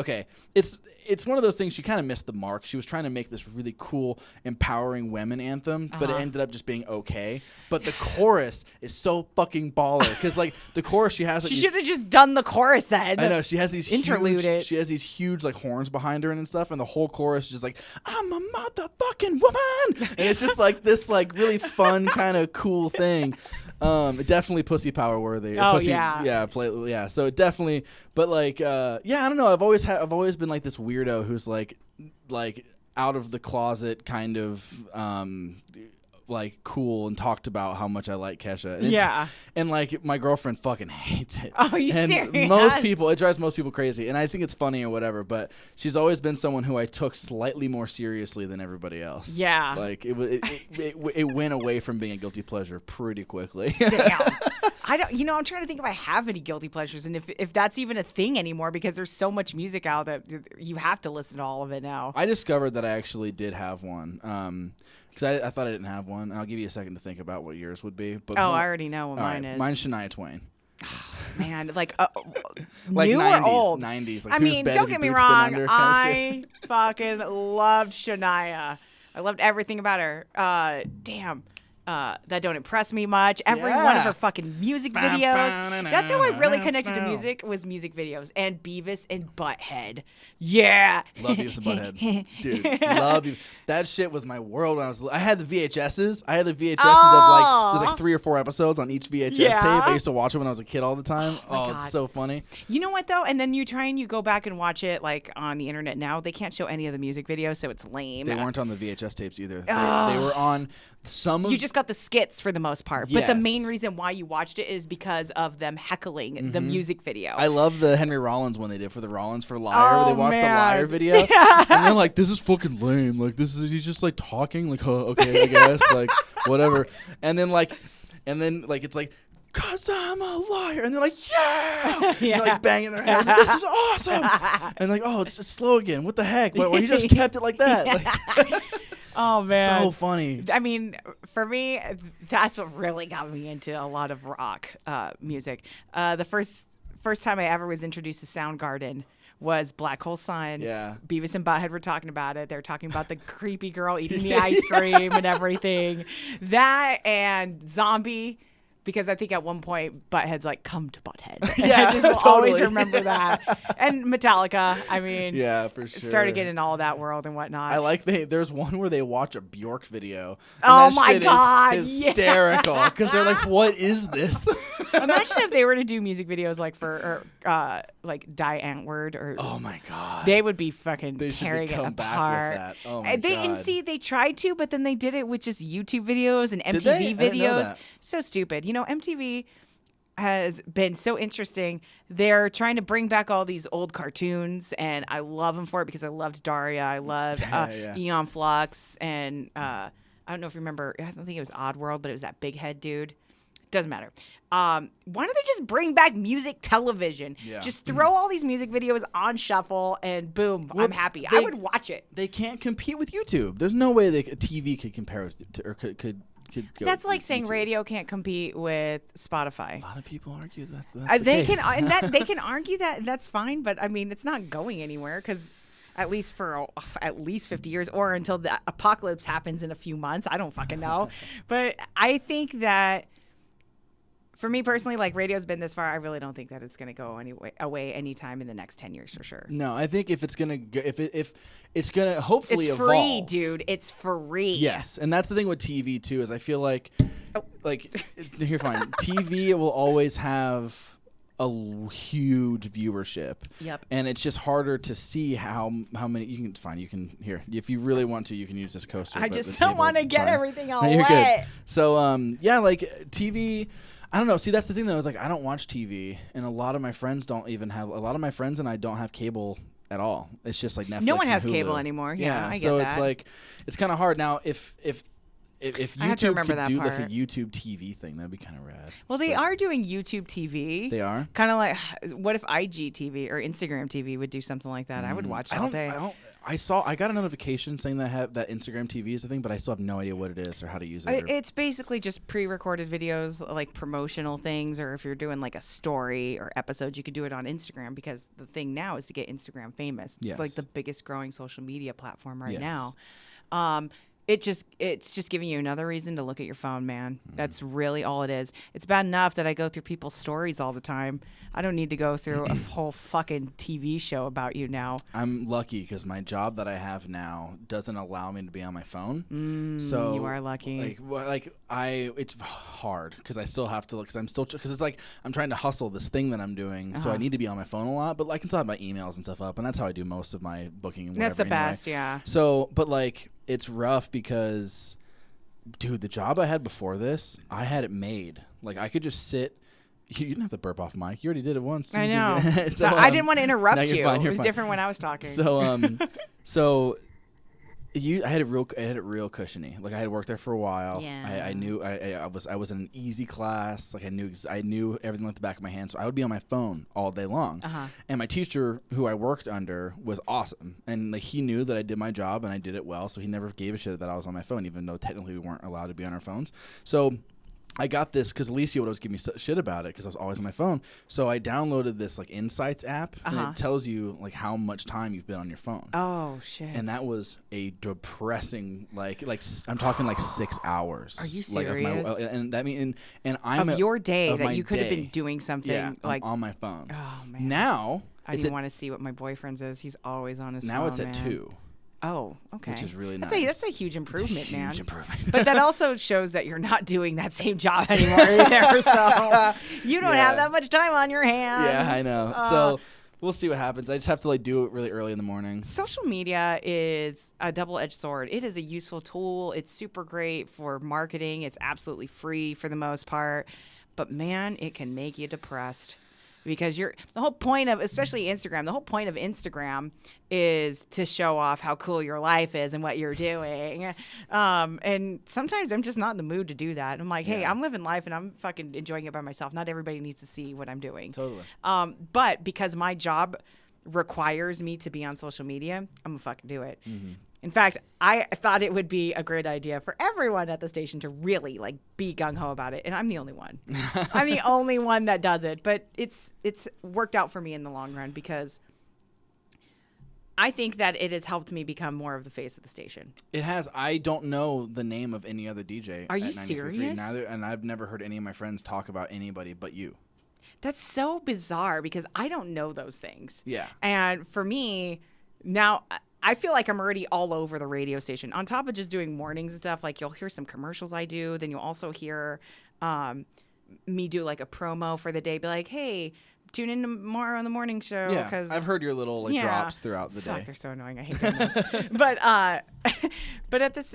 it's one of those things, she kind of missed the mark. She was trying to make this really cool, empowering women anthem, but it ended up just being okay. But the chorus is so fucking baller. Because, like, the chorus she has... She should have just done the chorus then. I know. She has these She has these huge, like, horns behind her and stuff, and the whole chorus is just like, I'm a motherfucking woman! And it's just, like, this, like, really fun, kind of cool thing. Definitely Pussy Power worthy. Oh, Pussy, yeah. So it definitely, but like, I don't know. I've always been like this weirdo who's like out of the closet, kind of, like cool, and talked about how much I like Kesha. And and like my girlfriend fucking hates it. Oh, you serious? It drives most people crazy, and I think it's funny or whatever. But she's always been someone who I took slightly more seriously than everybody else. Yeah, like it went away from being a guilty pleasure pretty quickly. Damn. I don't, I'm trying to think if I have any guilty pleasures and if that's even a thing anymore because there's so much music out that you have to listen to all of it now. I discovered that I actually did have one. Because I thought I didn't have one. I'll give you a second to think about what yours would be. But I already know what mine is. Mine's Shania Twain. Man, like like new 90s, or old? 90s. Like, I mean, don't get me wrong. I fucking loved Shania. I loved everything about her. Damn. That don't impress me much. Every one of her fucking music videos. That's how I really connected to music was music videos and Beavis and Butthead. Yeah. Love Beavis and Butthead. Dude, love Beavis. That shit was my world when I had the VHSs. I had the VHSs of there's like 3 or 4 episodes on each VHS tape. I used to watch it when I was a kid all the time. Oh, it's so funny. You know what though? And then you go back and watch it like on the internet now. They can't show any of the music videos, so it's lame. They weren't on the VHS tapes either. They were on some of... You just got the skits for the most part. Yes. But the main reason why you watched it is because of them heckling the music video. I love the Henry Rollins one they did for the Rollins for Liar. Where they watched the Liar video. And they're like, this is fucking lame. Like, he's just like talking. Like, oh, okay, I guess. Like, whatever. And then it's like, cause I'm a liar. And they're like, yeah. They're like banging their heads. This is awesome. And like, oh, it's slow again. What the heck? Well, he just kept it like that. Like, oh, man. So funny. I mean, for me, that's what really got me into a lot of rock music. The first time I ever was introduced to Soundgarden was Black Hole Sun. Yeah. Beavis and Butthead were talking about it. They were talking about the creepy girl eating the ice cream and everything. That and Zombie. Because I think at one point Butthead's like, come to Butthead. Yeah, I just will always remember that. And Metallica, I mean, yeah, for sure. Started getting all that world and whatnot. I like there's one where they watch a Bjork video. Oh my God, is hysterical because they're like, what is this? Imagine if they were to do music videos like for like Die Antwoord or oh my God, they would be fucking tearing it apart. Back with that. Oh my God. And see, they tried to, but then they did it with just YouTube videos and MTV videos. So stupid. MTV has been so interesting. They're trying to bring back all these old cartoons, and I love them for it because I loved Daria. I loved Eon Flux, and I don't know if you remember. I don't think it was Oddworld, but it was that big head dude. Doesn't matter. Why don't they just bring back music television? Yeah. Just throw all these music videos on shuffle, and boom, I'm happy. I would watch it. They can't compete with YouTube. There's no way TV could compare to, or could that's like saying radio can't compete with Spotify. A lot of people argue that's they can argue that that's fine, but I mean it's not going anywhere because at least for at least 50 years or until the apocalypse happens in a few months. I don't fucking know, but I think that for me personally, like radio's been this far, I really don't think that it's going to go away anytime in the next 10 years for sure. No, I think if it's going to go, if it's going to hopefully evolve. It's free, dude. It's free. Yes, and that's the thing with TV too is I feel like you're fine. TV will always have a huge viewership. Yep. And it's just harder to see how many you can here if you really want to you can use this coaster. I just don't want to get everything all you're wet. Good. So like TV. I don't know. See, that's the thing, though. Is like I don't watch TV, and a lot of my friends don't even have. A lot of my friends and I don't have cable at all. It's just like Netflix. No one has and Hulu. cable anymore. Yeah, I get so that. It's like it's kind of hard now. If YouTube could do like a YouTube TV thing, that'd be kind of rad. Well, they are doing YouTube TV. They are kind of like what if IGTV or Instagram TV would do something like that? I would watch it all day. I got a notification saying that Instagram TV is a thing, but I still have no idea what it is or how to use it. It's basically just pre-recorded videos, like promotional things, or if you're doing like a story or episodes, you could do it on Instagram because the thing now is to get Instagram famous. Yes. It's like the biggest growing social media platform right now. It's just giving you another reason to look at your phone, man. That's really all it is. It's bad enough that I go through people's stories all the time. I don't need to go through a whole fucking TV show about you now. I'm lucky because my job that I have now doesn't allow me to be on my phone. So you are lucky. It's hard because I still have to because it's like I'm trying to hustle this thing that I'm doing, so I need to be on my phone a lot. But I can still have my emails and stuff up, and that's how I do most of my booking. And that's the best, yeah. So, but it's rough because, dude, the job I had before this, I had it made. Like, I could just sit. You didn't have to burp off mic. You already did it once. I know. so I didn't want to interrupt you. It was different when I was talking. So I had it real cushiony. Like I had worked there for a while. Yeah. I knew I was in an easy class. Like I knew everything like the back of my hand. So I would be on my phone all day long. And my teacher, who I worked under, was awesome. And like he knew that I did my job and I did it well. So he never gave a shit that I was on my phone, even though technically we weren't allowed to be on our phones. So I got this because Alicia would always give me shit about it because I was always on my phone. So I downloaded this like Insights app, and it tells you like how much time you've been on your phone. Oh shit! And that was a depressing like I'm talking like 6 hours. Are you serious? Like I'm of your day that you could have been doing something like on my phone. Oh man! Now I didn't want to see what my boyfriend says. He's always on his phone. Now it's at 2. Oh, okay. Which is really nice. That's a huge improvement, man. Huge improvement. But that also shows that you're not doing that same job anymore either. So you don't have that much time on your hands. Yeah, I know. So we'll see what happens. I just have to like do it really early in the morning. Social media is a double-edged sword. It is a useful tool. It's super great for marketing. It's absolutely free for the most part. But man, it can make you depressed. Because the whole point of, especially Instagram, the whole point of Instagram is to show off how cool your life is and what you're doing. And sometimes I'm just not in the mood to do that. I'm like, hey, I'm living life and I'm fucking enjoying it by myself. Not everybody needs to see what I'm doing. Totally. But because my job requires me to be on social media, I'm going to fucking do it. Mm-hmm. In fact, I thought it would be a great idea for everyone at the station to really like be gung-ho about it. And I'm the only one. I'm the only one that does it. But it's worked out for me in the long run because I think that it has helped me become more of the face of the station. It has. I don't know the name of any other DJ. Are you serious? And I've never heard any of my friends talk about anybody but you. That's so bizarre because I don't know those things. Yeah. And for me, now I feel like I'm already all over the radio station. On top of just doing mornings and stuff, like you'll hear some commercials I do. Then you'll also hear me do like a promo for the day. Be like, hey, tune in tomorrow on the morning show. Yeah, I've heard your little like drops throughout the day. They're so annoying. I hate them. But at this,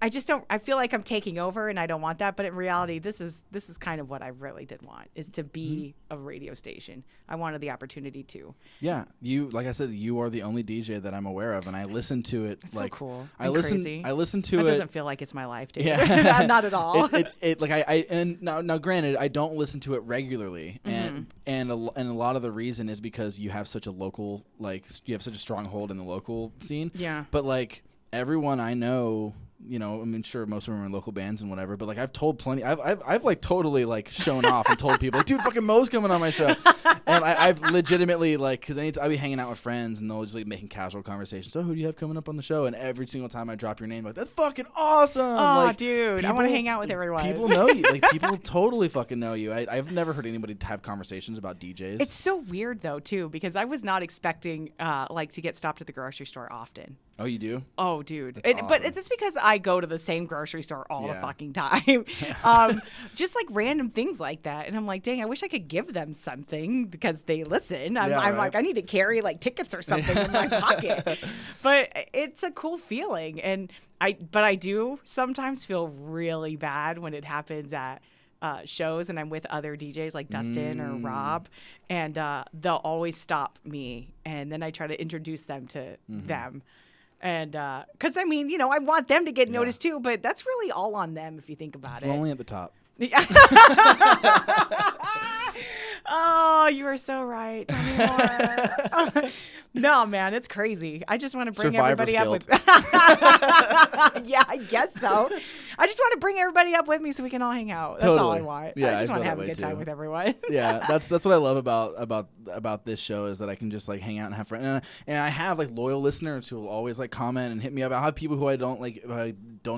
I just don't. I feel like I'm taking over, and I don't want that. But in reality, this is kind of what I really did want: is to be a radio station. I wanted the opportunity to. Yeah, like I said, you are the only DJ that I'm aware of, and I listen to it. That's like, so cool. I listen to it. It doesn't feel like it's my life, dude. Yeah, not at all. Now, granted, I don't listen to it regularly, and a lot of the reason is because you have such a local, you have such a stronghold in the local scene. Yeah. But like everyone I know. I mean, sure, most of them are in local bands and whatever, but like I've told plenty. I've like totally like shown off and told people, like, dude, fucking Mo's coming on my show, and I've legitimately like, because I'll be hanging out with friends and they'll just like making casual conversations. So who do you have coming up on the show? And every single time I drop your name, like that's fucking awesome. Oh, like, dude, I want to hang out with everyone. People know you. Like people totally fucking know you. I've never heard anybody have conversations about DJs. It's so weird though too, because I was not expecting to get stopped at the grocery store often. Oh, you do? Oh, dude. Awesome. But it's just because I go to the same grocery store all the fucking time. Just like random things like that. And I'm like, dang, I wish I could give them something because they listen. I'm like, I need to carry like tickets or something in my pocket. But it's a cool feeling. And I do sometimes feel really bad when it happens at shows and I'm with other DJs like Dustin or Rob, and they'll always stop me. And then I try to introduce them to them. And because I mean, I want them to get noticed too, but that's really all on them if you think about it. Only at the top. Oh, you are so right. Tell me more. No, man, it's crazy. I just want to bring everybody up with. Yeah, I guess so. I just want to bring everybody up with me so we can all hang out. That's all I want. Yeah, I just want to have a good time with everyone. Yeah, that's what I love about this show is that I can just like hang out and have fun. And I have like loyal listeners who will always like comment and hit me up. I have people who I don't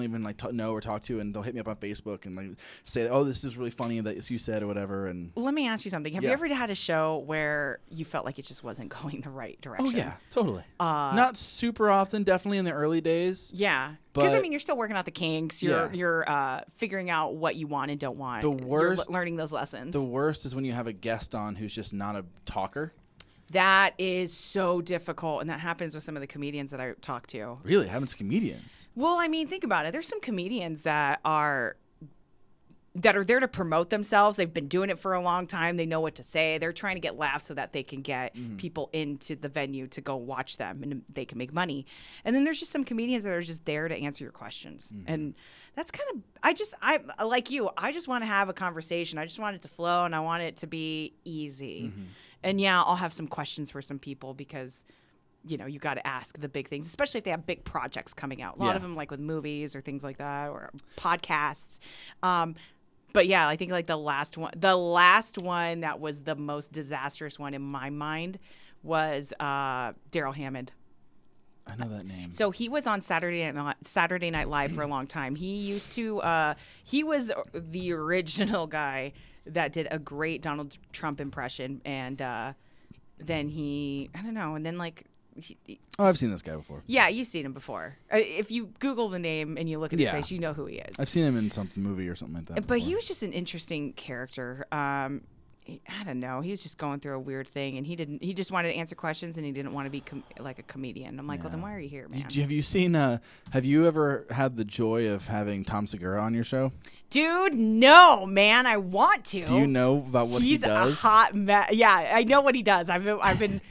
even like know or talk to, and they'll hit me up on Facebook and like say, "Oh, this is really funny that you said," or whatever. And let me ask you something. Have you ever had a show where you felt like it just wasn't going the right direction? Oh yeah, totally. Not super often, definitely in the early days. Yeah, because I mean, you're still working out the kinks. You're figuring out what you want and don't want. The worst, you're learning those lessons. The worst is when you have a guest on who's just not a talker. That is so difficult, and that happens with some of the comedians that I talk to. Really? It happens to comedians? Well, I mean, think about it. There's some comedians that are that are there to promote themselves. They've been doing it for a long time. They know what to say. They're trying to get laughs so that they can get people into the venue to go watch them and they can make money. And then there's just some comedians that are just there to answer your questions. And that's kind of, I like you, I just want to have a conversation. I just want it to flow and I want it to be easy. And yeah, I'll have some questions for some people because you know, you got to ask the big things, especially if they have big projects coming out. A lot of them, like with movies or things like that, or podcasts. But yeah, I think like the last one that was the most disastrous one in my mind was Daryl Hammond. I know that name. So he was on Saturday Night Live for a long time. He used to. He was the original guy that did a great Donald Trump impression, and then I don't know, and then like. I've seen this guy before. Yeah, you've seen him before. If you Google the name and you look at his face, you know who he is. I've seen him in some movie or something like that. But he was just an interesting character. I don't know. He was just going through a weird thing, and he just wanted to answer questions, and he didn't want to be like a comedian. I'm like, well, then why are you here, man? Have you seen? Have you ever had the joy of having Tom Segura on your show? Dude, no, man. I want to. Do you know about what he does? He's a hot yeah, I know what he does. I've been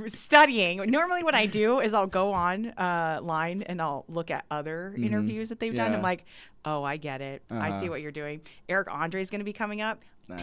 studying. Normally what I do is I'll go on line and I'll look at other interviews that they've done. I'm like, oh, I get it. I see what you're doing. Eric Andre is going to be coming up. Nice.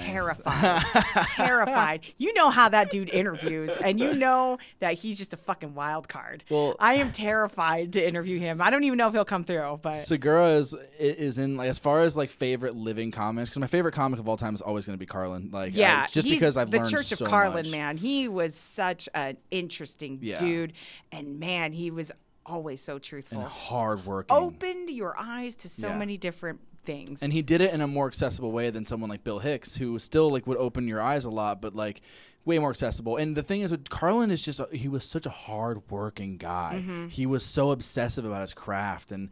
Terrified. You know how that dude interviews, and you know that he's just a fucking wild card. Well, I am terrified to interview him. I don't even know if he'll come through. But Segura is in, like, as far as like favorite living comics, because my favorite comic of all time is always going to be Carlin. Like, just because I've learned so much. The Church of Carlin, man. He was such an interesting dude, and man, he was always so truthful and hardworking. Opened your eyes to so many different things. And he did it in a more accessible way than someone like Bill Hicks, who still like would open your eyes a lot, but like way more accessible. And the thing is, with Carlin is just he was such a hard-working guy. He was so obsessive about his craft, and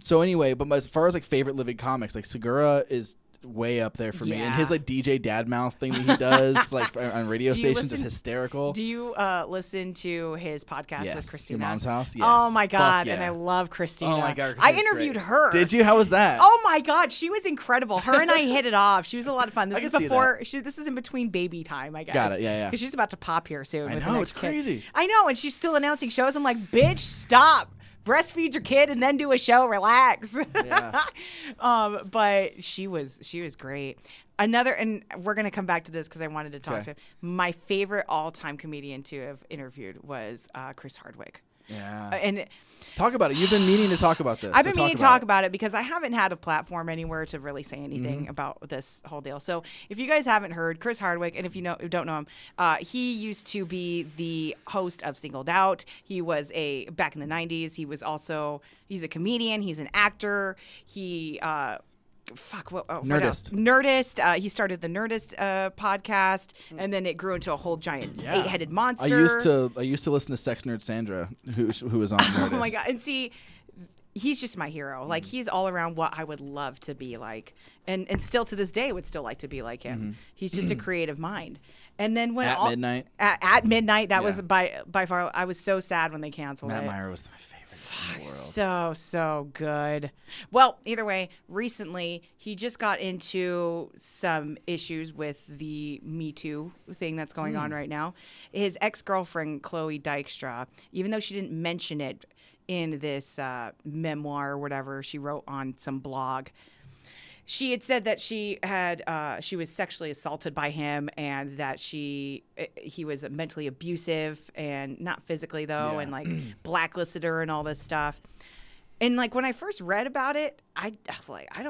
so anyway. But as far as like favorite living comics, like Segura is way up there for me, and his like DJ dad mouth thing that he does like on radio stations is hysterical. Do you listen to his podcast with Christina? Your Mom's House? Yes. Oh my god, and I love Christina. Oh my god, I interviewed her. Did you? How was that? Oh my god, she was incredible. Her and I hit it off. She was a lot of fun. This is before this is in between baby time, I guess. Got it. Yeah. Because she's about to pop here soon. I with know, the next it's crazy. Kid. I know, and she's still announcing shows. I'm like, bitch, stop. Breastfeed your kid and then do a show. Relax. Yeah. But she was great. Another, and we're gonna come back to this because I wanted to talk to him. My favorite all-time comedian to have interviewed was Chris Hardwick. Yeah. And talk about it. You've been meaning to talk about this. I've been meaning to talk about it because I haven't had a platform anywhere to really say anything about this whole deal. So if you guys haven't heard, Chris Hardwick, and if you don't know him, he used to be the host of Singled Out. He was back in the 90s. He's a comedian. He's an actor. He Nerdist. Nerdist. He started the Nerdist podcast, and then it grew into a whole giant eight-headed monster. I used to listen to Sex Nerd Sandra, who was on Nerdist. Oh my god! And see, he's just my hero. Like he's all around what I would love to be like, and still to this day would still like to be like him. He's just a creative mind. And then when midnight, that was by far. I was so sad when they canceled it. Matt Meyer was my favorite. So good. Well, either way, recently he just got into some issues with the Me Too thing that's going on right now. His ex-girlfriend, Chloe Dykstra, even though she didn't mention it in this memoir or whatever she wrote on some blog, she had said that she was sexually assaulted by him and that he was mentally abusive, and not physically though, and like blacklisted her and all this stuff. And like when I first read about it, I was like, I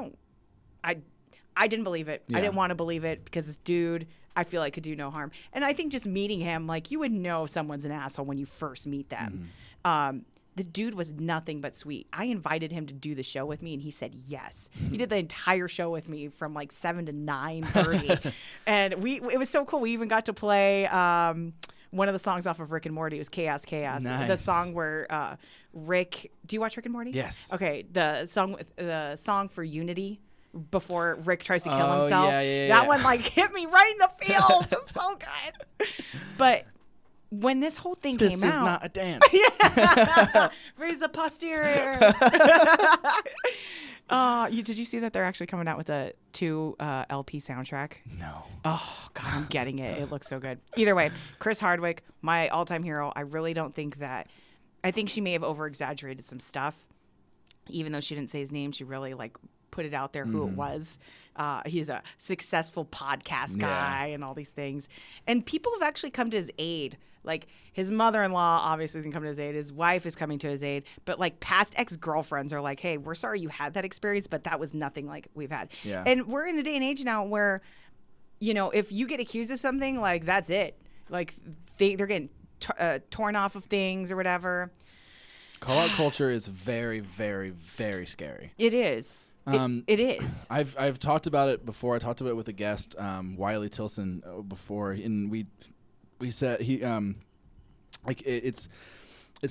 didn't believe it. I didn't want to believe it because this dude, I feel like, could do no harm. And I think just meeting him, like you would know someone's an asshole when you first meet them. The dude was nothing but sweet. I invited him to do the show with me, and he said yes. He did the entire show with me from like 7 to 9:30, and it was so cool. We even got to play one of the songs off of Rick and Morty. It was Chaos. Nice. The song where Rick. Do you watch Rick and Morty? Yes. Okay. The song for Unity before Rick tries to kill himself. Yeah. That one like hit me right in the feels. It's so good. But when this whole thing this came is out, not a dance. raise the posterior. Did you see that they're actually coming out with a 2 LP soundtrack? No. Oh God, I'm getting it. It looks so good. Either way, Chris Hardwick, my all-time hero. I really don't think that. I think she may have over-exaggerated some stuff, even though she didn't say his name. She really like put it out there who it was. He's a successful podcast guy and all these things, and people have actually come to his aid. Like his mother-in-law obviously can come to his aid. His wife is coming to his aid. But like past ex-girlfriends are like, hey, we're sorry you had that experience, but that was nothing like we've had. Yeah. And we're in a day and age now where, you know, if you get accused of something, like that's it. Like they're getting torn off of things or whatever. Call-out culture is very, very, very scary. It is. It is. I've talked about it before. I talked about it with a guest, Wiley Tilson, before, and we said it's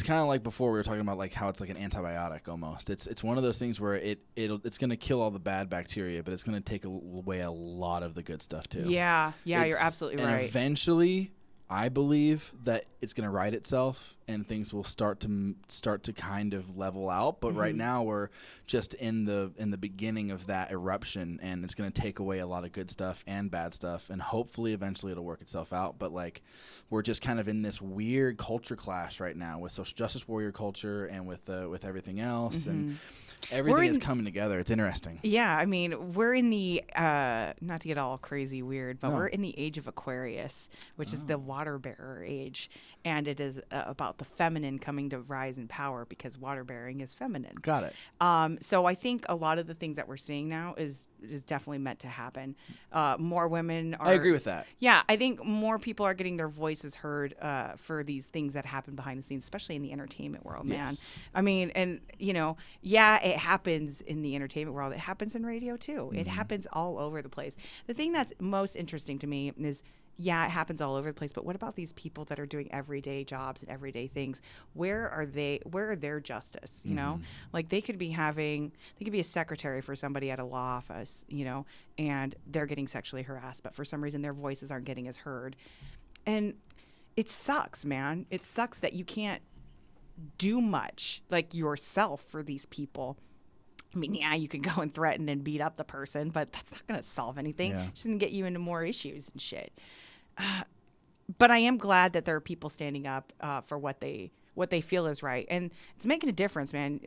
kind of like before we were talking about like how it's like an antibiotic almost. It's one of those things where it's going to kill all the bad bacteria, but it's going to take away a lot of the good stuff too. Yeah, you're absolutely right. And eventually, I believe that it's going to right itself and things will start to kind of level out. But right now we're just in the beginning of that eruption, and it's going to take away a lot of good stuff and bad stuff, and hopefully eventually it'll work itself out. But like we're just kind of in this weird culture clash right now with social justice warrior culture and with everything else, and everything is coming together. It's interesting. Yeah, I mean, we're in the not to get all crazy weird, but we're in the age of Aquarius, which is the water bearer age, and it is about the feminine coming to rise in power because water bearing is feminine. Got it. So I think a lot of the things that we're seeing now is definitely meant to happen. More women are. I agree with that. Yeah, I think more people are getting their voices heard for these things that happen behind the scenes, especially in the entertainment world, man. I mean, and you know, it happens in the entertainment world. It happens in radio too. It happens all over the place. The thing that's most interesting to me is, it happens all over the place, but what about these people that are doing everyday jobs and everyday things? Where are they? Where are their justice? You know, like they could be a secretary for somebody at a law office, you know, and they're getting sexually harassed, but for some reason their voices aren't getting as heard. And it sucks, man. It sucks that you can't do much like yourself for these people. I mean, you can go and threaten and beat up the person, but that's not going to solve anything. Yeah. It's going to get you into more issues and shit. But I am glad that there are people standing up for what they feel is right. And it's making a difference, man.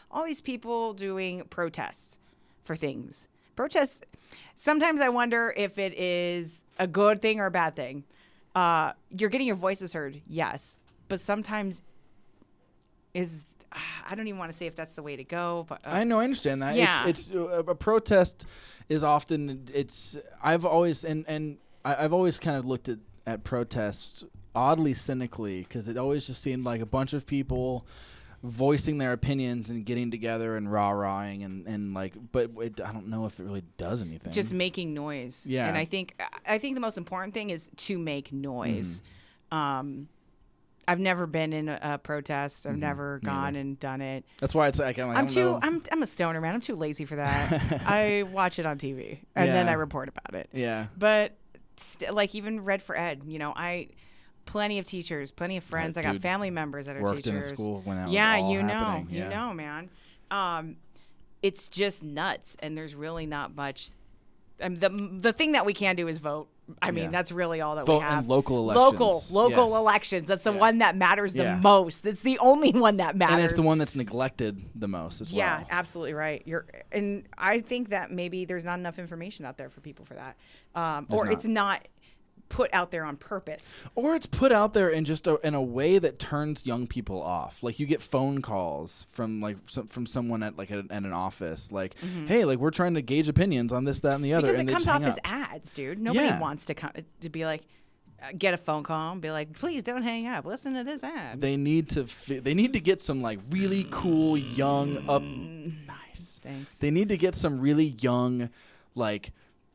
All these people doing protests for things. Protests, sometimes I wonder if it is a good thing or a bad thing. You're getting your voices heard, yes. But sometimes I don't even want to say if that's the way to go, but I know, I understand that. Yeah. It's a protest is often I've always kind of looked at protests oddly cynically, because it always just seemed like a bunch of people voicing their opinions and getting together and rah-rahing and like, but I don't know if it really does anything. Just making noise. Yeah. And I think the most important thing is to make noise. I've never been in a protest. I've never gone and done it. That's why it's like I'm a stoner, man. I'm too lazy for that. I watch it on TV and then I report about it. Yeah. But like even Red for Ed, you know, plenty of teachers, plenty of friends. I got family members that are worked teachers. In a school when that was all happening. You know, man. It's just nuts, and there's really not much. I mean, the thing that we can do is vote. I mean, that's really all that vote we have. in local elections. Local elections. That's the one that matters the most. It's the only one that matters. And it's the one that's neglected the most as well. Yeah, absolutely right. And I think that maybe there's not enough information out there for people for that. It's not put out there on purpose. Or it's put out there in just in a way that turns young people off. Like you get phone calls from from someone at an office, like, hey, like we're trying to gauge opinions on this, that, and the other. Because and it comes off as ads, dude. Nobody wants to be like, get a phone call and be like, please don't hang up. Listen to this ad. They need to get some like really cool young nice. Thanks. They need to get some really young like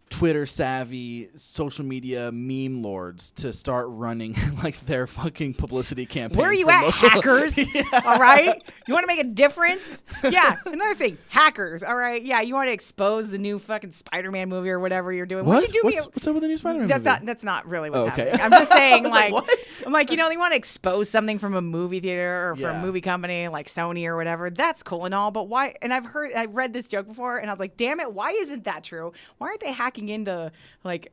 Twitter savvy social media meme lords to start running like their fucking publicity campaigns. Where are you at, hackers? All right, you want to make a difference? Yeah. Another thing, hackers. All right, yeah. You want to expose the new fucking Spider-Man movie or whatever you're doing? What? Would you do What's up with the new Spider-Man movie? That's not really what's happening. I'm just saying, like, I'm like, they want to expose something from a movie theater or from a movie company like Sony or whatever. That's cool and all, but why? And I've read this joke before, and I was like, damn it, why isn't that true? Why aren't they hacking into like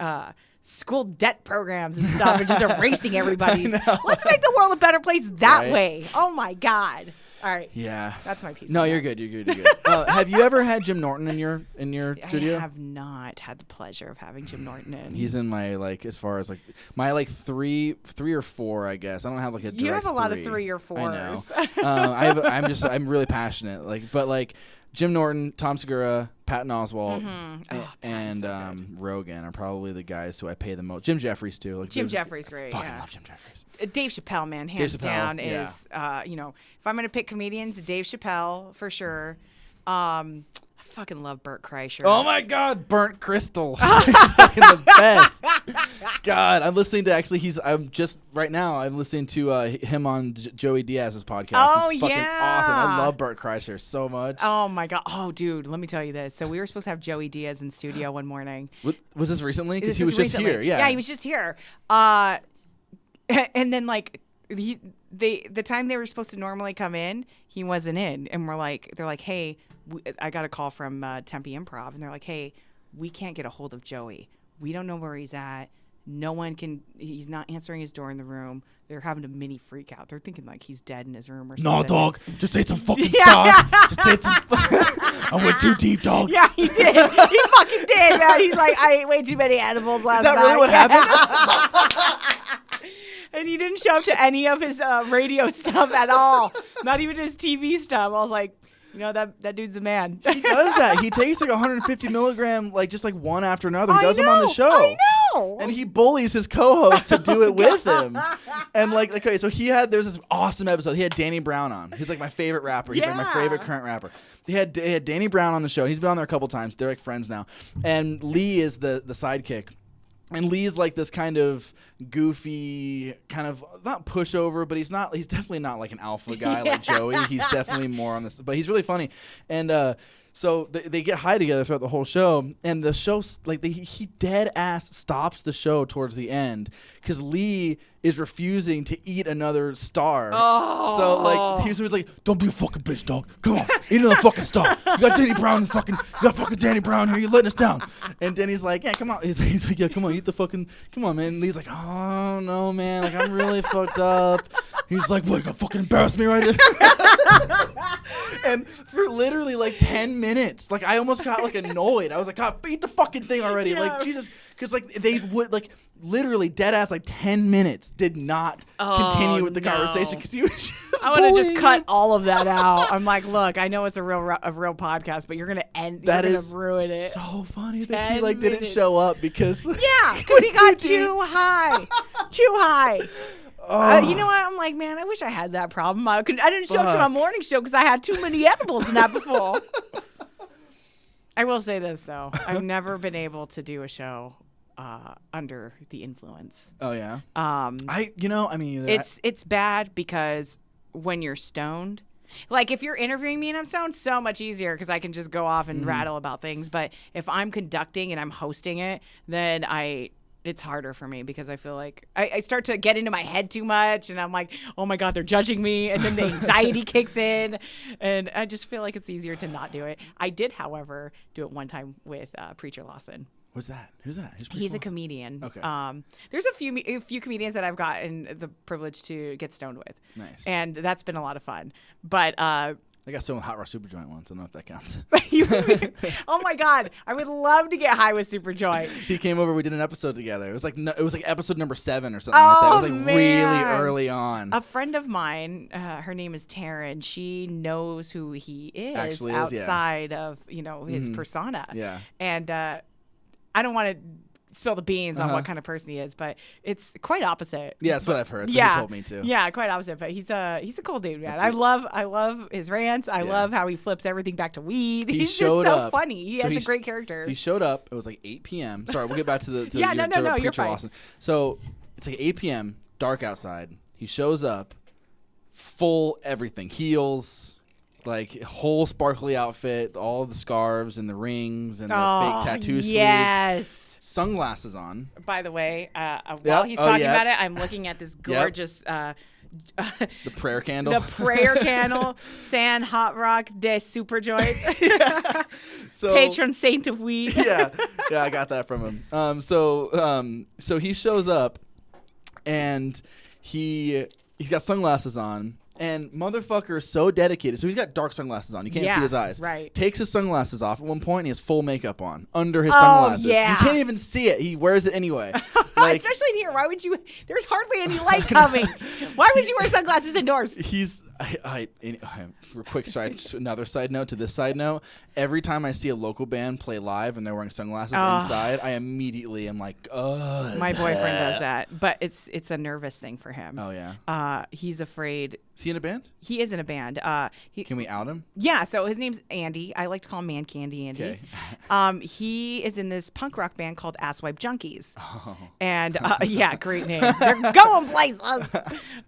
school debt programs and stuff and just erasing everybody? Let's make the world a better place that way. Oh my God. All right. Yeah. That's my piece. No, you're good. You're good. You're good. Have you ever had Jim Norton in your studio? I have not had the pleasure of having Jim Norton in. He's in my as far as my three or four, I guess. I don't have a direct. You have a lot of 3 or 4s. I know. I'm really passionate. But Jim Norton, Tom Segura, Patton Oswalt, and Rogan are probably the guys who I pay the most. Jim Jeffries too. Jim Jeffries, great. Fucking love Jim Jeffries. Dave Chappelle, man, hands down is if I'm gonna pick comedians, Dave Chappelle for sure. I fucking love Bert Kreischer. Oh my God, Burnt Crystal. He's fucking the best. God, I'm listening to I'm listening to him on Joey Diaz's podcast. Oh, it's fucking awesome. I love Bert Kreischer so much. Oh my God. Oh, dude, let me tell you this. So we were supposed to have Joey Diaz in studio one morning. Was this recently? Because he was just here. Yeah, he was just here. And then the time they were supposed to normally come in, he wasn't in, and they're like, hey, I got a call from Tempe Improv, and they're like, hey, we can't get a hold of Joey. We don't know where he's at. No one can. He's not answering his door in the room. They're having a mini freak out. They're thinking he's dead in his room or something. No, dog. Just ate some fucking stuff. Just ate some. I went too deep, dog. Yeah, he did. He fucking did, man. He's like, I ate way too many edibles last night. Is that really what happened? And he didn't show up to any of his radio stuff at all. Not even his TV stuff. I was like, that dude's the man. He does that. He takes 150 milligram, just one after another, and does them on the show. I know. And he bullies his co-host to do it with him. And okay, so there's this awesome episode. He had Danny Brown on. He's my favorite rapper. He's my favorite current rapper. They had Danny Brown on the show. He's been on there a couple times. They're friends now. And Lee is the sidekick. And Lee's this kind of goofy, kind of not pushover, but he's definitely not an alpha guy like Joey. He's definitely more on this, but he's really funny. And so they get high together throughout the whole show, and the show he dead ass stops the show towards the end because Lee is refusing to eat another star. Oh. So he's always don't be a fucking bitch, dog. Come on, eat another fucking star. You got Danny Brown you got fucking Danny Brown here. You're letting us down. And Danny's like, yeah, come on. He's like, yeah, come on, eat the fucking. Come on, man. And Lee's like, oh no, man. I'm really fucked up. He's like, what? You gonna fucking embarrass me right now? And for literally 10 minutes, I almost got annoyed. I was like, God, eat the fucking thing already. Yeah. Jesus, because they would literally dead ass 10 minutes did not continue with the conversation because he was just I would have just cut all of that out. I'm like, look, I know it's a real podcast, but you're gonna ruin it. So funny that he didn't show up because because he got too high. You know what? I'm like, man, I wish I had that problem. I didn't show up to my morning show because I had too many edibles the night before. I will say this though, I've never been able to do a show under the influence. Oh yeah. It's bad because when you're stoned, if you're interviewing me and I'm stoned, so much easier because I can just go off and rattle about things. But if I'm conducting and I'm hosting it, then it's harder for me because I feel like I start to get into my head too much and I'm like, oh my God, they're judging me. And then the anxiety kicks in and I just feel like it's easier to not do it. I did, however, do it one time with Preacher Lawson. What's that? Who's that? He's a comedian. Okay. There's a few comedians that I've gotten the privilege to get stoned with. Nice. And that's been a lot of fun. But I got stoned with Hot Rock Super Joint once. I don't know if that counts. Oh my God, I would love to get high with Super Joint. He came over. We did an episode together. It was episode number 7 or something like that. It was really early on. A friend of mine, her name is Taryn. She knows who he is outside of his persona. Yeah. And I don't want to spill the beans on what kind of person he is, but it's quite opposite. Yeah, that's what I've heard. That's what he told me too. Yeah, quite opposite. But he's a cool dude, man. I love his rants. I love how he flips everything back to weed. He's just so funny. He has a great character. He showed up. It was 8 p.m. Sorry, we'll get back to the you're fine. Lawson. So it's 8 p.m. Dark outside. He shows up, full everything, heels, Like whole sparkly outfit, all the scarves and the rings and the fake tattoo yes. sleeves. Sunglasses on. By the way, while he's talking about it, I'm looking at this gorgeous the prayer candle. The prayer candle. San Hot Rock de Super Joint. So, patron saint of weed. yeah, I got that from him. So he shows up, and he's got sunglasses on. And motherfucker is so dedicated. So he's got dark sunglasses on. You can't see his eyes. Right. Takes his sunglasses off at one point, and he has full makeup on under his sunglasses. Yeah. You can't even see it. He wears it anyway. Especially in here. Why would you? There's hardly any light coming. Why would you wear sunglasses indoors? Another side note to this side note. Every time I see a local band play live and they're wearing sunglasses inside, I immediately am like, ugh. My boyfriend does that, but it's a nervous thing for him. Oh yeah. He's afraid. Is he in a band? He is in a band. Can we out him? Yeah. So his name's Andy. I like to call him Man Candy Andy. Okay. He is in this punk rock band called Asswipe Junkies. Oh. And great name. They're going places.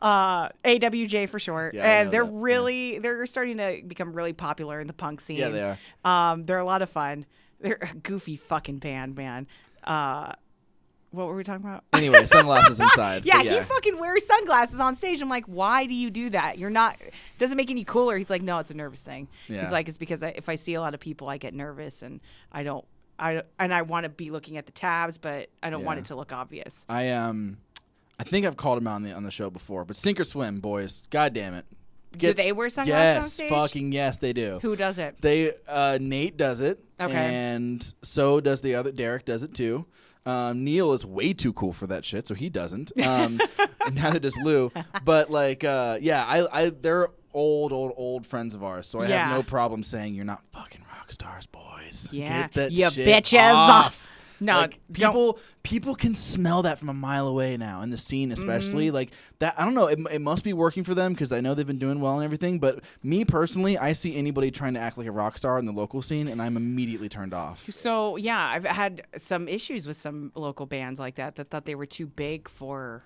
AWJ for short. Yeah, and they're starting to become really popular in the punk scene. Yeah, they are. They're a lot of fun. They're a goofy fucking band, man. What were we talking about? Anyway, sunglasses inside. Yeah, he fucking wears sunglasses on stage. I'm like, why do you do that? You're not. Doesn't make any cooler. He's like, no, it's a nervous thing. Yeah. He's like, it's because if I see a lot of people, I get nervous, and I want to be looking at the tabs, but I don't want it to look obvious. I think I've called him out on the show before, but sink or swim, boys. God damn it. Do they wear sunglasses on stage? Yes, fucking yes, they do. Who does it? Nate does it. Okay. And so does the other. Derek does it too. Neil is way too cool for that shit, so he doesn't. Neither does Lou. But they're old friends of ours, so I have no problem saying you're not fucking rock stars, boys. Yeah, Get that you shit bitches. off. No, like, people can smell that from a mile away now in the scene, especially like that. I don't know. It must be working for them because I know they've been doing well and everything. But me personally, I see anybody trying to act like a rock star in the local scene, and I'm immediately turned off. So yeah, I've had some issues with some local bands like that thought they were too big for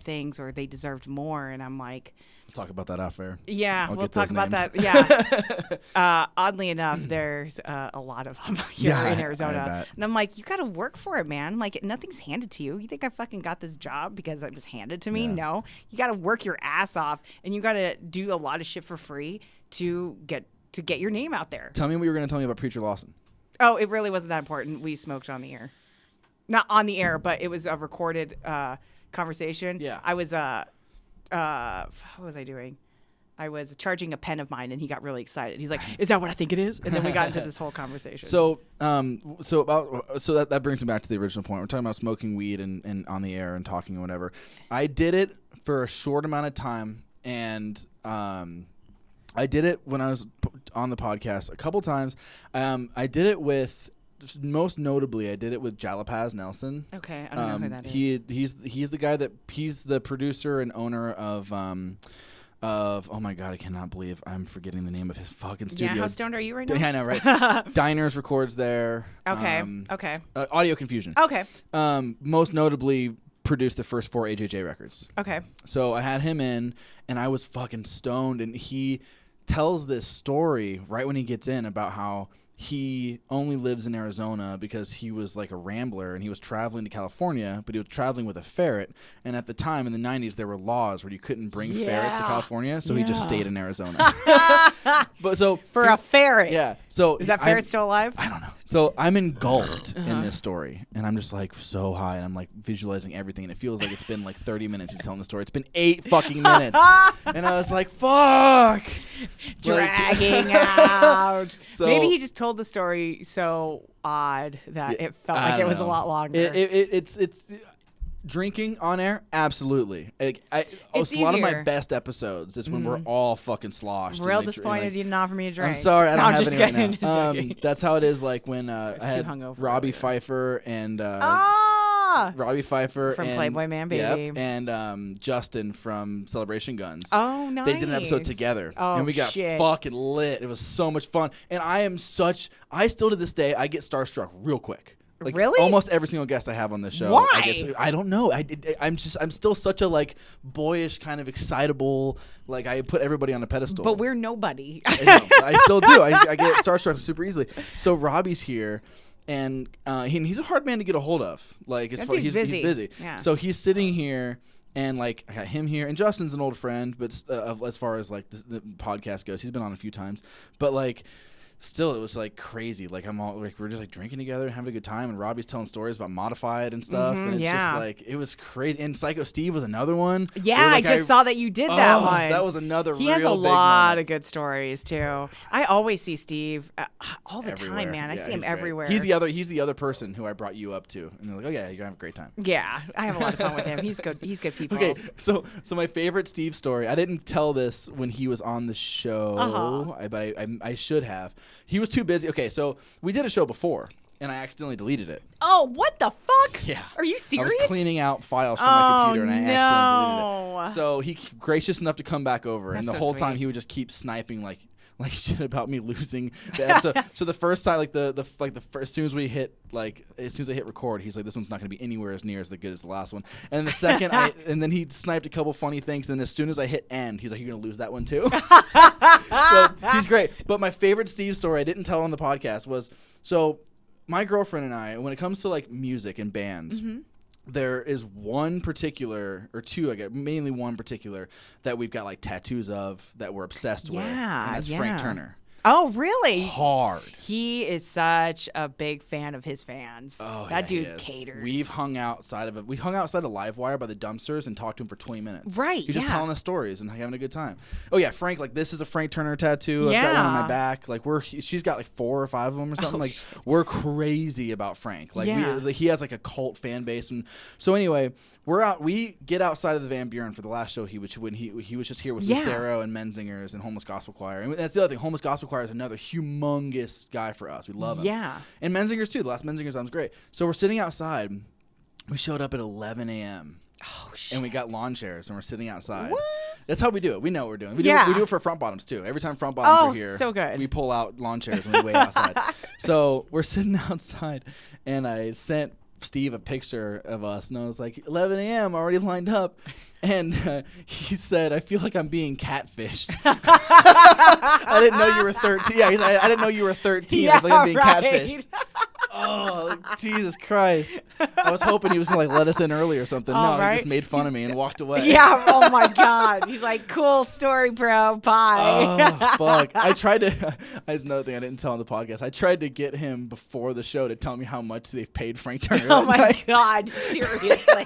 things or they deserved more, and I'm like. Talk about that off air. Yeah, we'll talk about names. that. Yeah. Oddly enough, there's a lot of them here in Arizona. And I'm like, you got to work for it, man. Like, nothing's handed to you. You think I fucking got this job because it was handed to me? Yeah. No. You got to work your ass off, and you got to do a lot of shit for free to get your name out there. Tell me what you were going to tell me about Preacher Lawson. Oh, it really wasn't that important. We smoked on the air. Not on the air, but it was a recorded conversation. Yeah. I was... what was I doing? I was charging a pen of mine, and he got really excited. He's like, "Is that what I think it is?" And then we got into this whole conversation. So that brings me back to the original point. We're talking about smoking weed and on the air and talking and whatever. I did it for a short amount of time, and I did it when I was on the podcast a couple times. I did it with. Most notably, I did it with Jalapaz Nelson. Okay, I don't know who that is. He's the guy he's the producer and owner of oh my god, I cannot believe I'm forgetting the name of his fucking studio. Yeah, how stoned are you right now? Yeah, I know, right? Diners records there. Okay, okay. Audio Confusion. Okay. Most notably produced the first 4 AJJ records. Okay. So I had him in, and I was fucking stoned, and he tells this story right when he gets in about how he only lives in Arizona because he was like a rambler and he was traveling to California, but he was traveling with a ferret. And at the time in the 90s, there were laws where you couldn't bring ferrets to California, so he just stayed in Arizona. But so for a ferret, yeah. So is that ferret still alive? I don't know. So I'm engulfed in this story, and I'm just like so high, and I'm like visualizing everything, and it feels like it's been like 30 minutes. He's telling the story. It's been 8 fucking minutes, and I was like, "Fuck." Dragging out. So, maybe he just told the story so odd that it felt like it was a lot longer. It's drinking on air, absolutely. A lot of my best episodes is when we're all fucking sloshed. Real disappointed you didn't offer me a drink. I'm sorry, I don't have just any kidding. right now. That's how it is. Like when I had Robbie Pfeiffer and Robbie Pfeiffer from Playboy Man Baby, and Justin from Celebration Guns. Oh, nice. They did an episode together, and we got fucking lit. It was so much fun, and I still to this day I get starstruck real quick. Like, really? Almost every single guest I have on this show. Why? I don't know. I'm still such a like boyish kind of excitable. Like I put everybody on a pedestal. But we're nobody. I still do. I get starstruck super easily. So Robbie's here. And he's a hard man to get a hold of. Like he's busy. He's busy. Yeah. So he's sitting here, and like I got him here, and Justin's an old friend, but as far as like the podcast goes, he's been on a few times. But like, still, it was like crazy. Like we're just like drinking together, having a good time, and Robbie's telling stories about Modified and stuff, and it's just like it was crazy. And Psycho Steve was another one. Yeah, like, I just saw that you did that one. That was another. He has a lot of good stories too. I always see Steve all the everywhere. time, man. I see him everywhere. He's the other person who I brought you up to, and they're like, oh yeah, you're gonna have a great time. Yeah, I have a lot of fun with him. He's good. He's good people. Okay, so my favorite Steve story. I didn't tell this when he was on the show, but I should have. He was too busy. Okay, so we did a show before, and I accidentally deleted it. Oh, what the fuck? Yeah. Are you serious? I was cleaning out files from my computer, and I accidentally no. deleted it. So he gracious enough to come back over, and the so whole time sweet. he would just keep sniping like shit about me losing the episode. So the first time, as soon as I hit record, he's like, "This one's not going to be anywhere as near as good as the last one." And then the second, and then he sniped a couple funny things. And then as soon as I hit end, he's like, "You're going to lose that one too." So he's great. But my favorite Steve story I didn't tell on the podcast was my girlfriend and I, when it comes to like music and bands. Mm-hmm. There is one particular, or two, I guess, mainly one particular, that we've got like tattoos of that we're obsessed with. And that's Frank Turner. Oh, really? Hard. He is such a big fan of his fans. Oh, that dude caters. We've hung outside of Livewire by the dumpsters and talked to him for 20 minutes. Right. He's just telling us stories and having a good time. Oh yeah, Frank. Like this is a Frank Turner tattoo. I've got one on my back. Like she's got like 4 or 5 of them or something. Like we're crazy about Frank. Like he has like a cult fan base. And so anyway, we get outside of the Van Buren for the last show. He was just here with Lucero and Menzingers and Homeless Gospel Choir. And that's the other thing. Homeless Gospel Choir is another humongous guy for us. We love him. Yeah. And Menzingers too. The last Menzingers album was great. So we're sitting outside. We showed up at 11 a.m. Oh, shit. And we got lawn chairs and we're sitting outside. What? That's how we do it. We know what we're doing. We do it for front bottoms too. Every time front bottoms are here, so good. we pull out lawn chairs and we wait outside. So we're sitting outside, and I sent Steve a picture of us, and I was like, 11 a.m. already lined up, and he said, I feel like I'm being catfished. I didn't know you were 13. Yeah, I didn't know you were 13. I feel like I'm being catfished. Oh, Jesus Christ. I was hoping he was going to let us in early or something. No, he just made fun of me and walked away. Yeah, oh my God. He's like, cool story, bro. Bye. Oh, fuck. I tried to, that's another thing I didn't tell on the podcast. I tried to get him before the show to tell me how much they've paid Frank Turner. Oh my God, seriously.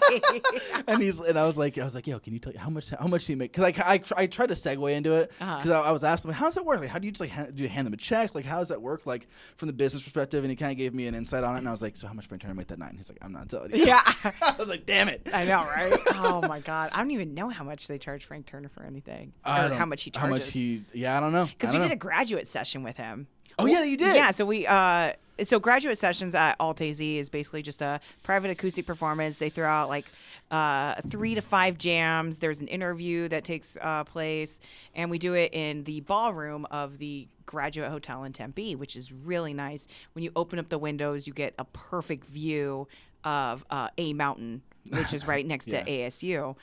and I was like, yo, can you tell how much do you make? Because I tried to segue into it because I was asking him, how does it work? Like, how do you just do you hand them a check? Like, how does that work? Like from the business perspective, and he kind of gave me an insight on it, and I was like, so how much Frank Turner make that night? And he's like, I'm not telling you. Yeah. I was like, damn it. I know, right? Oh my God, I don't even know how much they charge Frank Turner for anything, or how much he charges. I don't know. Because we did a graduate session with him. Oh yeah, you did. Yeah, so graduate sessions at Alt AZ is basically just a private acoustic performance. They throw out like 3 to 5 jams. There's an interview that takes place, and we do it in the ballroom of the Graduate Hotel in Tempe, which is really nice. When you open up the windows, you get a perfect view of A Mountain, which is right next to ASU.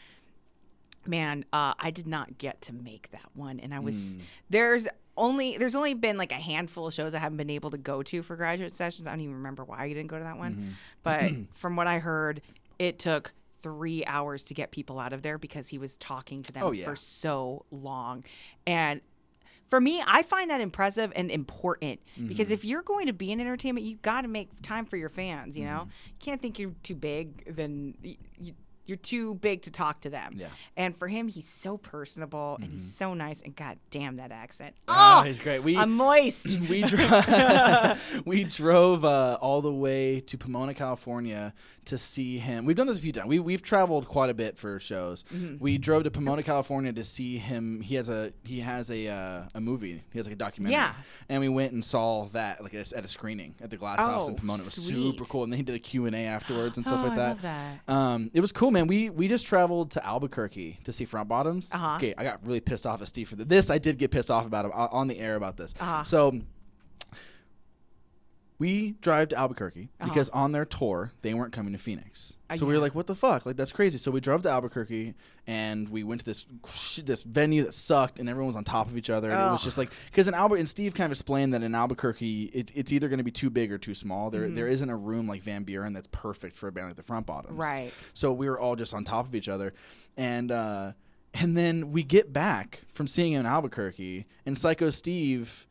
Man, I did not get to make that one, and I was there's only been like a handful of shows I haven't been able to go to for graduate sessions. I don't even remember why you didn't go to that one, but from what I heard, it took 3 hours to get people out of there because he was talking to them for so long. And for me, I find that impressive and important because if you're going to be in entertainment, you got to make time for your fans. You know, you can't think you're too big, then you're too big to talk to them. Yeah. And for him, he's so personable and he's so nice. And God damn that accent. Oh, he's great. I'm moist. We drove all the way to Pomona, California to see him. We've done this a few times. We've traveled quite a bit for shows. We drove to Pomona, California to see him. He has a movie. He has like a documentary. Yeah. And we went and saw that like at a screening at the Glass House in Pomona. It was super cool. And then he did a Q&A afterwards and stuff like that. I love that. It was cool, man. We just traveled to Albuquerque to see Front Bottoms. Okay, I got really pissed off at Steve for this. I did get pissed off about him on the air about this. So we drive to Albuquerque because on their tour they weren't coming to Phoenix. So we were like, what the fuck? Like, that's crazy. So we drove to Albuquerque and we went to this venue that sucked and everyone was on top of each other. And it was just like, because and Steve kind of explained that in Albuquerque, it's either going to be too big or too small. There isn't a room like Van Buren that's perfect for a band like the Front Bottoms. Right. So we were all just on top of each other. And then we get back from seeing him in Albuquerque and Psycho Steve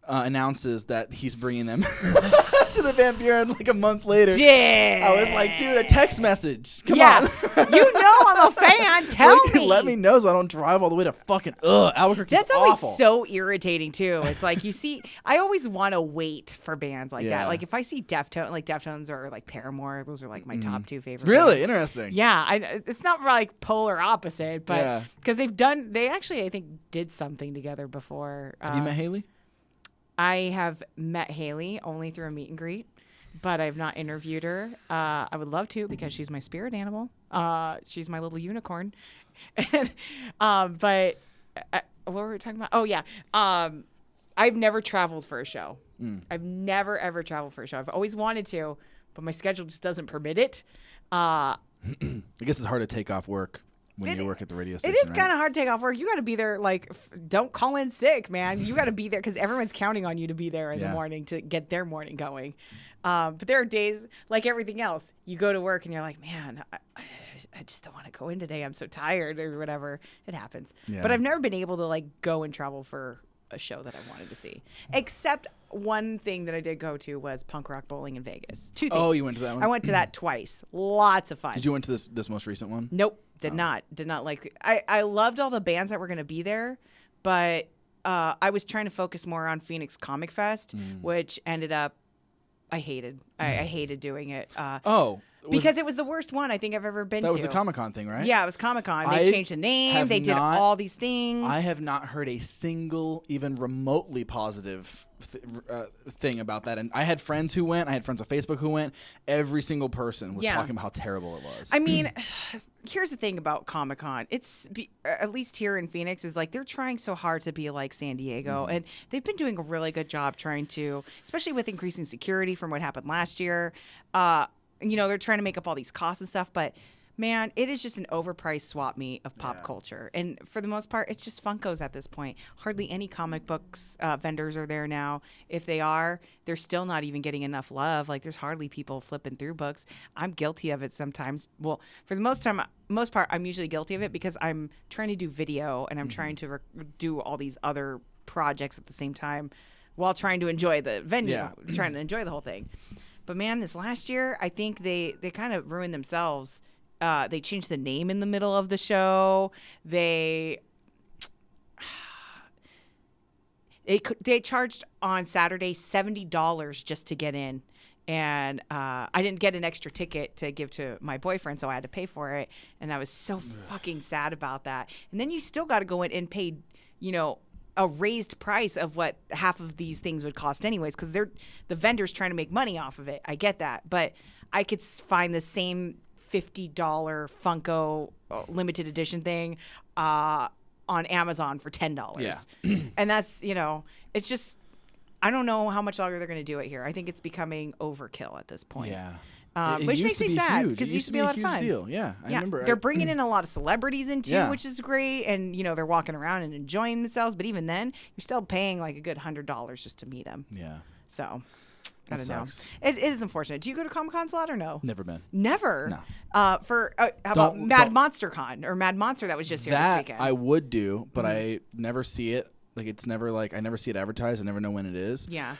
announces that he's bringing them to the Van Buren like a month later. Yeah. I was like, dude, a text message. Come on. You know I'm a fan. Tell me. Let me know so I don't drive all the way to fucking Albuquerque. That's always so irritating too. It's like you see, I always want to wait for bands like that. Like if I see Deftones or like Paramore, those are like my top two favorite. Really bands. interesting. Yeah, it's not like polar opposite, but because they actually I think did something together before. Have you met Haley? I have met Haley only through a meet and greet, but I've not interviewed her. I would love to because she's my spirit animal. She's my little unicorn. But what were we talking about? Oh, yeah. I've never traveled for a show. I've never, ever traveled for a show. I've always wanted to, but my schedule just doesn't permit it. I guess it's hard to take off work when you work at the radio station. It is kind of hard to take off work. You got to be there. Like, don't call in sick, man. You got to be there because everyone's counting on you to be there in the morning to get their morning going. But there are days like everything else. You go to work and you're like, man, I just don't want to go in today. I'm so tired or whatever. It happens. Yeah. But I've never been able to like go and travel for a show that I wanted to see. Except one thing that I did go to was Punk Rock Bowling in Vegas. 2 things. Oh, you went to that one? I went to that twice. Lots of fun. Did you went to this most recent one? Nope. Did not like. I loved all the bands that were going to be there, but I was trying to focus more on Phoenix Comic Fest, which ended up I hated. I hated doing it. Because it was the worst one I think I've ever been to. That was the Comic-Con thing, right? Yeah, it was Comic-Con. They changed the name. They did all these things. I have not heard a single, even remotely positive thing about that. And I had friends who went. I had friends on Facebook who went. Every single person was talking about how terrible it was. I mean, here's the thing about Comic-Con. It's, at least here in Phoenix, is like they're trying so hard to be like San Diego. And they've been doing a really good job trying to, especially with increasing security from what happened last year. You know, they're trying to make up all these costs and stuff, but man, it is just an overpriced swap meet of pop culture. And for the most part, it's just Funkos at this point. Hardly any comic books vendors are there now. If they are, they're still not even getting enough love. Like, there's hardly people flipping through books. I'm guilty of it sometimes. Well, for the most part, I'm usually guilty of it because I'm trying to do video and I'm trying to do all these other projects at the same time while trying to enjoy the venue, trying to enjoy the whole thing. But man, this last year, I think they kind of ruined themselves. They changed the name in the middle of the show. They charged on Saturday $70 just to get in. And I didn't get an extra ticket to give to my boyfriend, so I had to pay for it. And I was so fucking sad about that. And then you still got to go in and pay, you know, a raised price of what half of these things would cost anyways, because the vendor's trying to make money off of it. I get that. But I could find the same $50 Funko limited edition thing on Amazon for $10. Yeah. And that's, you know, it's just, I don't know how much longer they're going to do it here. I think it's becoming overkill at this point. Yeah. Which makes me sad because it used to be a lot of fun. Deal. Yeah, I remember. They're bringing in a lot of celebrities in too, which is great. And, you know, they're walking around and enjoying themselves. But even then, you're still paying like a good $100 just to meet them. Yeah. So, I don't know. It is unfortunate. Do you go to Comic-Cons a lot or no? Never been. Never? No. How about Mad Monster Con or Mad Monster that was just here this weekend? I would do, but I never see it. Like, it's never like, I never see it advertised. I never know when it is. Yeah.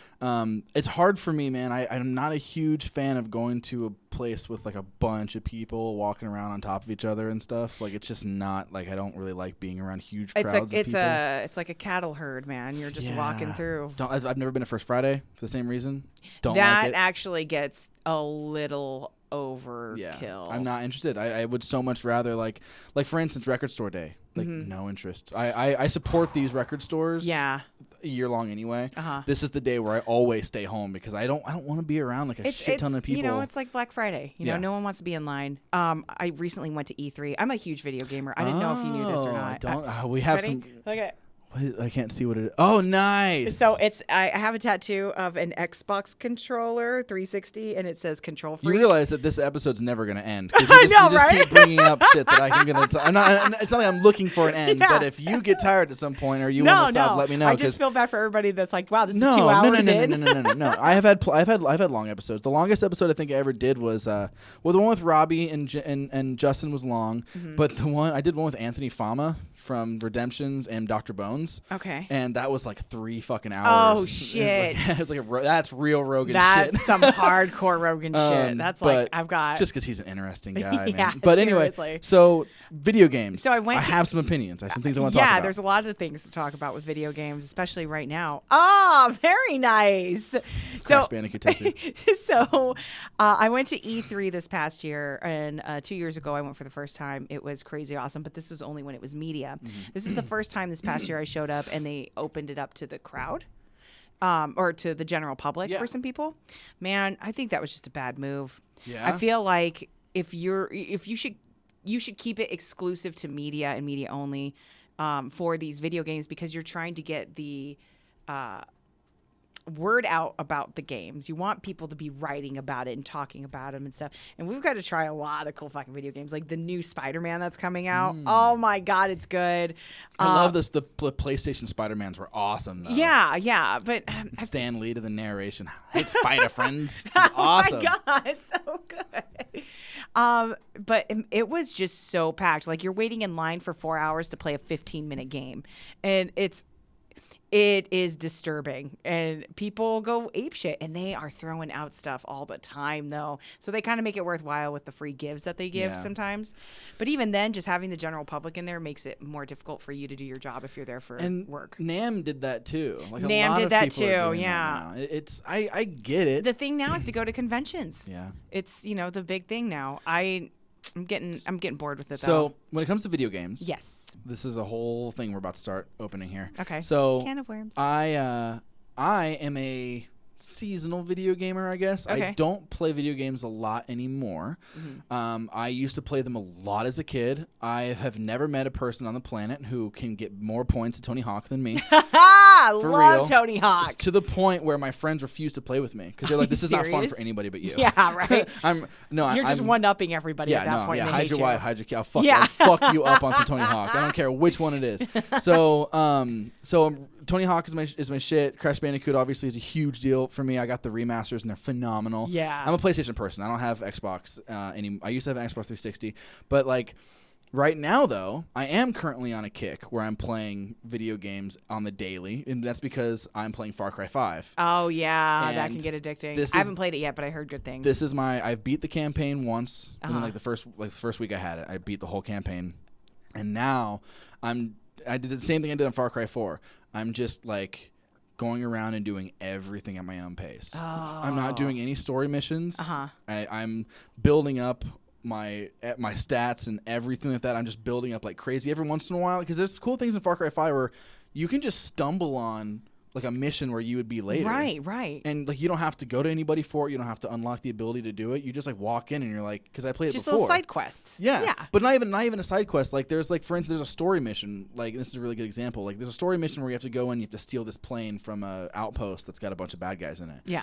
It's hard for me, man. I'm not a huge fan of going to a place with like a bunch of people walking around on top of each other and stuff. Like, it's just not, like, I don't really like being around huge crowds of people. It's like a cattle herd, man. You're just walking through. I've never been to First Friday for the same reason. Don't that like it. Actually gets a little overkill. Yeah, I'm not interested. I would so much rather like for instance, Record Store Day. Like, no interest. I support these record stores. Yeah. Year long anyway. This is the day where I always stay home because I don't want to be around like a shit ton of people. You know, it's like Black Friday. You know, no one wants to be in line. I recently went to E3. I'm a huge video gamer. I didn't know if you knew this or not. We have ready? some. Okay. I can't see what it is. Oh, nice. So I have a tattoo of an Xbox controller, 360, and it says "Control Freak." You realize that this episode's never going to end. I know, you just right? keep bringing up shit that I'm going to. It's not like I'm looking for an end, but if you get tired at some point or you want to stop, let me know. I just feel bad for everybody that's like, wow, this is 2 hours in. No. I've had long episodes. The longest episode I think I ever did was the one with Robbie and Justin was long, but I did one with Anthony Fama from Redemptions and Dr. Bones. Okay. And that was like 3 fucking hours. Oh shit! It's like that's real Rogan shit. That's some hardcore Rogan shit. That's like I've got just because he's an interesting guy. Yeah, man. But anyway, seriously. so video games. So I have some opinions. I have some things I want to talk about. Yeah, there's a lot of things to talk about with video games, especially right now. Ah, very nice. Crash Bandicoot tattoo. So I went to E3 this past year, and 2 years ago I went for the first time. It was crazy awesome, but this was only when it was media. This is the first time this past year I showed up, and they opened it up to the crowd. Or to the general public for some people. Man, I think that was just a bad move. Yeah. I feel like you should keep it exclusive to media and media only for these video games, because you're trying to get the word out about the games. You want people to be writing about it and talking about them and stuff. And we've got to try a lot of cool fucking video games, like the new Spider-Man that's coming out. Oh my God, it's good. I love this. The PlayStation Spider-Mans were awesome, though. Yeah, but Stan Lee to the narration. Hey, Spider friends. Awesome. Oh my God, it's so good. But it was just so packed. Like, you're waiting in line for 4 hours to play a 15-minute game, and it is disturbing, and people go apeshit, and they are throwing out stuff all the time, though. So they kind of make it worthwhile with the free gives that they give sometimes. But even then, just having the general public in there makes it more difficult for you to do your job if you're there for work. NAMM did that too. Like, NAMM a lot did of that people are too. doing Yeah, that now. I get it. The thing now is to go to conventions. Yeah, it's the big thing now. I'm getting bored with it, though. So when it comes to video games, yes. This is a whole thing we're about to start opening here. Okay. So can of worms. I am a seasonal video gamer, I guess. Okay. I don't play video games a lot anymore. I used to play them a lot as a kid. I have never met a person on the planet who can get more points at Tony Hawk than me. I For love real. Tony Hawk. It's to the point where my friends refuse to play with me because they're like, "This is not fun for anybody but you." Yeah, right. You're just one-upping everybody at that point. Yeah, They hide hate your you. wife, hide your kid. I'll fuck you up on some Tony Hawk. I don't care which one it is. So Tony Hawk is my shit. Crash Bandicoot obviously is a huge deal for me. I got the remasters and they're phenomenal. Yeah. I'm a PlayStation person. I don't have Xbox anymore. I used to have an Xbox 360, but like right now though, I am currently on a kick where I'm playing video games on the daily, and that's because I'm playing Far Cry 5. Oh yeah, And that can get addicting. I haven't played it yet, but I heard good things. I've beat the campaign once, and then like the first week I had it, I beat the whole campaign, and now I did the same thing I did on Far Cry 4. I'm just like going around and doing everything at my own pace. Oh. I'm not doing any story missions. Uh-huh. I'm building up my stats and everything like that. I'm just building up like crazy every once in a while, because there's cool things in Far Cry 5 where you can just stumble on like a mission where you would be later. Right. And like you don't have to go to anybody for it. You don't have to unlock the ability to do it. You just like walk in and you're like, because I played it just before. little side quests. Yeah. But not even a side quest. Like there's like, for instance, there's a story mission. Like this is a really good example. Like there's a story mission where you have to go in, you have to steal this plane from a outpost that's got a bunch of bad guys in it. Yeah.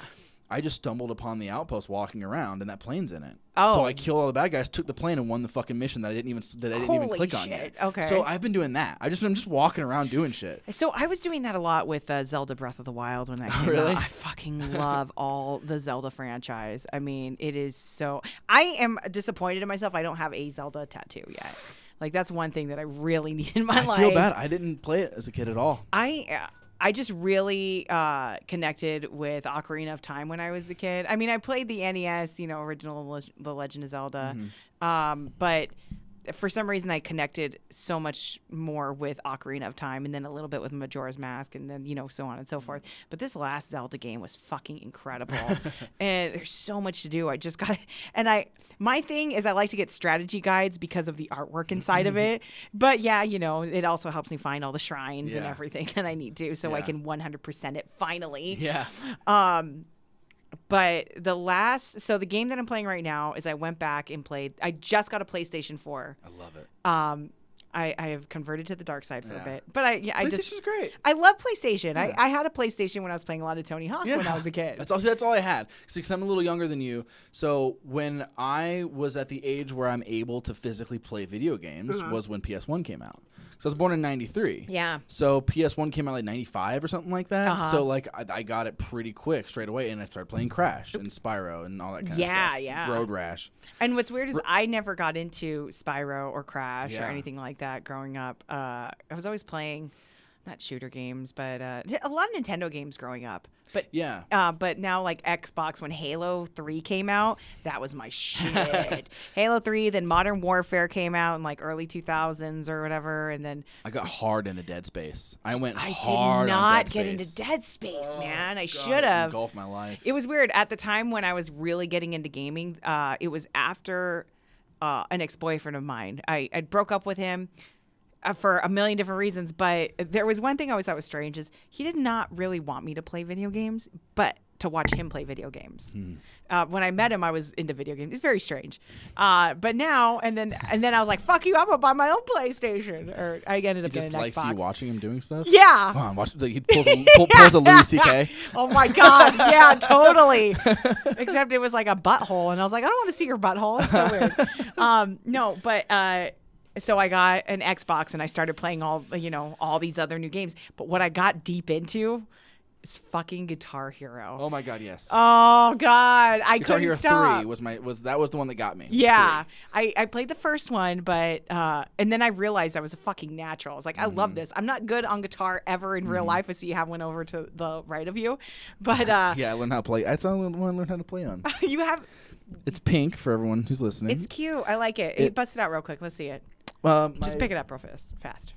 I just stumbled upon the outpost walking around, and that plane's in it. Oh. So I killed all the bad guys, took the plane, and won the fucking mission that I didn't even click on yet. Okay. So I've been doing that. I'm just walking around doing shit. So I was doing that a lot with Zelda Breath of the Wild when that came really? out. I fucking love all the Zelda franchise. I mean, it is so. I am disappointed in myself. I don't have a Zelda tattoo yet. Like that's one thing that I really need in my life. I feel bad. I didn't play it as a kid at all. I just really connected with Ocarina of Time when I was a kid. I mean, I played the NES, original The Legend of Zelda, but for some reason I connected so much more with Ocarina of Time, and then a little bit with Majora's Mask, and then so on and so forth. But this last Zelda game was fucking incredible, and there's so much to do. I just got, and my thing is I like to get strategy guides because of the artwork inside of it. But yeah, it also helps me find all the shrines and everything that I need to, so I can 100% it finally. Yeah. But the game that I'm playing right now is I went back and played. I just got a PlayStation 4. I love it. I have converted to the dark side for a bit. But I PlayStation's great. I love PlayStation. Yeah. I had a PlayStation when I was playing a lot of Tony Hawk when I was a kid. That's all I had. Because I'm a little younger than you. So when I was at the age where I'm able to physically play video games was when PS1 came out. So I was born in 93. Yeah. So PS1 came out like 95 or something like that. So like I got it pretty quick straight away, and I started playing Crash and Spyro and all that kind of stuff. Yeah. Road Rash. And what's weird is I never got into Spyro or Crash or anything like that growing up. I was always playing, not shooter games, but a lot of Nintendo games growing up. But but now like Xbox, when Halo 3 came out, that was my shit. Halo 3, then Modern Warfare came out in like early 2000s or whatever, and then I got hard into Dead Space. I did not get into Dead Space, man. I should have. Engulfed my life. It was weird at the time when I was really getting into gaming. It was after an ex-boyfriend of mine. I broke up with him. For a million different reasons, but there was one thing I always thought was strange is he did not really want me to play video games, but to watch him play video games. When I met him, I was into video games. It's very strange. But now, and then I was like, fuck you, I'm going to buy my own PlayStation. Or I ended up getting an Xbox. He just likes you watching him doing stuff? Yeah. Come on, watch. He pulls a Louis C.K. Oh my God. Yeah, totally. Except it was like a butthole. And I was like, I don't want to see your butthole. It's so weird. No, but... So I got an Xbox and I started playing all these other new games. But what I got deep into is fucking Guitar Hero. Oh my God, yes. Oh God, I Guitar couldn't Hero stop. 3 was the one that got me. Yeah, I played the first one, but and then I realized I was a fucking natural. I was like, I love this. I'm not good on guitar ever in real life. I see you have one over to the right of you, but yeah, I learned how to play. That's the only one I learned how to play on. You have. It's pink for everyone who's listening. It's cute. I like it. Bust it out real quick. Let's see it. Just pick it up real fast.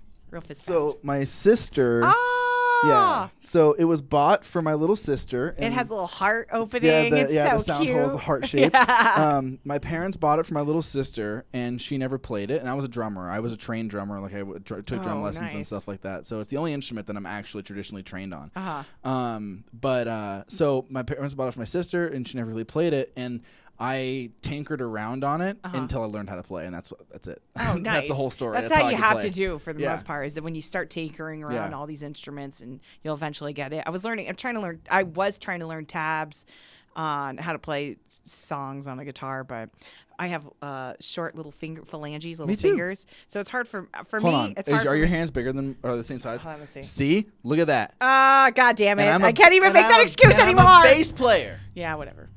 So my sister. Oh! Yeah. So it was bought for my little sister. It has a little heart opening. It's so the sound cute. hole is a heart shape. My parents bought it for my little sister, and she never played it. And I was a drummer. I was a trained drummer. Like I took drum lessons and stuff like that. So it's the only instrument that I'm actually traditionally trained on. So my parents bought it for my sister, and she never really played it. And I tinkered around on it until I learned how to play, and that's it. Oh, nice. That's the whole story. That's how you have to do for the most part, is that when you start tinkering around all these instruments, and you'll eventually get it. I was trying to learn tabs on how to play songs on a guitar, but I have short little phalanges, little fingers, so it's hard for Hold me. On. It's hard. Are your hands bigger than or the same size? Hold on, let's see. See, look at that. God damn it! I can't even make that excuse anymore. I'm a bass player. Yeah, whatever.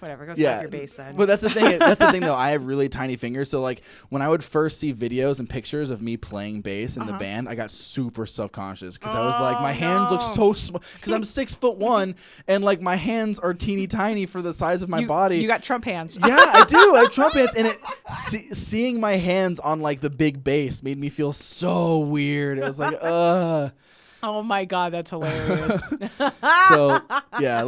Whatever, go slap your bass then. But that's the thing. That's the thing, though. I have really tiny fingers, so like when I would first see videos and pictures of me playing bass in the band, I got super self-conscious because I was like, my hands look so small because I'm 6'1" and like my hands are teeny tiny for the size of my body. You got Trump hands. Yeah, I do. I have Trump hands, and seeing my hands on like the big bass made me feel so weird. It was like, Oh my God, that's hilarious. So yeah,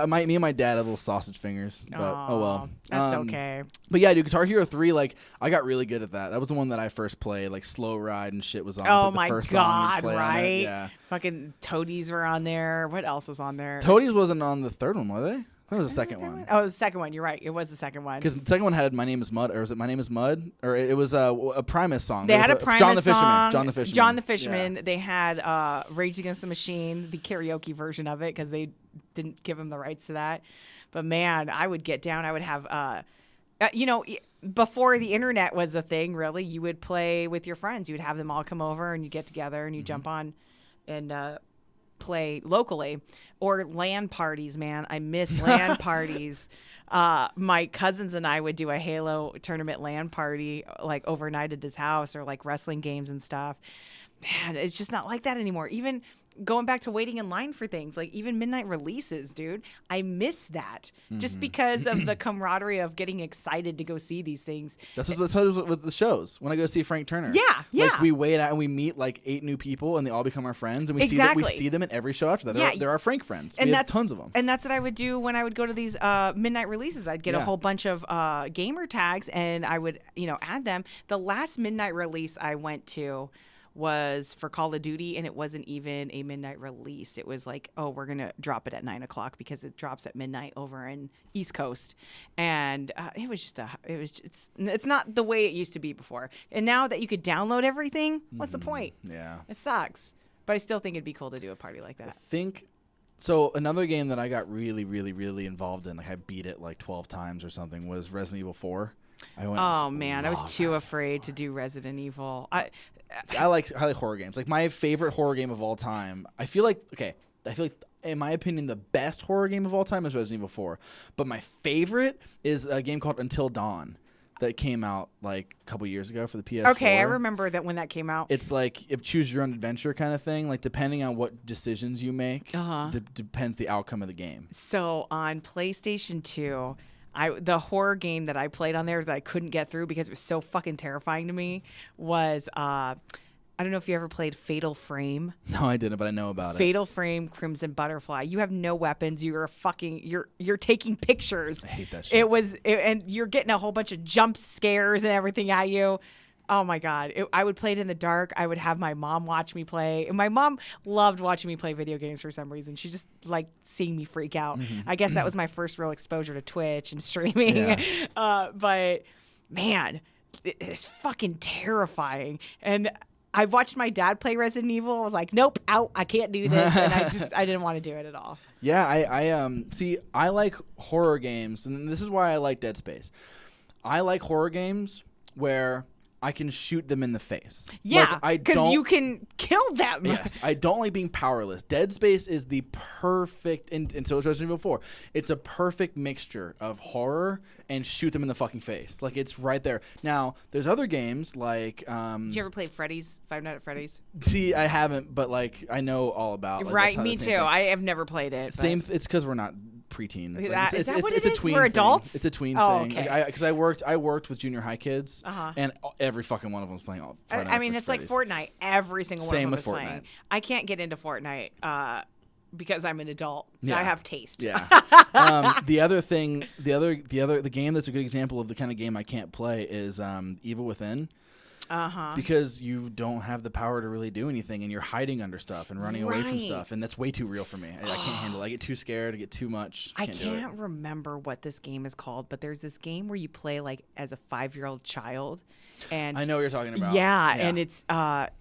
me and my dad have little sausage fingers, but oh well, that's okay. But yeah, dude, Guitar Hero 3, like I got really good at that. That was the one that I first played, like Slow Ride and shit was on. Oh the my first God, song right? Yeah, fucking Toadies were on there. What else was on there? Toadies wasn't on the third one, were they? That was the second one. Oh, the second one. You're right. It was the second one. Because the second one had My Name is Mud, or was it My Name is Mud? Or it was a Primus song. They had a Primus song. John the Fisherman. John the Fisherman. Yeah. They had Rage Against the Machine, the karaoke version of it, because they didn't give him the rights to that. But man, I would get down. I would have, before the internet was a thing, really, you would play with your friends. You would have them all come over and you get together and you jump on and play locally. Or LAN parties, man. I miss LAN parties. My cousins and I would do a Halo tournament LAN party, like overnight at his house, or like wrestling games and stuff. Man, it's just not like that anymore. Even going back to waiting in line for things, like even midnight releases, dude. I miss that just because of the camaraderie of getting excited to go see these things. That's how it is with the shows. When I go see Frank Turner, like we wait out and we meet like 8 new people, and they all become our friends, and we see them at every show after that. They're our Frank friends. And we have tons of them. And that's what I would do when I would go to these midnight releases. I'd get a whole bunch of gamer tags, and I would add them. The last midnight release I went to was for Call of Duty, and it wasn't even a midnight release. It was like, oh, we're gonna drop it at 9 o'clock because it drops at midnight over in East Coast, and it was just it's not the way it used to be before. And now that you could download everything, what's the point? Yeah, it sucks. But I still think it'd be cool to do a party like that. So another game that I got really, really, really involved in, like I beat it like 12 times or something, was Resident Evil 4. Oh man, I was too afraid to do Resident Evil. I like horror games. Like my favorite horror game of all time. I feel like in my opinion the best horror game of all time is Resident Evil 4. But my favorite is a game called Until Dawn that came out like a couple years ago for the PS4. Okay, I remember that when that came out. It's like a choose your own adventure kind of thing. Like depending on what decisions you make, depends the outcome of the game. So on PlayStation 2, the horror game that I played on there that I couldn't get through because it was so fucking terrifying to me was I don't know if you ever played Fatal Frame. No, I didn't, but I know about it. Fatal Frame, Crimson Butterfly. You have no weapons. You're taking pictures. I hate that shit. And you're getting a whole bunch of jump scares and everything at you. Oh my God. I would play it in the dark. I would have my mom watch me play. And my mom loved watching me play video games for some reason. She just liked seeing me freak out. Mm-hmm. I guess that was my first real exposure to Twitch and streaming. Yeah. But man, it's fucking terrifying. And I watched my dad play Resident Evil. I was like, nope, out. I can't do this. And I didn't want to do it at all. Yeah, I like horror games, and this is why I like Dead Space. I like horror games where I can shoot them in the face. Yeah, because you can kill them. Yes, I don't like being powerless. Dead Space is the perfect, and so is Resident Evil 4. It's a perfect mixture of horror and shoot them in the fucking face. Like, it's right there. Now, there's other games like... Did you ever play Freddy's? Five Nights at Freddy's? See, I haven't, but, like, I know all about it. Like, right, me too. Thing. I have never played it. It's because we're not preteen. Like, is that what it is? Tween We're adults? It's a tween thing. Okay. Because I worked with junior high kids, and every fucking one of them was playing all Friday I mean, it's Freddy's. like Fortnite. Every single one Same of them with is Fortnite. playing. I can't get into Fortnite because I'm an adult. Yeah. I have taste. Yeah. The game that's a good example of the kind of game I can't play is Evil Within. Because you don't have the power to really do anything, and you're hiding under stuff and running away from stuff, and that's way too real for me. I can't handle it. I get too scared. I get too much. I can't remember what this game is called, but there's this game where you play like as a 5-year-old child. And I know what you're talking about. Yeah, and it's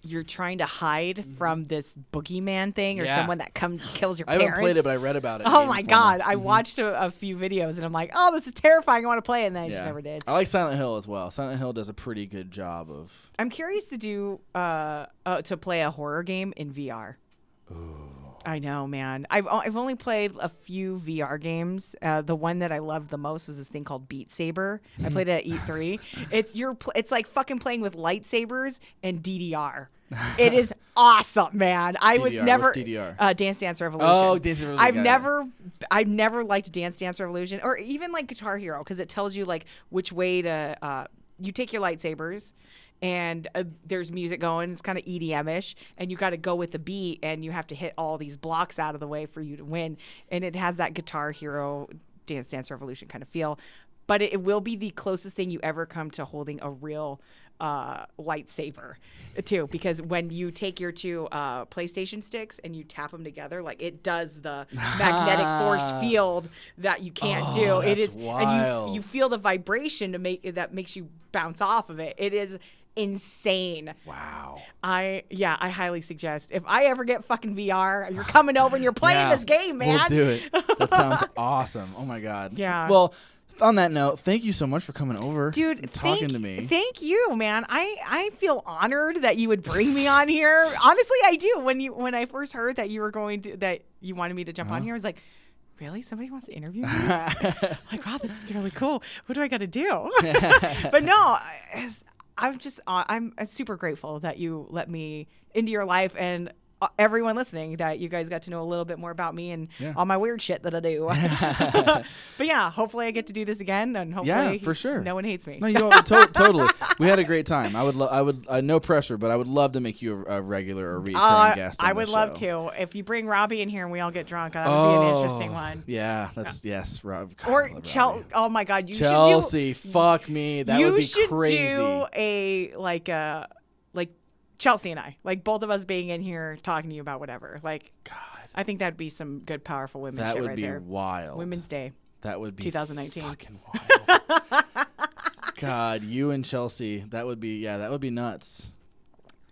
you're trying to hide from this boogeyman thing or someone that kills your parents. I haven't played it, but I read about it. Oh my God. I watched a few videos and I'm like, oh, this is terrifying. I want to play it, and then I just never did. I like Silent Hill as well. Silent Hill does a pretty good job of... I'm curious to do to play a horror game in VR. Ooh. I know, man. I've only played a few VR games. The one that I loved the most was this thing called Beat Saber. I played it at E3. It's like fucking playing with lightsabers and DDR. It is awesome, man. I was never What's DDR? Dance Dance Revolution. Oh, Dance Dance Revolution. I've never liked Dance Dance Revolution or even like Guitar Hero because it tells you like which way to you take your lightsabers. And there's music going. It's kind of EDM-ish, and you got to go with the beat, and you have to hit all these blocks out of the way for you to win. And it has that Guitar Hero, Dance Dance Revolution kind of feel, but it will be the closest thing you ever come to holding a real lightsaber, too. Because when you take your two PlayStation sticks and you tap them together, like it does the magnetic force field that you can't do. It is, wild. and you feel the vibration that makes you bounce off of it. It is insane. Wow. I highly suggest if I ever get fucking VR, you're coming over and you're playing this game, man. We'll do it. That sounds awesome. Oh my God. Yeah. Well, on that note, thank you so much for coming over, dude, and talking to me. Thank you, man. I feel honored that you would bring me on here. Honestly, I do. When I first heard that you wanted me to jump on here, I was like, really? Somebody wants to interview me? Like, wow, this is really cool. What do I got to do? But no, I'm super grateful that you let me into your life, and everyone listening, that you guys got to know a little bit more about me and all my weird shit that I do. But yeah, hopefully I get to do this again, and hopefully for sure. no one hates me. No, you don't. Totally. We had a great time. I would no pressure, but I would love to make you a regular or recurring guest on I would the love show. to. If you bring Robbie in here and we all get drunk, that would be an interesting one. Yeah, yes, Rob. God, or Chelsea. Oh my God, Chelsea, fuck me. That would be crazy. You should do a Chelsea and I, like both of us being in here talking to you about whatever. Like, God, I think that'd be some good, powerful women shit right there. That would be wild. Women's Day. That would be 2019. fucking wild. God, you and Chelsea, that would be nuts.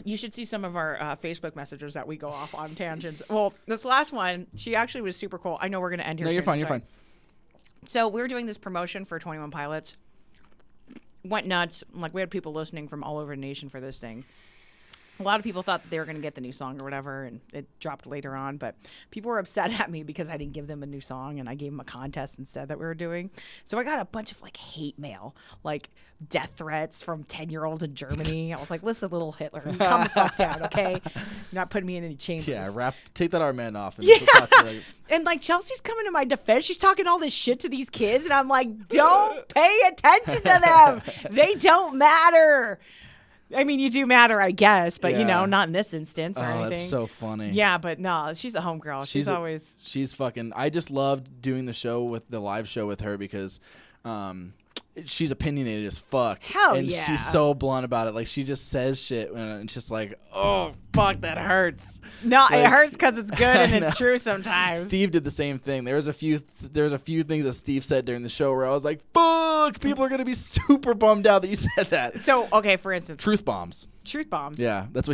You should see some of our Facebook messages that we go off on tangents. Well, this last one, she actually was super cool. I know we're going to end here. No, you're fine. You're fine. So we were doing this promotion for 21 Pilots. Went nuts. Like, we had people listening from all over the nation for this thing. A lot of people thought that they were going to get the new song or whatever, and it dropped later on. But people were upset at me because I didn't give them a new song, and I gave them a contest instead that we were doing. So I got a bunch of, like, hate mail, like death threats from 10-year-olds in Germany. I was like, listen, little Hitler, calm the fuck down, okay? You're not putting me in any chambers. Yeah, take that Armand off. And And, like, Chelsea's coming to my defense. She's talking all this shit to these kids, and I'm like, don't pay attention to them. They don't matter. I mean, you do matter, I guess, but, not in this instance or anything. That's so funny. Yeah, but no, she's a homegirl. She's fucking, I just loved doing the live show with her because she's opinionated as fuck. Hell and yeah. She's so blunt about it. Like, she just says shit and it's just like, oh, fuck, that hurts. No, like, it hurts because it's good and it's true sometimes. Steve did the same thing. There was a few things that Steve said during the show where I was like, fuck, people are going to be super bummed out that you said that. So, okay, for instance. Truth bombs. Yeah, that's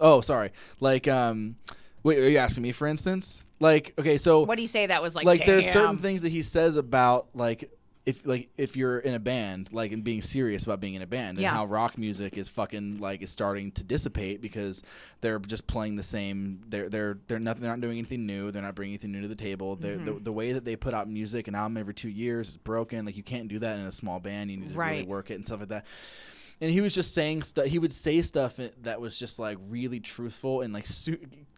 oh, sorry. Like, wait, are you asking me, for instance? Like, okay, so. What do you say that was like, there's certain things that he says about, like, if you're in a band, like, and being serious about being in a band, and how rock music is fucking, like, is starting to dissipate because they're just playing the same. They're not doing anything new. They're not bringing anything new to the table. The way that they put out music, an album every 2 years, is broken. Like, you can't do that in a small band. You need to really work it and stuff like that. And he was just saying stuff. He would say stuff that was just, like, really truthful and, like,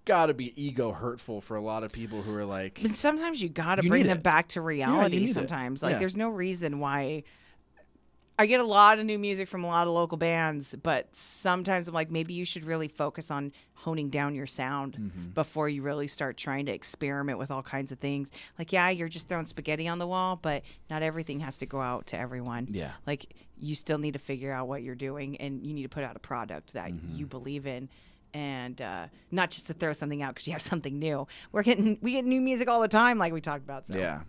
gotta be ego hurtful for a lot of people who are like. But sometimes you gotta bring them back to reality. Sometimes, like, there's no reason why. I get a lot of new music from a lot of local bands, but sometimes I'm like, maybe you should really focus on honing down your sound before you really start trying to experiment with all kinds of things. Like, yeah, you're just throwing spaghetti on the wall, but not everything has to go out to everyone. Yeah. Like, you still need to figure out what you're doing, and you need to put out a product that you believe in. And not just to throw something out because you have something new. We get new music all the time, like we talked about. So. Yeah.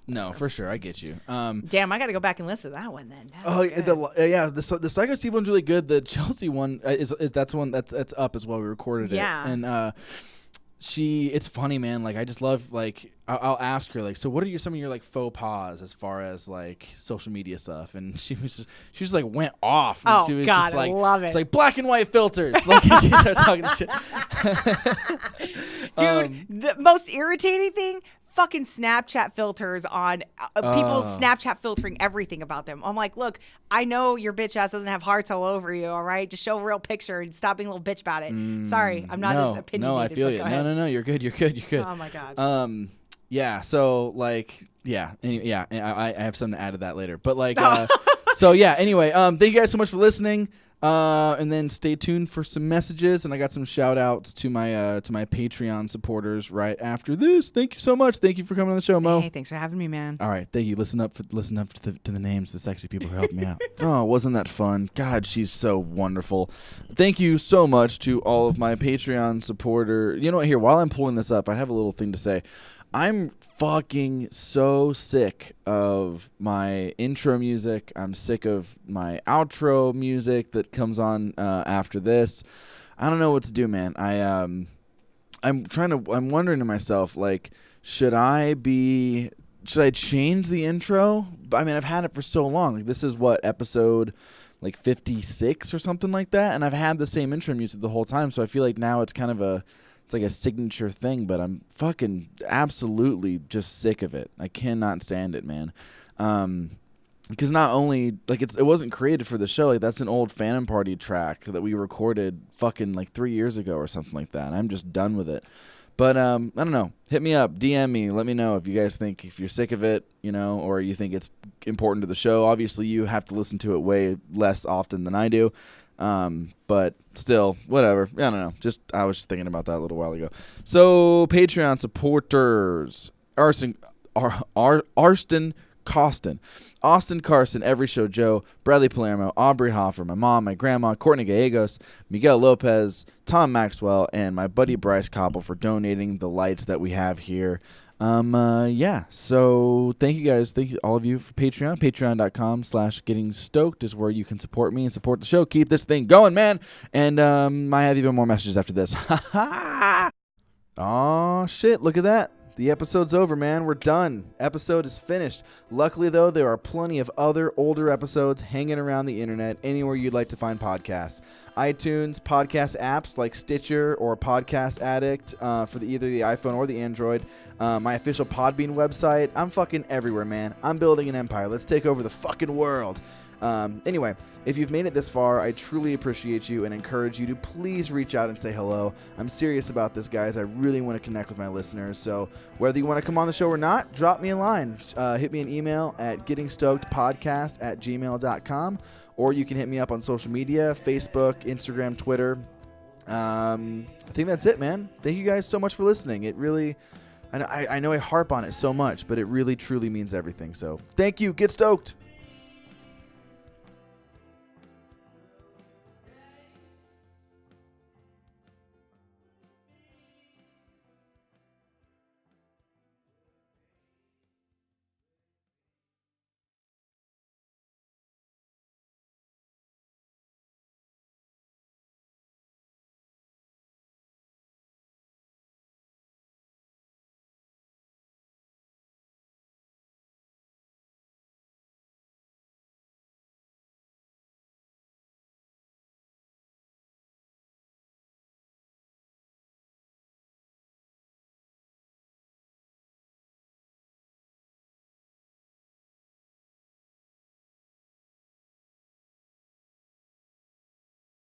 No, for sure, I get you. Damn, I got to go back and listen to that one then. The Psycho Steve one's really good. The Chelsea one that's one that's up as well. We recorded it. Yeah. And it's funny, man. Like, I just love, like, I'll ask her, like, so what are some of your, like, faux pas as far as, like, social media stuff? And she just like went off. And she was God, just like, I love it. It's like black and white filters. Like, she starts talking shit. Dude, the most irritating thing, fucking Snapchat filters on people Snapchat filtering everything about them. I'm like, look, I know your bitch ass doesn't have hearts all over you, all right? Just show a real picture and stop being a little bitch about it. Sorry, I'm not as opinionated. No, I feel you. No, you're good. You're good. Oh my God. Yeah. So, like, yeah. Anyway, yeah. I have something to add to that later. But, like, so yeah. Anyway, thank you guys so much for listening. And then stay tuned for some messages, and I got some shout outs to my Patreon supporters right after this. Thank you so much. Thank you for coming on the show, Mo. Hey, thanks for having me, man. All right, thank you. Listen up to the names, the sexy people who helped me out. Oh, wasn't that fun? God, she's so wonderful. Thank you so much to all of my Patreon supporter. You know what? Here, while I'm pulling this up, I have a little thing to say. I'm fucking so sick of my intro music. I'm sick of my outro music that comes on after this. I don't know what to do, man. I'm wondering to myself, like, should I change the intro? I mean, I've had it for so long. Like, this is what, episode like 56 or something like that, and I've had the same intro music the whole time, so I feel like now it's kind of it's like a signature thing, but I'm fucking absolutely just sick of it. I cannot stand it, man. Because not only, like, it wasn't created for the show. Like, that's an old Phantom Party track that we recorded fucking like 3 years ago or something like that. I'm just done with it. But I don't know. Hit me up, DM me, let me know if you guys think, if you're sick of it, you know, or you think it's important to the show. Obviously, you have to listen to it way less often than I do. But still, whatever. I don't know. I was just thinking about that a little while ago. So, Patreon supporters, Arston Costin, Austin Carson, Every Show Joe, Bradley Palermo, Aubrey Hoffer, my mom, my grandma, Courtney Gallegos, Miguel Lopez, Tom Maxwell, and my buddy Bryce Koppel for donating the lights that we have here. So thank you guys. Thank you all of you for Patreon. Patreon.com/gettingstoked is where you can support me and support the show. Keep this thing going, man. And I have even more messages after this. Oh shit, look at that. The episode's over, man. We're done. Episode is finished. Luckily, though, there are plenty of other older episodes hanging around the internet anywhere you'd like to find podcasts. iTunes, podcast apps like Stitcher or Podcast Addict for either the iPhone or the Android. My official Podbean website. I'm fucking everywhere, man. I'm building an empire. Let's take over the fucking world. Anyway, if you've made it this far, I truly appreciate you and encourage you to please reach out and say hello. I'm serious about this, guys. I really want to connect with my listeners. So whether you want to come on the show or not, drop me a line. Hit me an email at gettingstokedpodcast@gmail.com, or you can hit me up on social media, Facebook, Instagram, Twitter. I think that's it, man. Thank you guys so much for listening. It really, I know I harp on it so much, but it really, truly means everything. So thank you. Get stoked.